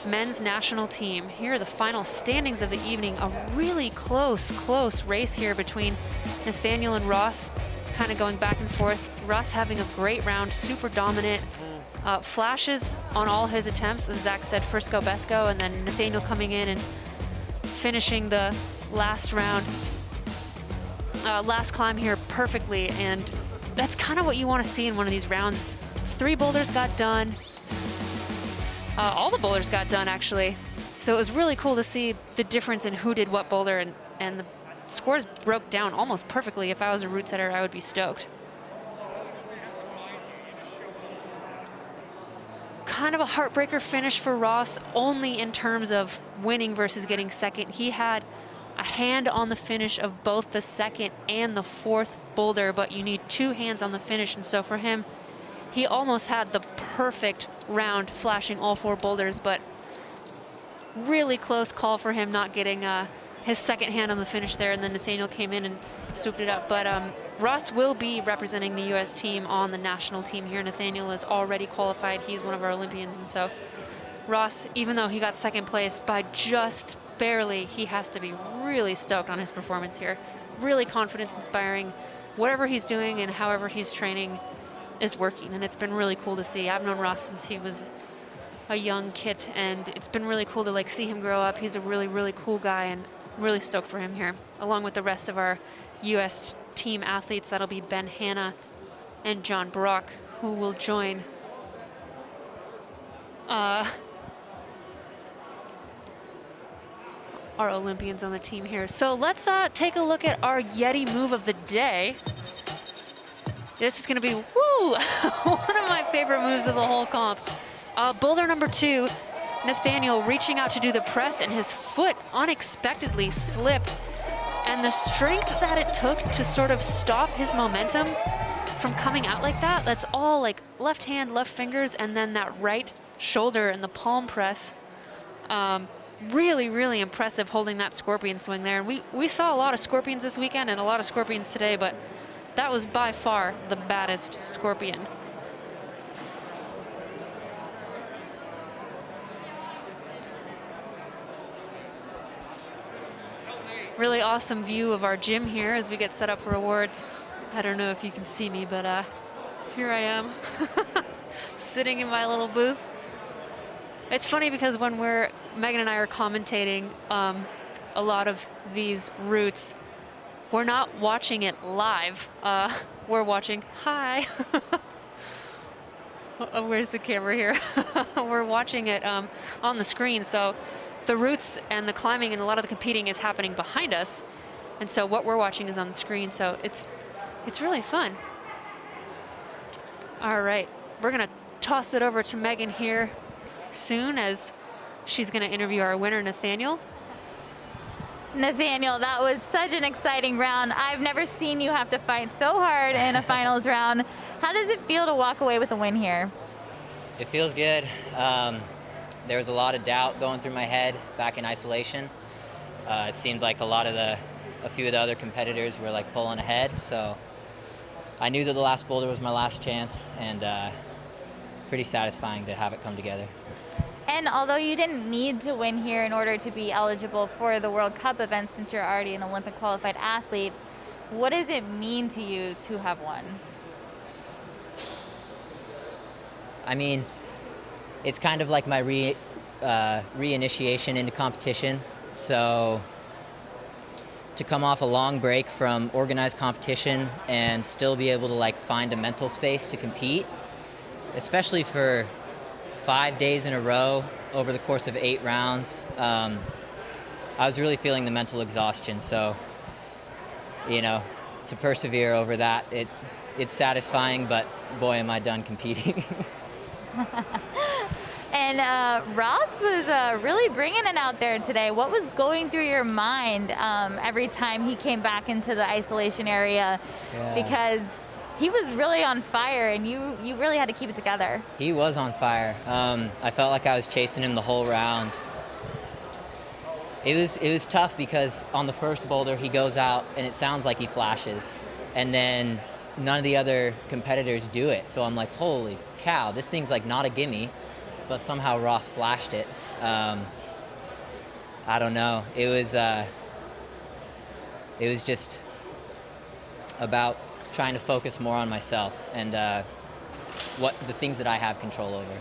men's national team. Here are the final standings of the evening. A really close race here between Nathaniel and Ross, kind of going back and forth. Ross having a great round, super dominant. Flashes on all his attempts, as Zach said, first go, best go, and then Nathaniel coming in and finishing the last round, last climb here perfectly, and that's kind of what you want to see in one of these rounds. 3 boulders got done. All the boulders got done, actually. So it was really cool to see the difference in who did what boulder, and the scores broke down almost perfectly. If I was a route setter, I would be stoked. Kind of a heartbreaker finish for Ross, only in terms of winning versus getting second. He had a hand on the finish of both the second and the fourth boulder, but you need 2 hands on the finish, and so for him, he almost had the perfect round, flashing all 4 boulders, but really close call for him not getting his second hand on the finish there, and then Nathaniel came in and swooped it up. But Ross will be representing the U.S. team on the national team here. Nathaniel is already qualified. He's one of our Olympians, and so Ross, even though he got second place by just barely, he has to be really stoked on his performance here. Really confidence inspiring. Whatever he's doing and however he's training is working, and it's been really cool to see. I've known Ross since he was a young kid, and it's been really cool to see him grow up. He's a really cool guy, and really stoked for him here, along with the rest of our U.S. team athletes. That'll be Ben Hanna and John Brock, who will join our Olympians on the team here. So let's take a look at our YETI move of the day. This is gonna be, woo, one of my favorite moves of the whole comp. Boulder number 2, Nathaniel reaching out to do the press, and his foot unexpectedly slipped. And the strength that it took to sort of stop his momentum from coming out like that, that's all like left hand, left fingers, and then that right shoulder and the palm press. Really, really impressive holding that scorpion swing there. And we saw a lot of scorpions this weekend and a lot of scorpions today, but that was by far the baddest scorpion. Really awesome view of our gym here as we get set up for awards. I don't know if you can see me, but here I am sitting in my little booth. It's funny because when Megan and I are commentating a lot of these routes, we're not watching it live. We're watching, hi. Where's the camera here? We're watching it on the screen. So the routes and the climbing and a lot of the competing is happening behind us. And so what we're watching is on the screen. So it's really fun. All right, we're gonna toss it over to Megan here soon as she's gonna interview our winner, Nathaniel. Nathaniel, that was such an exciting round. I've never seen you have to fight so hard in a finals round. How does it feel to walk away with a win here? It feels good. There was a lot of doubt going through my head back in isolation. It seemed like a few of the other competitors were like pulling ahead, so I knew that the last boulder was my last chance, and pretty satisfying to have it come together. And although you didn't need to win here in order to be eligible for the World Cup event, since you're already an Olympic qualified athlete, what does it mean to you to have won? I mean, it's kind of like my reinitiation into competition. So to come off a long break from organized competition and still be able to like find a mental space to compete, especially for 5 days in a row over the course of 8 rounds, I was really feeling the mental exhaustion. So, you know, to persevere over that, it's satisfying, but boy, am I done competing. And Ross was really bringing it out there today. What was going through your mind every time he came back into the isolation area? Yeah. Because he was really on fire, and you really had to keep it together. He was on fire. I felt like I was chasing him the whole round. It was tough because on the first boulder he goes out and it sounds like he flashes, and then none of the other competitors do it. So I'm like, holy cow, this thing's like not a gimme, but somehow Ross flashed it. I don't know. It was just about trying to focus more on myself and what the things that I have control over.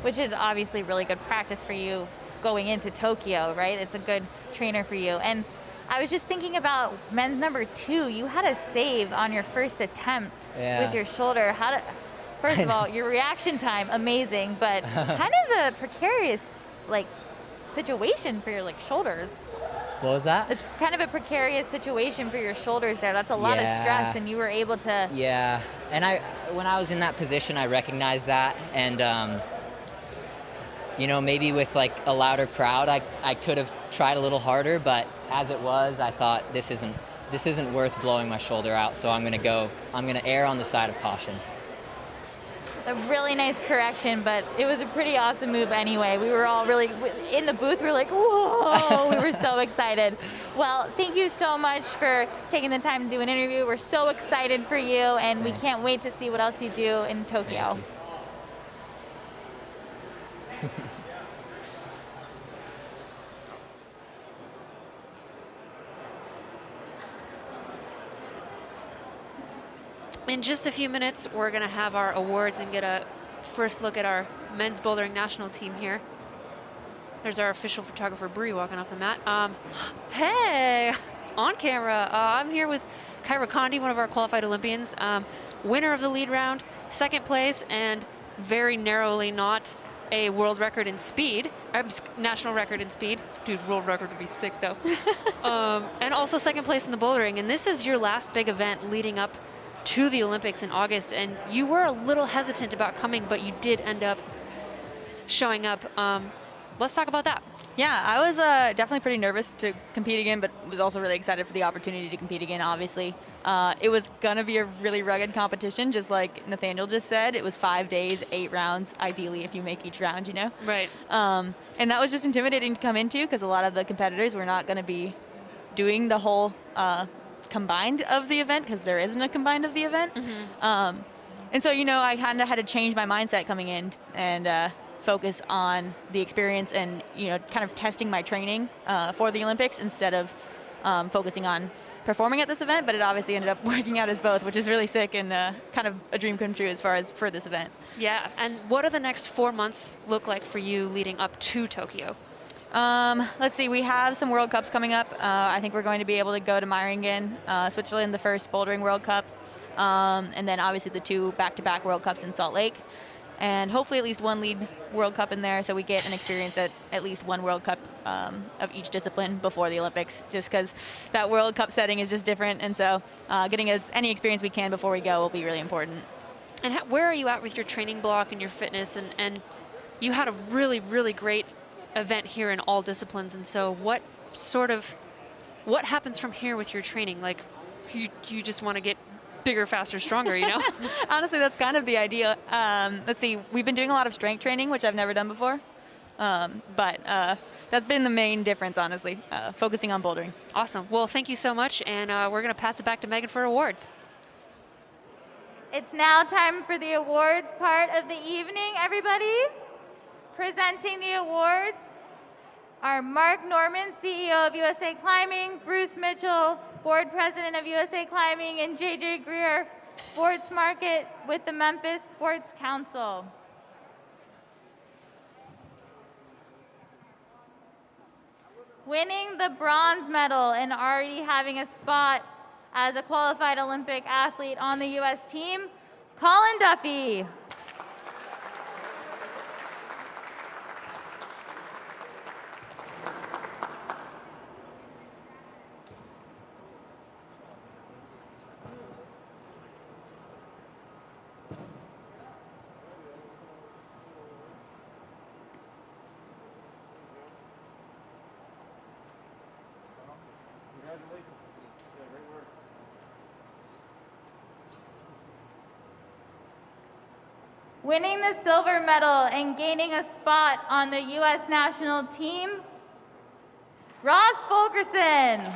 Which is obviously really good practice for you going into Tokyo, right? It's a good trainer for you. And I was just thinking about men's number 2. You had a save on your first attempt with your shoulder. First of all, your reaction time, amazing, but kind of a precarious situation for your shoulders. What was that? It's kind of a precarious situation for your shoulders there. That's a lot of stress, and you were able to... Yeah, and when I was in that position, I recognized that, and you know, maybe with a louder crowd, I could have tried a little harder, but as it was, I thought this isn't worth blowing my shoulder out, so I'm gonna err on the side of caution. A really nice correction, but it was a pretty awesome move anyway. We were all really, in the booth, we were like, whoa, we were so excited. Well, thank you so much for taking the time to do an interview. We're so excited for you, and Thanks. We can't wait to see what else you do in Tokyo. In just a few minutes, we're going to have our awards and get a first look at our men's bouldering national team here. There's our official photographer, Bree, walking off the mat. Hey, on camera. I'm here with Kyra Condi, one of our qualified Olympians, winner of the lead round, second place, and very narrowly not a world record in speed, national record in speed. Dude, world record would be sick though. And also second place in the bouldering. And this is your last big event leading up to the Olympics in August. And you were a little hesitant about coming, but you did end up showing up. Let's talk about that. Yeah, I was definitely pretty nervous to compete again, but was also really excited for the opportunity to compete again, obviously. It was going to be a really rugged competition, just like Nathaniel just said. It was 5 days, 8 rounds, ideally, if you make each round, you know? Right. And that was just intimidating to come into because a lot of the competitors were not going to be doing the whole combined of the event because there isn't a combined of the event. Mm-hmm. And so, you know, I kind of had to change my mindset coming in and focus on the experience and, you know, kind of testing my training for the Olympics instead of focusing on performing at this event, but it obviously ended up working out as both, which is really sick and kind of a dream come true as far as for this event. Yeah, and what do the next 4 months look like for you leading up to Tokyo? Let's see, we have some World Cups coming up. I think we're going to be able to go to Meiringen, Switzerland, the first Bouldering World Cup, and then obviously the 2 back-to-back World Cups in Salt Lake. And hopefully at least 1 lead World Cup in there so we get an experience at least 1 World Cup of each discipline before the Olympics, just because that World Cup setting is just different. And so getting any experience we can before we go will be really important. And where are you at with your training block and your fitness? And you had a really, really great event here in all disciplines. And so what happens from here with your training? Like you just want to get bigger, faster, stronger, you know? Honestly, that's kind of the idea. Let's see, we've been doing a lot of strength training, which I've never done before. But that's been the main difference, honestly, focusing on bouldering. Awesome. Well, thank you so much, and we're going to pass it back to Megan for awards. It's now time for the awards part of the evening, everybody. Presenting the awards are Mark Norman, CEO of USA Climbing, Bruce Mitchell, Board President of USA Climbing, and JJ Greer, Sports Market with the Memphis Sports Council. Winning the bronze medal and already having a spot as a qualified Olympic athlete on the U.S. team, Colin Duffy. Winning the silver medal and gaining a spot on the U.S. national team, Ross Fulkerson.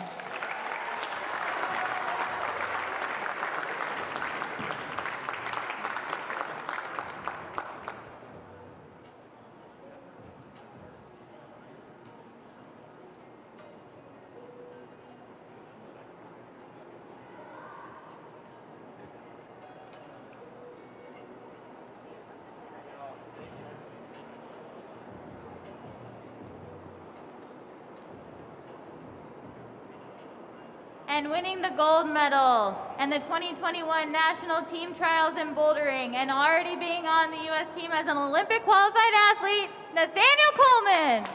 And winning the gold medal and the 2021 National Team Trials in Bouldering and already being on the U.S. team as an Olympic qualified athlete, Nathaniel Coleman.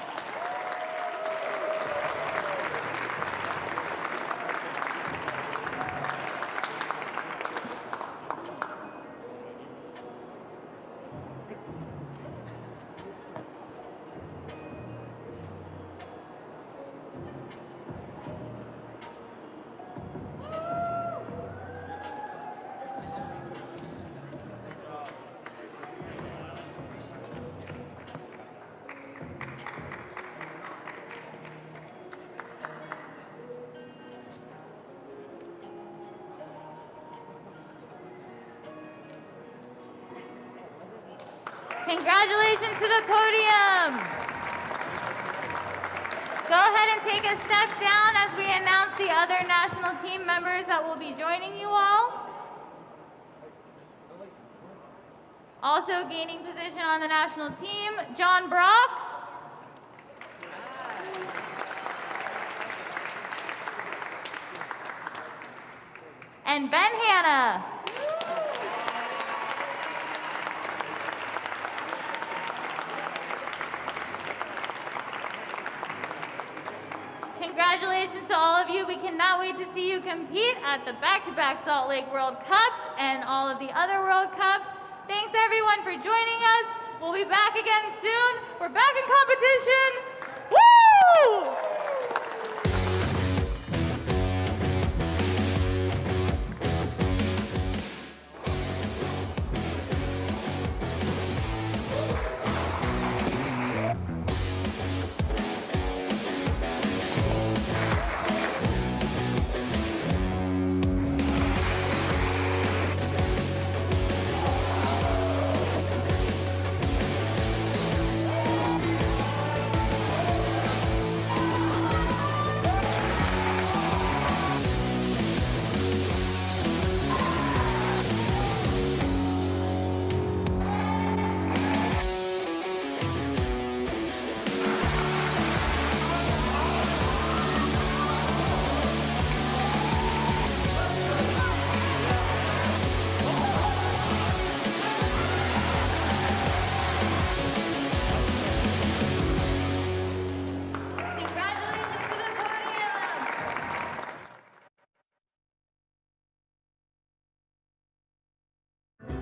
Congratulations to the podium. Go ahead and take a step down as we announce the other national team members that will be joining you all. Also gaining position on the national team, John Brock. and Ben Hanna. Congratulations to all of you. We cannot wait to see you compete at the back-to-back Salt Lake World Cups and all of the other World Cups. Thanks everyone for joining us. We'll be back again soon. We're back in competition. Woo!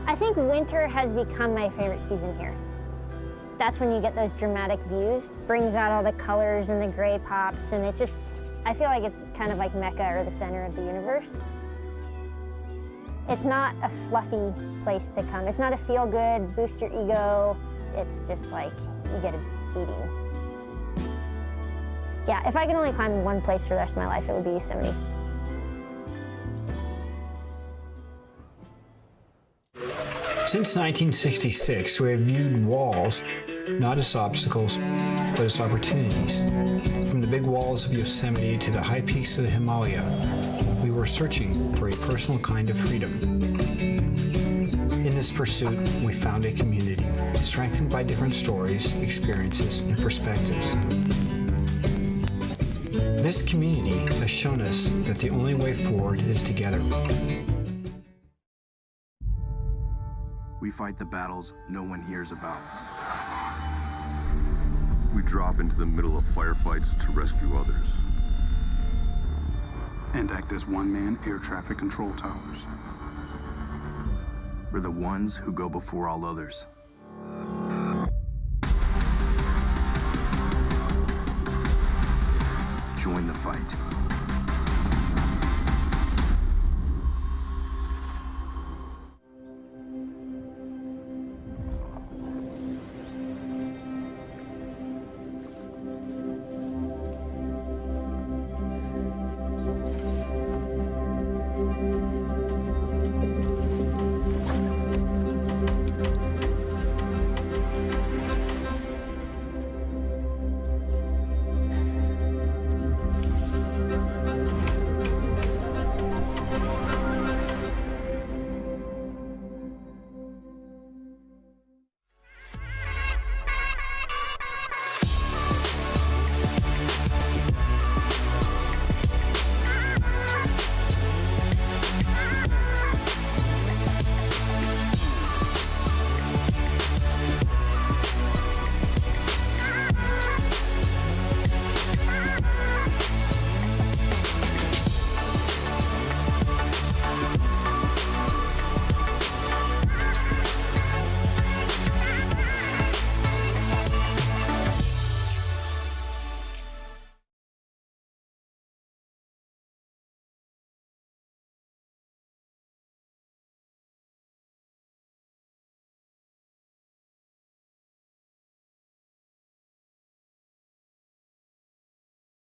I think winter has become my favorite season here. That's when you get those dramatic views, brings out all the colors and the gray pops, and I feel like it's kind of like Mecca or the center of the universe. It's not a fluffy place to come. It's not a feel good, boost your ego. It's just like you get a beating. Yeah, if I could only climb in one place for the rest of my life, it would be Yosemite. Since 1966, we have viewed walls not as obstacles, but as opportunities. From the big walls of Yosemite to the high peaks of the Himalaya, we were searching for a personal kind of freedom. In this pursuit, we found a community, strengthened by different stories, experiences, and perspectives. This community has shown us that the only way forward is together. We fight the battles no one hears about. We drop into the middle of firefights to rescue others. And act as one-man air traffic control towers. We're the ones who go before all others. Join the fight.